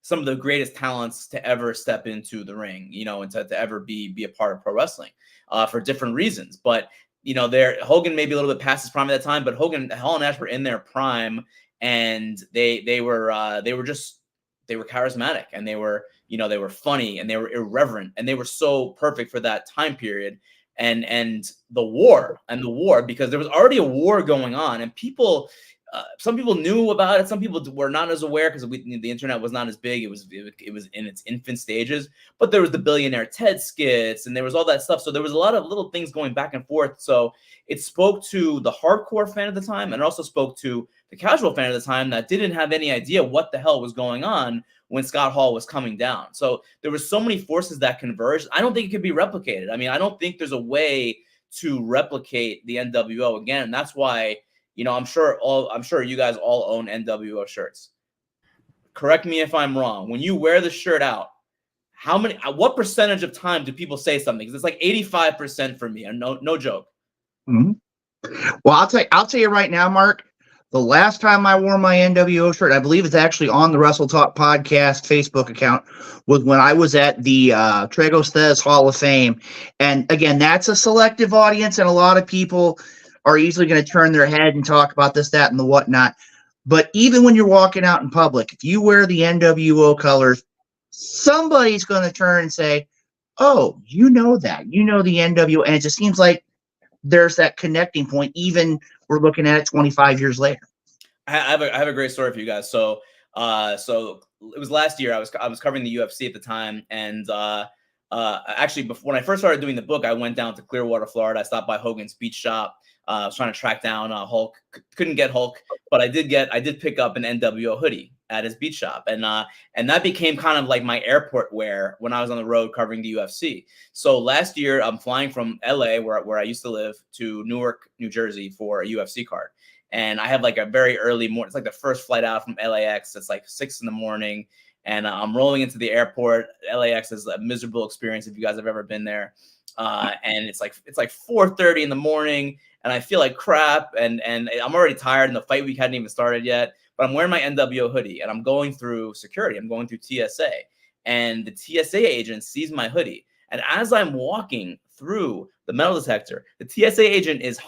some of the greatest talents to ever step into the ring, and to ever be a part of pro wrestling for different reasons. But, Hogan may be a little bit past his prime at that time, but Hogan, Hall and Nash were in their prime, and they were charismatic, and they were funny, and they were irreverent, and they were so perfect for that time period. And the war, because there was already a war going on, and some people knew about it. Some people were not as aware because the internet was not as big. It was in its infant stages, but there was the Billionaire Ted skits, and there was all that stuff. So there was a lot of little things going back and forth. So it spoke to the hardcore fan at the time, and it also spoke to the casual fan at the time that didn't have any idea what the hell was going on when Scott Hall was coming down. So there were so many forces that converged. I don't think it could be replicated. I mean, I don't think there's a way to replicate the NWO again. And that's why, I'm sure you guys all own NWO shirts. Correct me if I'm wrong. When you wear the shirt out, what percentage of time do people say something? Because it's like 85% for me. And no joke. Mm-hmm. Well, I'll tell you right now, Mark, the last time I wore my NWO shirt, I believe it's actually on the Wrestle Talk Podcast Facebook account, was when I was at the Tragos Thez Hall of Fame. And again, that's a selective audience, and a lot of people are easily going to turn their head and talk about this, that, and the whatnot. But even when you're walking out in public, if you wear the NWO colors, somebody's going to turn and say, oh, that, the NWO. And it just seems like there's that connecting point, even we're looking at it 25 years later. I have a great story for you guys. So it was last year. I was covering the UFC at the time, and actually, when I first started doing the book, I went down to Clearwater, Florida. I stopped by Hogan's Beach Shop. I was trying to track down Hulk. Couldn't get Hulk, but I did pick up an NWO hoodie at his beach shop, and that became kind of like my airport wear when I was on the road covering the UFC. So last year, I'm flying from LA, where I used to live, to Newark, New Jersey for a UFC card, and I have like a very early morning. It's like the first flight out from LAX. It's like 6 a.m, and I'm rolling into the airport. LAX is a miserable experience if you guys have ever been there, and it's like 4:30 in the morning. And I feel like crap, and I'm already tired, and the fight week hadn't even started yet. But I'm wearing my NWO hoodie, and I'm going through security. I'm going through TSA, and the TSA agent sees my hoodie. And as I'm walking through the metal detector, the TSA agent is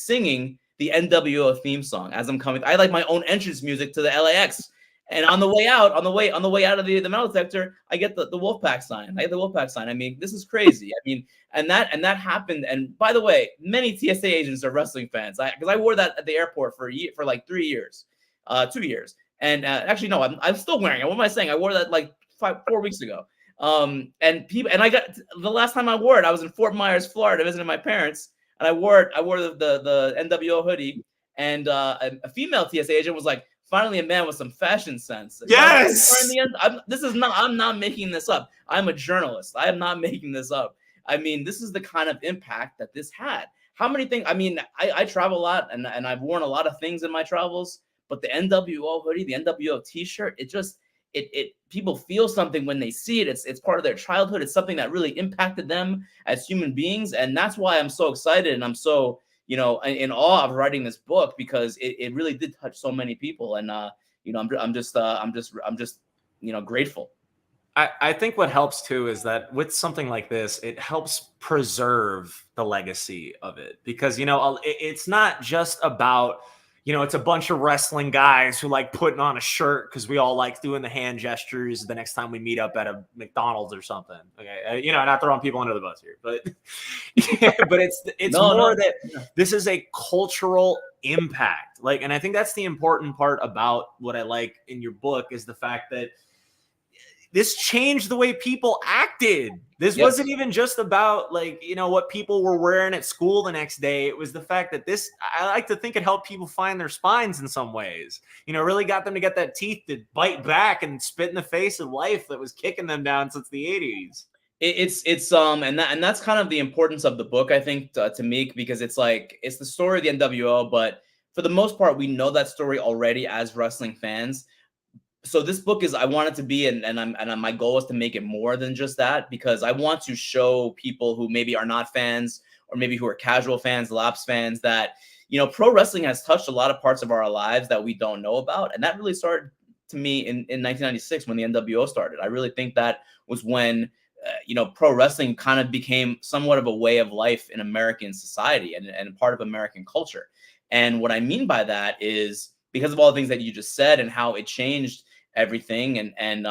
singing the NWO theme song as I'm coming. I had like my own entrance music to the LAX. And on the way out of the metal detector, I get the Wolfpack sign. I mean, this is crazy. I mean, and that happened. And by the way, many TSA agents are wrestling fans. Because I wore that at the airport for like 3 years, 2 years. And actually, no, I'm still wearing it. What am I saying? I wore that like 4 weeks ago. And I got the last time I wore it, I was in Fort Myers, Florida, visiting my parents, and I wore the NWO hoodie. And a female TSA agent was like, finally, a man with some fashion sense. Yes. I'm not making this up. I'm a journalist. I am not making this up. I mean, this is the kind of impact that this had. How many things? I mean, I travel a lot, and I've worn a lot of things in my travels. But the NWO hoodie, the NWO T-shirt, it people feel something when they see it. It's part of their childhood. It's something that really impacted them as human beings, and that's why I'm so excited and I'm so in awe of writing this book, because it really did touch so many people, and I'm just grateful. I think what helps too is that with something like this, it helps preserve the legacy of it, because it's not just about it's a bunch of wrestling guys who like putting on a shirt because we all like doing the hand gestures the next time we meet up at a McDonald's or something. Okay, not throwing people under the bus here, but but it's more that this is a cultural impact. And I think that's the important part about what I like in your book, is the fact that this changed the way people acted. This wasn't even just about what people were wearing at school the next day. It was the fact that I like to think it helped people find their spines in some ways, really got them to get that teeth to bite back and spit in the face of life that was kicking them down since the 80s. And that's kind of the importance of the book, I think, to me, because it's the story of the NWO, but for the most part, we know that story already as wrestling fans. So this book I want it to be, and my goal is to make it more than just that, because I want to show people who maybe are not fans, or maybe who are casual fans, lapsed fans, that, pro wrestling has touched a lot of parts of our lives that we don't know about. And that really started to me in 1996 when the NWO started. I really think that was when, pro wrestling kind of became somewhat of a way of life in American society and part of American culture. And what I mean by that is because of all the things that you just said and how it changed everything. And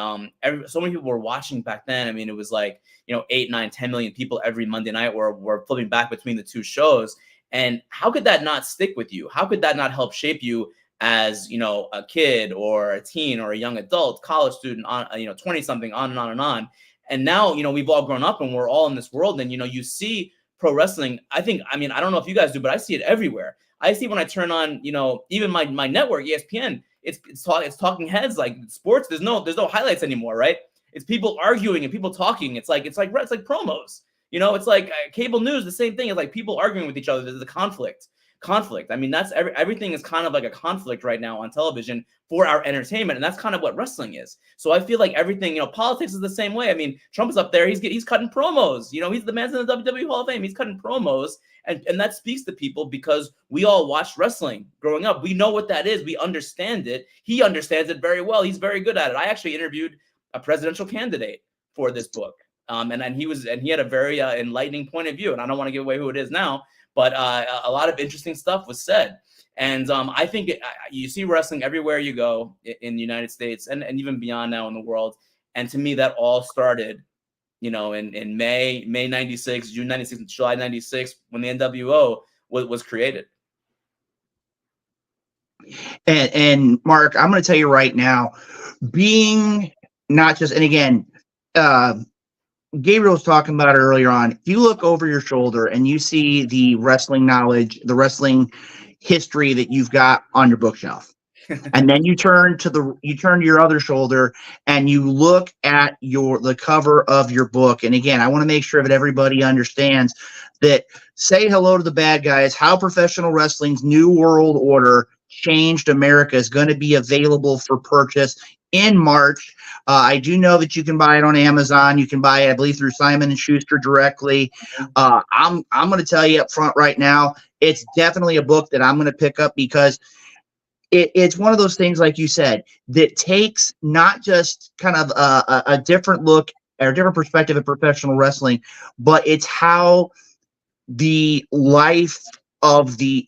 so many people were watching back then. I mean, it was 8, 9, 10 million people every Monday night were flipping back between the two shows. And how could that not stick with you? How could that not help shape you as, a kid or a teen or a young adult, college student, on 20 something, on and on and on. And now, we've all grown up and we're all in this world, and, you see pro wrestling. I don't know if you guys do, but I see it everywhere. I see when I turn on, even my network, ESPN, it's talking heads, like sports. There's no highlights anymore, right? It's people arguing and people talking. It's like promos. It's like cable news. The same thing. It's like people arguing with each other. There's a conflict. I mean, that's everything is kind of like a conflict right now on television for our entertainment, and that's kind of what wrestling is. So I feel like everything, politics is the same way. I mean, Trump is up there. He's cutting promos. He's the man's in the WWE Hall of Fame. He's cutting promos. And that speaks to people because we all watched wrestling growing up. We know what that is. We understand it. He understands it very well. He's very good at it. I actually interviewed a presidential candidate for this book. And he had a very enlightening point of view. And I don't want to give away who it is now, but a lot of interesting stuff was said. And I think you see wrestling everywhere you go in the United States and even beyond now in the world. And to me, that all started in May 96, June 96, July 96, when the NWO was created. And Mark, I'm going to tell you right now, being not just, and again, Gabriel was talking about it earlier on. If you look over your shoulder and you see the wrestling knowledge, the wrestling history that you've got on your bookshelf, and then you turn to your other shoulder and you look at the cover of your book. And again, I want to make sure that everybody understands that Say Hello to the Bad Guys, How Professional Wrestling's New World Order Changed America is going to be available for purchase in March. I do know that you can buy it on Amazon. You can buy it, I believe, through Simon & Schuster directly. I'm going to tell you up front right now, it's definitely a book that I'm going to pick up because it's one of those things, like you said, that takes not just kind of a different look or a different perspective of professional wrestling, but it's how the life of they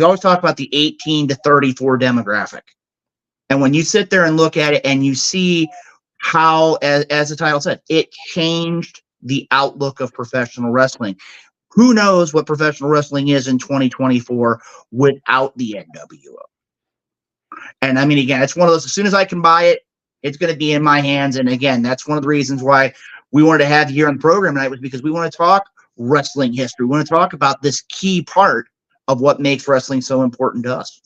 always talk about the 18 to 34 demographic. And when you sit there and look at it and you see how, as the title said, it changed the outlook of professional wrestling. Who knows what professional wrestling is in 2024 without the NWO? And again, it's one of those, as soon as I can buy it, it's going to be in my hands. And again, that's one of the reasons why we wanted to have you here on the program tonight, was because we want to talk wrestling history. We want to talk about this key part of what makes wrestling so important to us.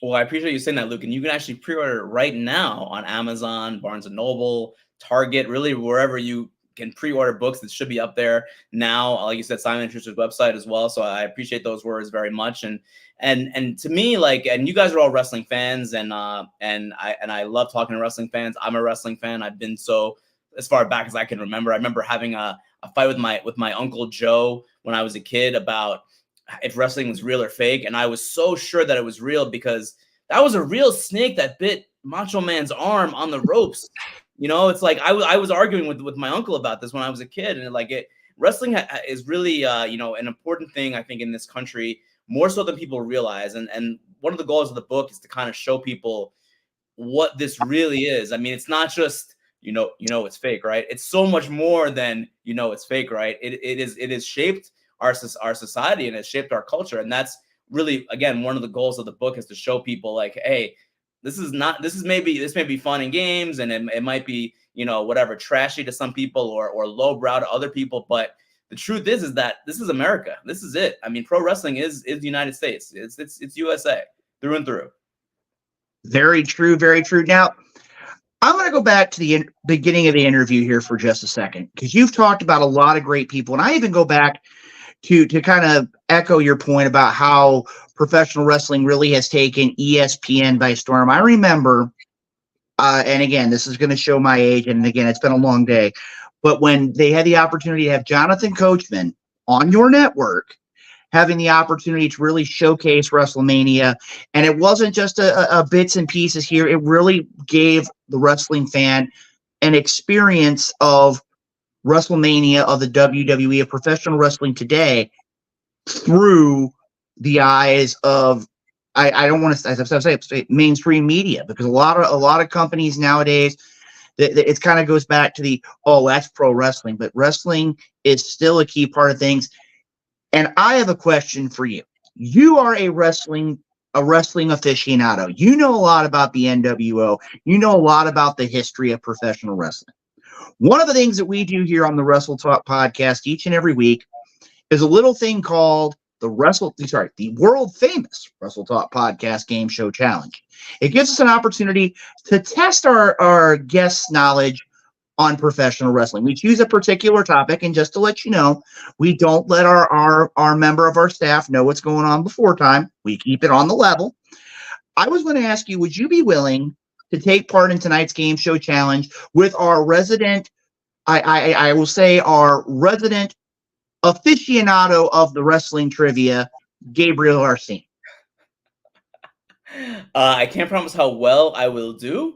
Well, I appreciate you saying that, Luke. And you can actually pre-order it right now on Amazon, Barnes & Noble, Target, really wherever you can pre-order books that should be up there now. Like you said, Simon & Schuster's website as well. So I appreciate those words very much. And to me, like, and you guys are all wrestling fans, and I love talking to wrestling fans. I'm a wrestling fan. I've been so as far back as I can remember. I remember having a fight with my Uncle Joe when I was a kid about if wrestling was real or fake, and I was so sure that it was real because that was a real snake that bit Macho Man's arm on the ropes. It's like I was arguing with my uncle about this when I was a kid, and wrestling is really an important thing, I think, in this country, more so than people realize. And one of the goals of the book is to kind of show people what this really is. I mean, it's not just it's fake, right? It's so much more than it's fake, right? It is shaped our society, and it's shaped our culture, and that's really, again, one of the goals of the book is to show people like, hey, this may be fun and games, and it might be, whatever, trashy to some people or lowbrow to other people. But the truth is that this is America. This is it. I mean, pro wrestling is the United States. It's USA through and through. Very true. Very true. Now, I'm going to go back to the beginning of the interview here for just a second, because you've talked about a lot of great people. And I even go back to kind of echo your point about how professional wrestling really has taken ESPN by storm. I remember, and again, this is going to show my age, and again, it's been a long day, but when they had the opportunity to have Jonathan Coachman on your network, having the opportunity to really showcase WrestleMania, and it wasn't just a bits and pieces here, it really gave the wrestling fan an experience of WrestleMania, of the WWE, of professional wrestling today, through the eyes of, I don't want to, as I say, mainstream media, because a lot of companies nowadays, it kind of goes back to that's pro wrestling, but wrestling is still a key part of things. And I have a question for you. You are a wrestling aficionado. You know a lot about the NWO. You know a lot about the history of professional wrestling. One of the things that we do here on the Wrestle Talk podcast each and every week is a little thing called the world famous Wrestle Talk Podcast Game Show Challenge. It gives us an opportunity to test our guests' knowledge on professional wrestling. We choose a particular topic, and just to let you know, we don't let our member of our staff know what's going on before time. We keep it on the level. I was going to ask you, would you be willing to take part in tonight's game show challenge with our resident, I will say our resident aficionado of the wrestling trivia, Gabriel Arsene? I can't promise how well I will do.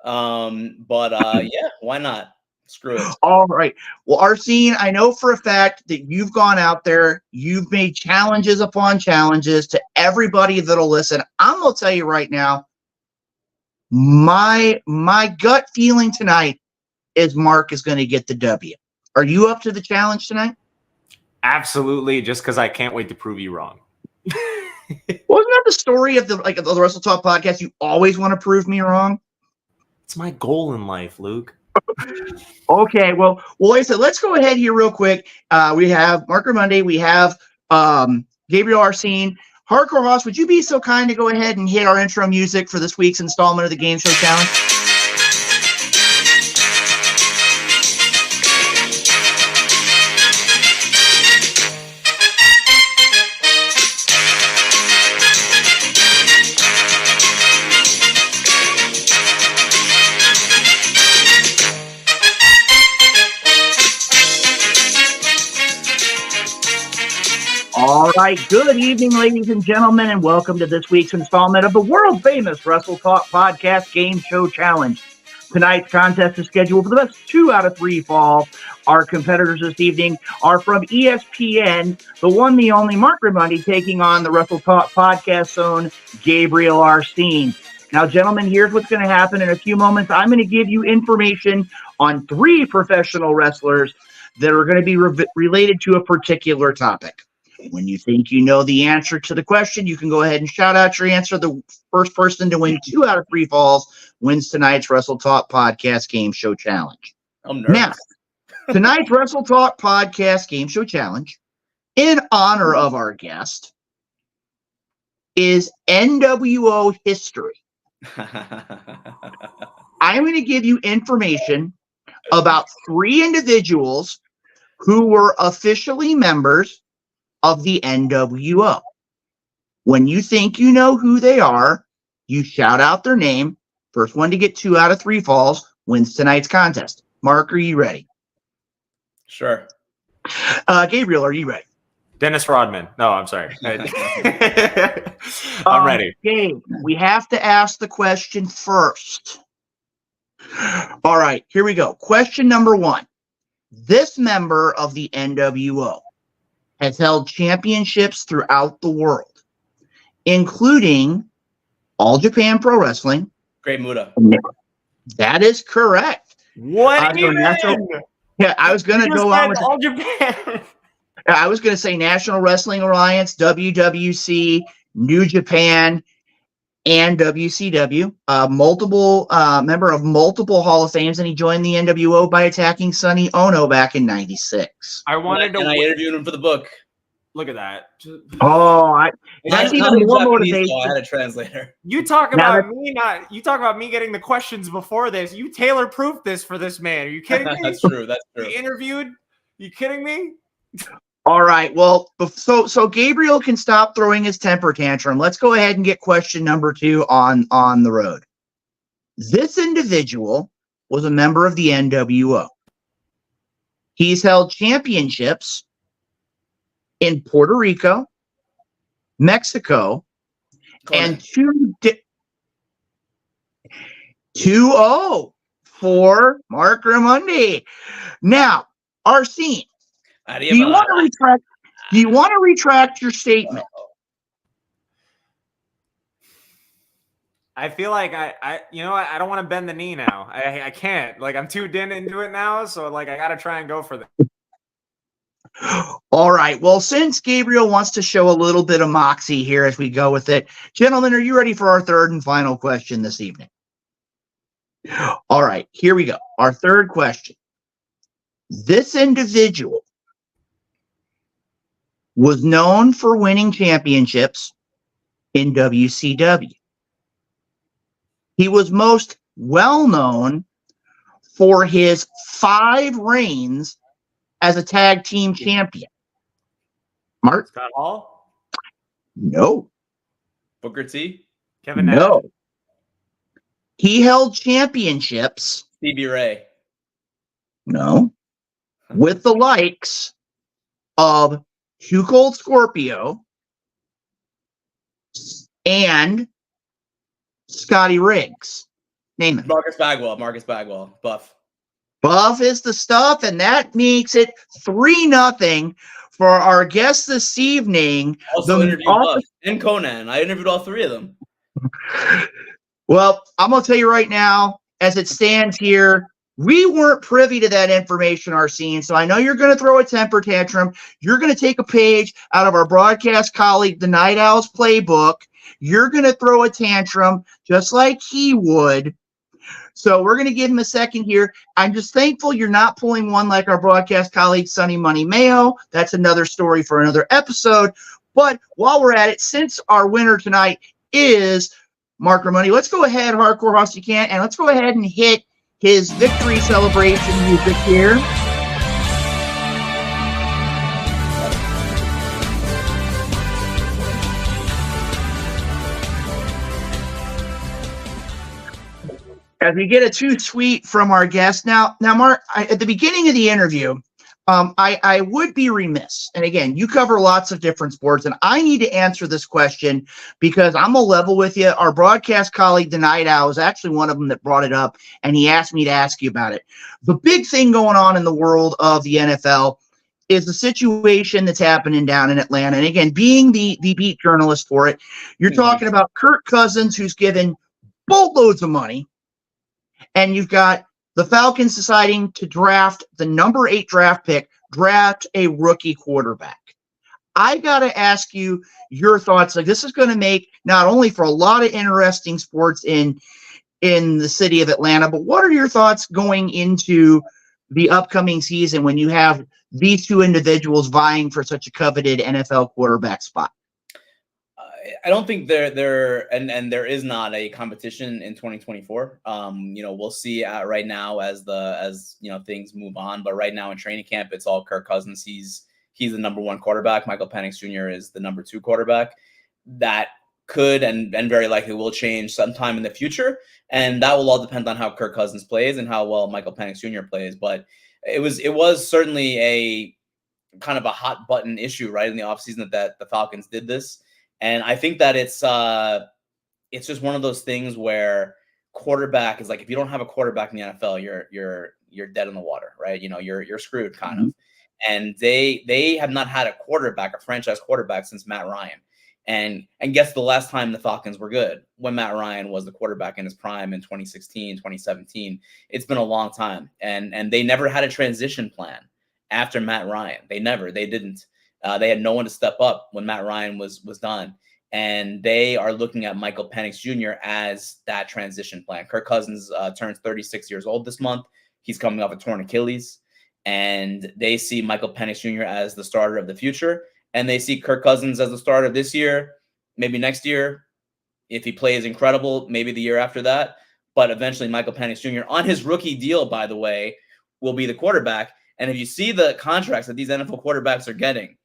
But yeah, why not? Screw it. All right. Well, Arsene, I know for a fact that you've gone out there, you've made challenges upon challenges to everybody that'll listen. I'm going to tell you right now, my gut feeling tonight is Mark is going to get the W. Are you up to the challenge tonight? Absolutely, just because I can't wait to prove you wrong. Wasn't that the story of the Wrestle Talk podcast? You always want to prove me wrong. It's my goal in life, Luke. Okay, well, like I said, let's go ahead here real quick. We have Marc Raimondi, we have Gabriel Arsene. Hardcore Hoss, would you be so kind to go ahead and hit our intro music for this week's installment of the Game Show Challenge? All right, good evening, ladies and gentlemen, and welcome to this week's installment of the world-famous Wrestle Talk Podcast Game Show Challenge. Tonight's contest is scheduled for the best 2 out of 3 fall. Our competitors this evening are from ESPN, the one, the only Marc Raimondi, taking on the Wrestle Talk Podcast own Gabriel Arsene. Now, gentlemen, here's what's going to happen in a few moments. I'm going to give you information on 3 professional wrestlers that are going to be related to a particular topic. When you think you know the answer to the question, you can go ahead and shout out your answer. The first person to win 2 out of 3 falls wins tonight's Wrestle Talk Podcast Game Show Challenge. I'm nervous. Now, tonight's Wrestle Talk Podcast Game Show Challenge, in honor of our guest, is NWO history. I'm going to give you information about 3 individuals who were officially members of the NWO. When you think you know who they are, you shout out their name. First one to get 2 out of 3 falls wins tonight's contest. Mark, are you ready? Sure. Gabriel, are you ready? Dennis Rodman. No, I'm sorry. I'm ready. Okay, we have to ask the question first. All right, here we go. Question number 1. This member of the NWO has held championships throughout the world, including All Japan Pro Wrestling. Great Muda. That is correct. What? Yeah, I was going to go on with All Japan. I was going to say National Wrestling Alliance, WWC, New Japan, and WCW. Multiple member of multiple Hall of Fames, and he joined the NWO by attacking Sonny Ono back in '96. I interviewed him for the book. Look at that. That's even more motivation. I had a translator. You talk about me getting the questions before this. You Taylor proofed this for this man. Are you kidding me? That's true. He interviewed. You kidding me? All right. Well, so Gabriel can stop throwing his temper tantrum. Let's go ahead and get question number 2 on the road. This individual was a member of the NWO. He's held championships in Puerto Rico, Mexico, and 2-0 for Marc Raimondi. Now, Arsene, do you want to retract your statement? I feel like I don't want to bend the knee now. I can't. Like, I'm too into it now, so like I got to try and go for this. All right. Well, since Gabriel wants to show a little bit of moxie here as we go with it, gentlemen, are you ready for our third and final question this evening? All right. Here we go. Our third question. This individual was known for winning championships in WCW. He was most well known for his 5 reigns as a tag team champion. Mark? Scott Hall? No. Booker T? Kevin Nash? No. He held championships. Stevie Ray? No. With the likes of Hugh Cold Scorpio and Scotty Riggs. Name it. Marcus Bagwell. Buff. Buff is the stuff, and that makes it 3-0 for our guest this evening. Also interviewed Buff and Conan. I interviewed all 3 of them. Well, I'm going to tell you right now, as it stands here, we weren't privy to that information, Arsene, so I know you're going to throw a temper tantrum. You're going to take a page out of our broadcast colleague, the Night Owl's playbook. You're going to throw a tantrum just like he would. So we're going to give him a second here. I'm just thankful you're not pulling one like our broadcast colleague, Sonny Money Mayo. That's another story for another episode. But while we're at it, since our winner tonight is Marc Raimondi, let's go ahead, Hardcore Hoss, you can, and let's go ahead and hit his victory celebration music here. As we get a too sweet from our guest. Now, Mark, at the beginning of the interview, I would be remiss. And again, you cover lots of different sports, and I need to answer this question because I'm a level with you. Our broadcast colleague, the Night Owl, is actually one of them that brought it up, and he asked me to ask you about it. The big thing going on in the world of the NFL is the situation that's happening down in Atlanta. And again, being the beat journalist for it, you're talking about Kirk Cousins, who's given boatloads of money. And you've got the Falcons deciding to draft the number 8 draft pick, draft a rookie quarterback. I got to ask you your thoughts. Like, this is going to make not only for a lot of interesting sports in the city of Atlanta, but what are your thoughts going into the upcoming season when you have these 2 individuals vying for such a coveted NFL quarterback spot? I don't think there is not a competition in 2024. We'll see right now as things move on. But right now in training camp, it's all Kirk Cousins. He's the number one quarterback. Michael Penix Jr. is the number two quarterback. That could and very likely will change sometime in the future, and that will all depend on how Kirk Cousins plays and how well Michael Penix Jr. plays. But it was certainly a kind of a hot button issue right in the offseason that the Falcons did this. And I think that it's just one of those things where quarterback is like, if you don't have a quarterback in the NFL, you're dead in the water, right? You're screwed kind of. And they have not had a franchise quarterback since Matt Ryan. And guess the last time the Falcons were good, when Matt Ryan was the quarterback in his prime in 2016, 2017. It's been a long time. And they never had a transition plan after Matt Ryan. They didn't. They had no one to step up when Matt Ryan was done. And they are looking at Michael Penix Jr. as that transition plan. Kirk Cousins turns 36 years old this month. He's coming off a torn Achilles. And they see Michael Penix Jr. as the starter of the future. And they see Kirk Cousins as the starter this year, maybe next year. If he plays incredible, maybe the year after that. But eventually Michael Penix Jr. on his rookie deal, by the way, will be the quarterback. And if you see the contracts that these NFL quarterbacks are getting,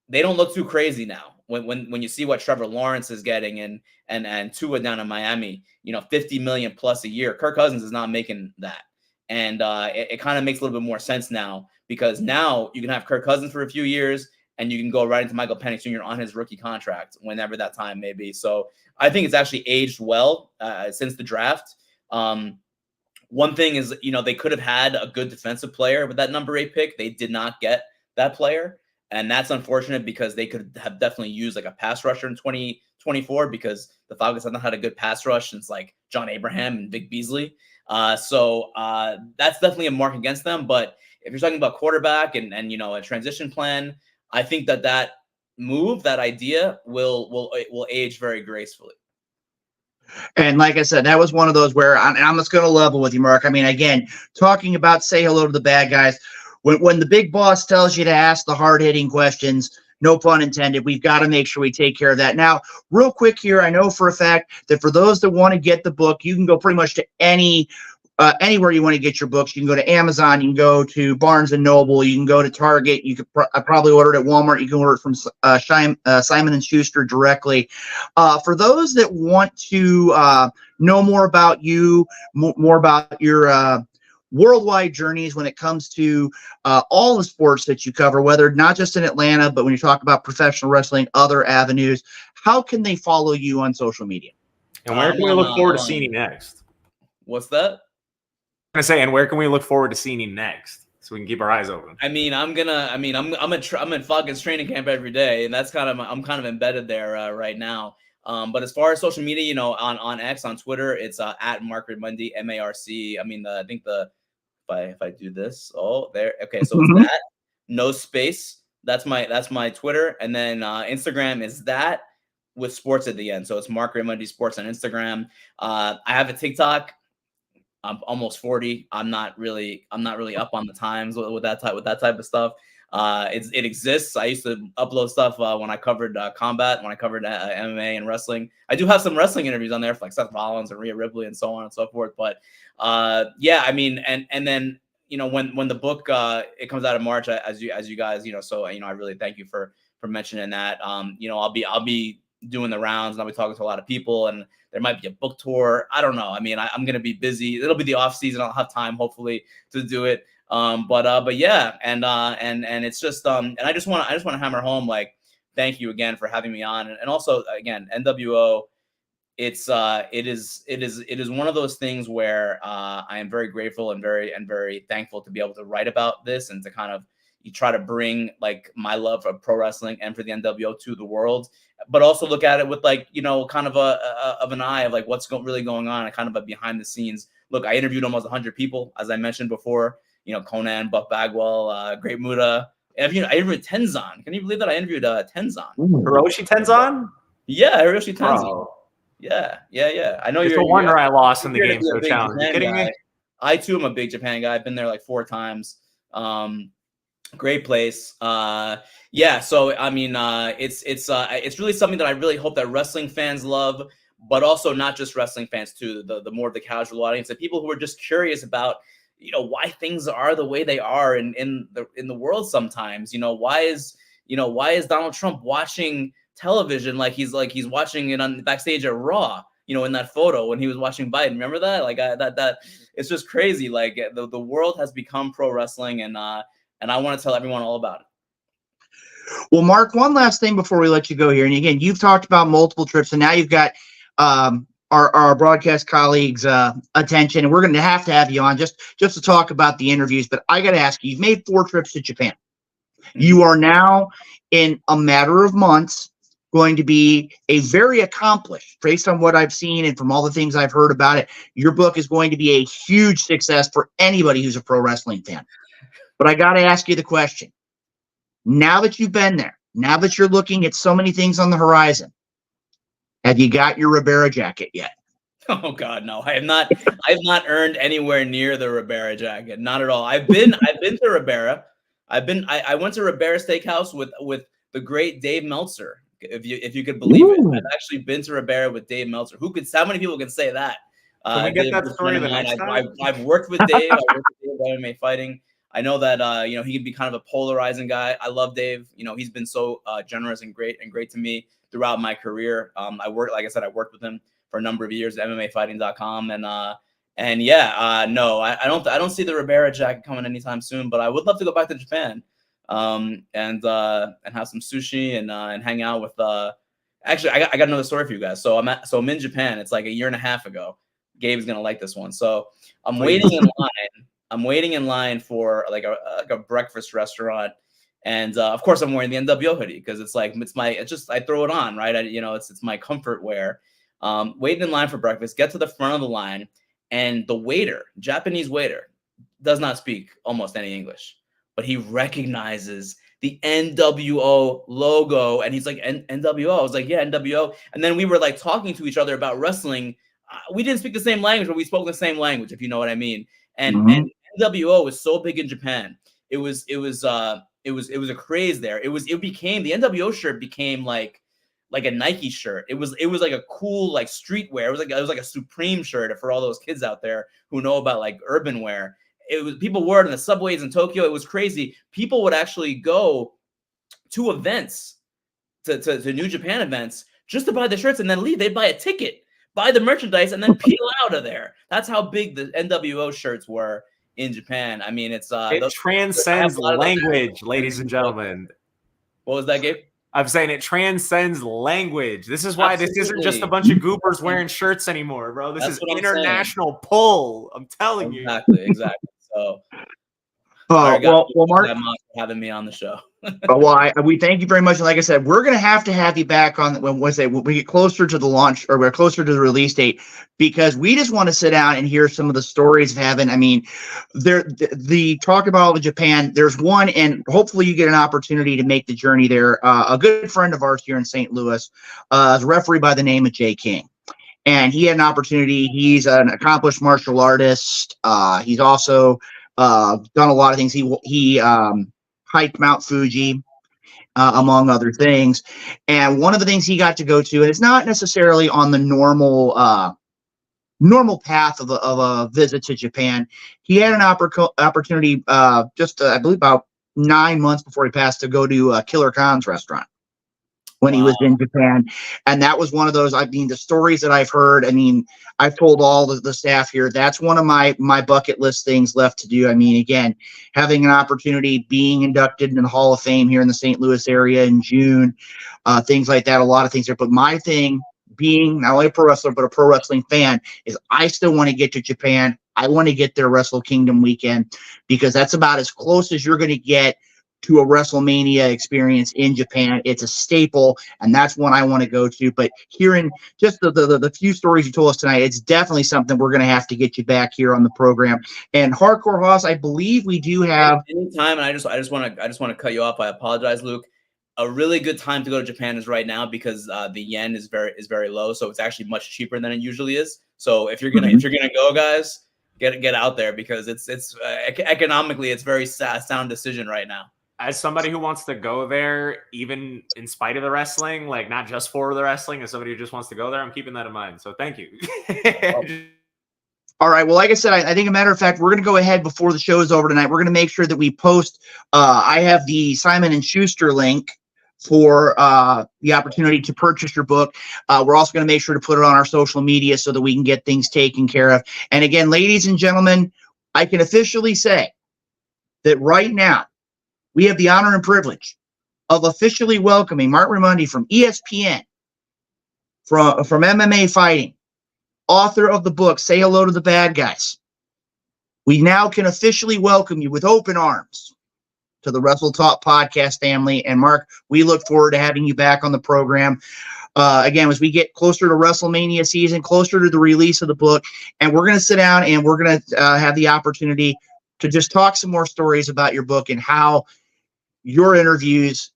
they don't look too crazy now. When you see what Trevor Lawrence is getting and Tua down in Miami, $50 million plus a year, Kirk Cousins is not making that. And it kind of makes a little bit more sense now, because now you can have Kirk Cousins for a few years and you can go right into Michael Penix Jr. on his rookie contract whenever that time may be. So I think it's actually aged well since the draft. One thing is, they could have had a good defensive player with that number 8 pick. They did not get that player. And that's unfortunate, because they could have definitely used like a pass rusher in 2024, because the Falcons have not had a good pass rush since like John Abraham and Vic Beasley. So that's definitely a mark against them. But if you're talking about quarterback and a transition plan, I think that move, that idea will age very gracefully. And like I said, that was one of those where I'm just going to level with you, Mark. I mean, again, talking about say hello to the bad guys. When the big boss tells you to ask the hard-hitting questions, no pun intended, we've got to make sure we take care of that. Now, real quick here, I know for a fact that for those that want to get the book, you can go pretty much to anywhere you want to get your books. You can go to Amazon, you can go to Barnes & Noble, you can go to Target, you could probably order it at Walmart, you can order it from Simon & Schuster directly. For those that want to know more about you, more about your worldwide journeys when it comes to all the sports that you cover, whether not just in Atlanta, but when you talk about professional wrestling, other avenues, how can they follow you on social media? And where can we look forward to seeing you next? What's that? I'm going to say, and where can we look forward to seeing you next, so we can keep our eyes open? I'm in Falcons training camp every day, and I'm kind of embedded there right now. But as far as social media, on X, on Twitter, it's at Marc Raimondi, MARC. I mean, I think if I do this, there. Okay, so it's that, no space. That's my Twitter, and then Instagram is that with sports at the end. So it's Marc Raimondi Sports on Instagram. I have a TikTok. I'm almost 40. I'm not really up on the times with that type of stuff. It exists. I used to upload stuff when I covered combat, when I covered MMA and wrestling. I do have some wrestling interviews on there for like Seth Rollins and Rhea Ripley and so on and so forth. But yeah, I mean, and then when the book it comes out in March, as you guys so I really thank you for mentioning that. I'll be doing the rounds and I'll be talking to a lot of people, and there might be a book tour. I don't know. I mean, I'm gonna be busy. It'll be the off season. I'll have time hopefully to do it. But yeah, and it's just and I just want to hammer home, like, thank you again for having me on, and also again, NWO, it is one of those things where I am very grateful and very thankful to be able to write about this and to kind of try to bring like my love of pro wrestling and for the NWO to the world, but also look at it with like kind of of an eye of like what's really going on and kind of a behind the scenes look. I interviewed almost 100 people, as I mentioned before. Conan, Buck Bagwell, Great Muta. I interviewed Tenzan. Can you believe that I interviewed Tenzan? Hiroshi Tenzan? Yeah, Hiroshi Tenzan. Bro. Yeah. I know it's you're. It's a wonder I lost in the game show challenge. You kidding me? I too am a big Japan guy. I've been there like 4 times. Great place. Yeah. So I mean, it's really something that I really hope that wrestling fans love, but also not just wrestling fans too. The more of the casual audience, the people who are just curious about, why things are the way they are in the world sometimes. Why is Donald Trump watching television like he's watching it on backstage at Raw? In that photo when he was watching Biden. Remember that? Like that it's just crazy. Like the world has become pro wrestling, and I want to tell everyone all about it. Well, Mark, one last thing before we let you go here. And again, you've talked about multiple trips, and now you've got our broadcast colleagues' attention, and we're going to have you on just to talk about the interviews. But I got to ask you, you've made 4 trips to Japan. You are now, in a matter of months, going to be a very accomplished, based on what I've seen and from all the things I've heard about it. Your book is going to be a huge success for anybody who's a pro wrestling fan. But I got to ask you the question. Now that you've been there, now that you're looking at so many things on the horizon, have you got your Ribera jacket yet? Oh God, no! I have not earned anywhere near the Ribera jacket. Not at all. I've been to Ribera. I went to Ribera Steakhouse with the great Dave Meltzer. If you could believe it, I've actually been to Ribera with Dave Meltzer. How many people can say that? Can we get that story the next time? I've worked with Dave. I worked with Dave at MMA Fighting. I know that he can be kind of a polarizing guy. I love Dave. He's been so generous and great to me throughout my career. I worked with him for a number of years at MMAfighting.com, and yeah, no, I don't see the Ribera jacket coming anytime soon. But I would love to go back to Japan, and have some sushi and hang out with. Actually, I got another story for you guys. So I'm in Japan. It's like a year and a half ago. Gabe's gonna like this one. So I'm waiting in line. I'm waiting in line for like a breakfast restaurant, and of course I'm wearing the NWO hoodie because I throw it on, right? It's my comfort wear. Waiting in line for breakfast, get to the front of the line, and the waiter, Japanese waiter, does not speak almost any English, but he recognizes the NWO logo, and he's like, NWO. I was like, yeah, NWO. And then we were like talking to each other about wrestling. We didn't speak the same language, but we spoke the same language, if you know what I mean. And NWO was so big in Japan. It was a craze there. The NWO shirt became like a Nike shirt. It was like a cool like streetwear. It was like a Supreme shirt for all those kids out there who know about like urban wear. People wore it in the subways in Tokyo. It was crazy. People would actually go to events, to New Japan events, just to buy the shirts and then leave. They'd buy a ticket, buy the merchandise, and then peel out of there. That's how big the NWO shirts were in Japan. I mean, it transcends language, ladies and gentlemen. What was that, Gabe? I'm saying it transcends language. This is why This isn't just a bunch of goobers wearing shirts anymore, bro. This is international pull. I'm telling you. Exactly. So, Mark, having me on the show. We thank you very much. And like I said, we're going to have you back on when we get closer to the launch, or we're closer to the release date, because we just want to sit down and hear some of the stories of having. I mean, the talk about the Japan. There's one, and hopefully you get an opportunity to make the journey there. A good friend of ours here in St. Louis is a referee by the name of Jay King. And he had an opportunity. He's an accomplished martial artist. He's also done a lot of things. He hiked Mount Fuji, among other things. And one of the things he got to go to, and it's not necessarily on the normal path of a visit to Japan. He had an opportunity I believe about 9 months before he passed, to go to Killer Khan's restaurant when he was in Japan. And that was one of those, I mean, the stories that I've heard, I mean, I've told all the staff here, that's one of my bucket list things left to do. I mean, again, having an opportunity, being inducted in the Hall of Fame here in the St. Louis area in June, things like that, a lot of things there. But my thing, being not only a pro wrestler, but a pro wrestling fan, is I still want to get to Japan. I want to get there Wrestle Kingdom weekend, because that's about as close as you're going to get to a WrestleMania experience in Japan. It's a staple, and that's one I want to go to. But hearing just the few stories you told us tonight, it's definitely something we're going to have to get you back here on the program. And Hardcore Hoss, I believe we do have anytime. And I just want to cut you off. I apologize, Luke. A really good time to go to Japan is right now, because the yen is very low, so it's actually much cheaper than it usually is. So if you're gonna go, guys, get out there, because it's economically it's very sound decision right now. as somebody who wants to go there, even in spite of the wrestling, like not just for the wrestling, as somebody who just wants to go there, I'm keeping that in mind. So thank you. All right. Well, like I said, I think a matter of fact, we're going to go ahead before the show is over tonight. We're going to make sure that we post. I have the Simon & Schuster link for the opportunity to purchase your book. We're also going to make sure to put it on our social media so that we can get things taken care of. And again, ladies and gentlemen, I can officially say that right now we have the honor and privilege of officially welcoming Marc Raimondi from ESPN, from MMA Fighting, author of the book, Say Hello to the Bad Guys. We now can officially welcome you with open arms to the Wrestle Talk Podcast family. And Marc, we look forward to having you back on the program. Again, as we get closer to WrestleMania season, closer to the release of the book, and we're going to sit down and we're going to have the opportunity to just talk some more stories about your book and how your interviews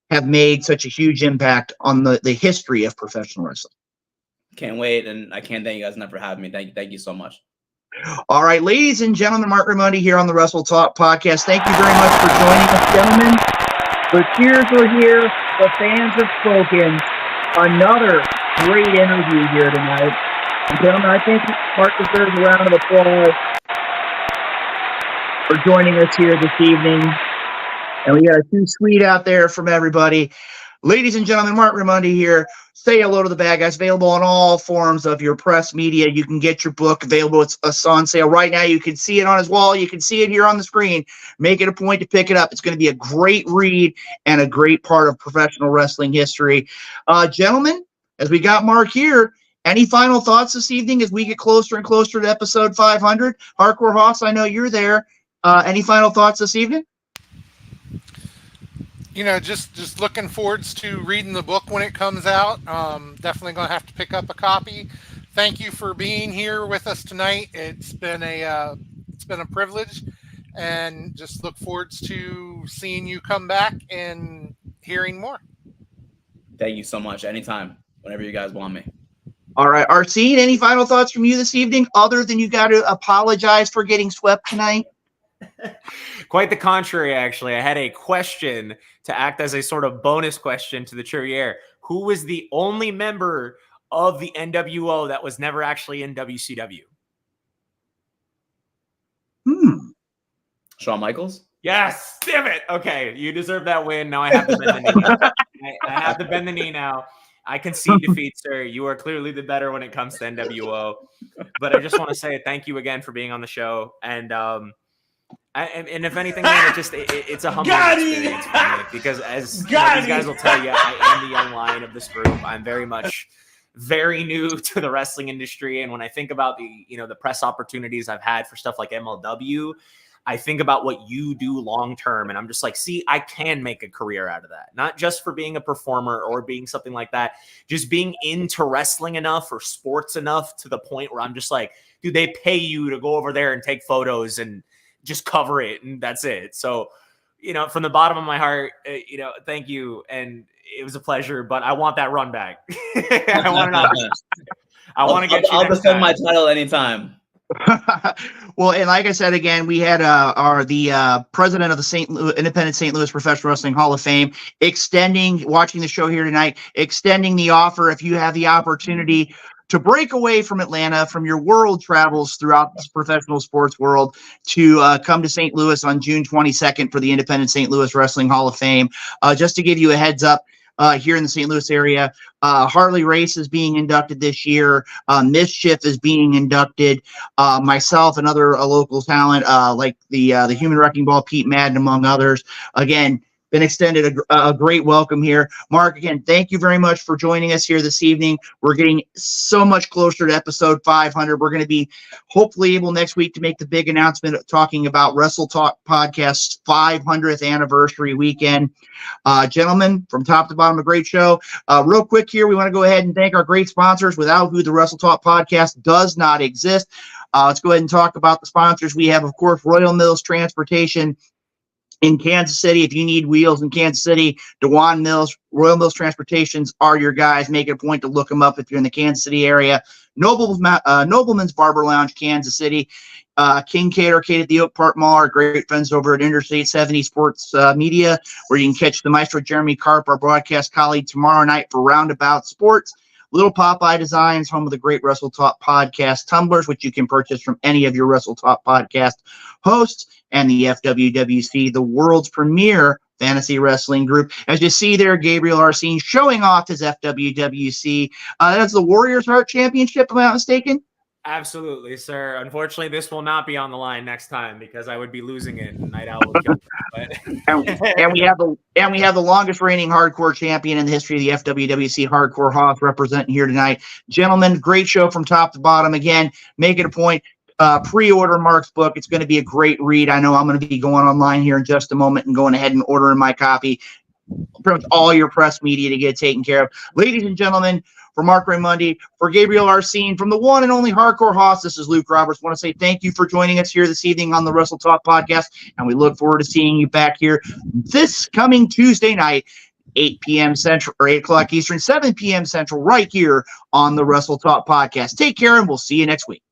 have made such a huge impact on the history of professional wrestling. Can't wait, and I can't thank you guys enough for having me. Thank you so much. All right, ladies and gentlemen, Marc Raimondi here on the Wrestle Talk Podcast. Thank you very much for joining us, gentlemen. The cheers are here. The fans have spoken. Another great interview here tonight. And gentlemen, I think Marc deserves a round of applause for joining us here this evening. And we got a few sweet out there from everybody. Ladies and gentlemen, Marc Raimondi here. Say Hello to the Bad Guys. Available on all forms of your press media. You can get your book available. It's on sale right now. You can see it on his wall. You can see it here on the screen. Make it a point to pick it up. It's going to be a great read and a great part of professional wrestling history. Gentlemen, as we got Marc here, any final thoughts this evening as we get closer and closer to episode 500? Hardcore Hoss, I know you're there. Any final thoughts this evening? You know, just looking forwards to reading the book when it comes out. Definitely going to have to pick up a copy. Thank you for being here with us tonight. It's been a privilege, and just look forwards to seeing you come back and hearing more. Thank you so much. Anytime, whenever you guys want me. All right, Arsene, any final thoughts from you this evening, other than you got to apologize for getting swept tonight? Quite the contrary, actually. I had a question to act as a sort of bonus question to the Trivia. Who was the only member of the NWO that was never actually in WCW? Shawn Michaels? Yes, damn it. Okay, you deserve that win. Now I have to bend the knee. I have to bend the knee now. I concede defeat, sir. You are clearly the better when it comes to NWO. But I just want to say thank you again for being on the show. And if anything, man, it's a humbling experience for me, because as these guys will tell you, I am the young lion of this group. I'm very new to the wrestling industry, and when I think about the press opportunities I've had for stuff like MLW, I think about what you do long term, and I'm just like, see, I can make a career out of that. Not just for being a performer or being something like that, just being into wrestling enough or sports enough to the point where I'm just like, dude, they pay you to go over there and take photos and just cover it, and that's it. So, from the bottom of my heart, thank you, and it was a pleasure. But I want that run back. I want to get you. I'll defend my title anytime. Well, and like I said, again, we had the president of the Independent St. Louis Professional Wrestling Hall of Fame watching the show here tonight, extending the offer if you have the opportunity to break away from Atlanta, from your world travels throughout this professional sports world, to come to St. Louis on June 22nd for the Independent St. Louis Wrestling Hall of Fame. Just to give you a heads up, here in the St. Louis area, Harley Race is being inducted this year. Mischief is being inducted. Myself and other local talent, like the Human Wrecking Ball, Pete Madden, among others. Again, been extended a great welcome here. Marc, again, thank you very much for joining us here this evening. We're getting so much closer to episode 500. We're going to be hopefully able next week to make the big announcement of talking about Wrestle Talk Podcast's 500th anniversary weekend. Gentlemen, from top to bottom, a great show. Real quick here, we want to go ahead and thank our great sponsors, without who the Wrestle Talk Podcast does not exist. Let's go ahead and talk about the sponsors. We have, of course, Royal Mills Transportation in Kansas City. If you need wheels in Kansas City, DeJuan Mills, Royal Mills Transportations are your guys. Make it a point to look them up if you're in the Kansas City area. Nobleman's Barber Lounge, Kansas City. Kincaid Arcade at the Oak Park Mall, our great friends over at Interstate 70 Sports Media, where you can catch the Maestro Jeremy Karp, our broadcast colleague, tomorrow night for Roundabout Sports. Little Popeye Designs, home of the great Wrestle Talk Podcast tumblers, which you can purchase from any of your Wrestle Talk Podcast hosts, and the FWWC, the world's premier fantasy wrestling group. As you see there, Gabriel Arsene showing off his FWWC. That's the Warriors Heart Championship, if I'm not mistaken. Absolutely, sir. Unfortunately, this will not be on the line next time because I would be losing it. And Night Owl would kill me. and we have the longest reigning hardcore champion in the history of the FWWC, Hardcore Hoss, representing here tonight. Gentlemen, great show from top to bottom. Again, make it a point. Pre-order Mark's book. It's going to be a great read. I know I'm going to be going online here in just a moment and going ahead and ordering my copy. Pretty much all your press media to get taken care of. Ladies and gentlemen, for Marc Raimondi, for Gabriel Arsene, from the one and only Hardcore Hoss, this is Luke Roberts. I want to say thank you for joining us here this evening on the Wrestle Talk Podcast, and we look forward to seeing you back here this coming Tuesday night, 8 p.m. Central, or 8 o'clock Eastern, 7 p.m. Central, right here on the Wrestle Talk Podcast. Take care, and we'll see you next week.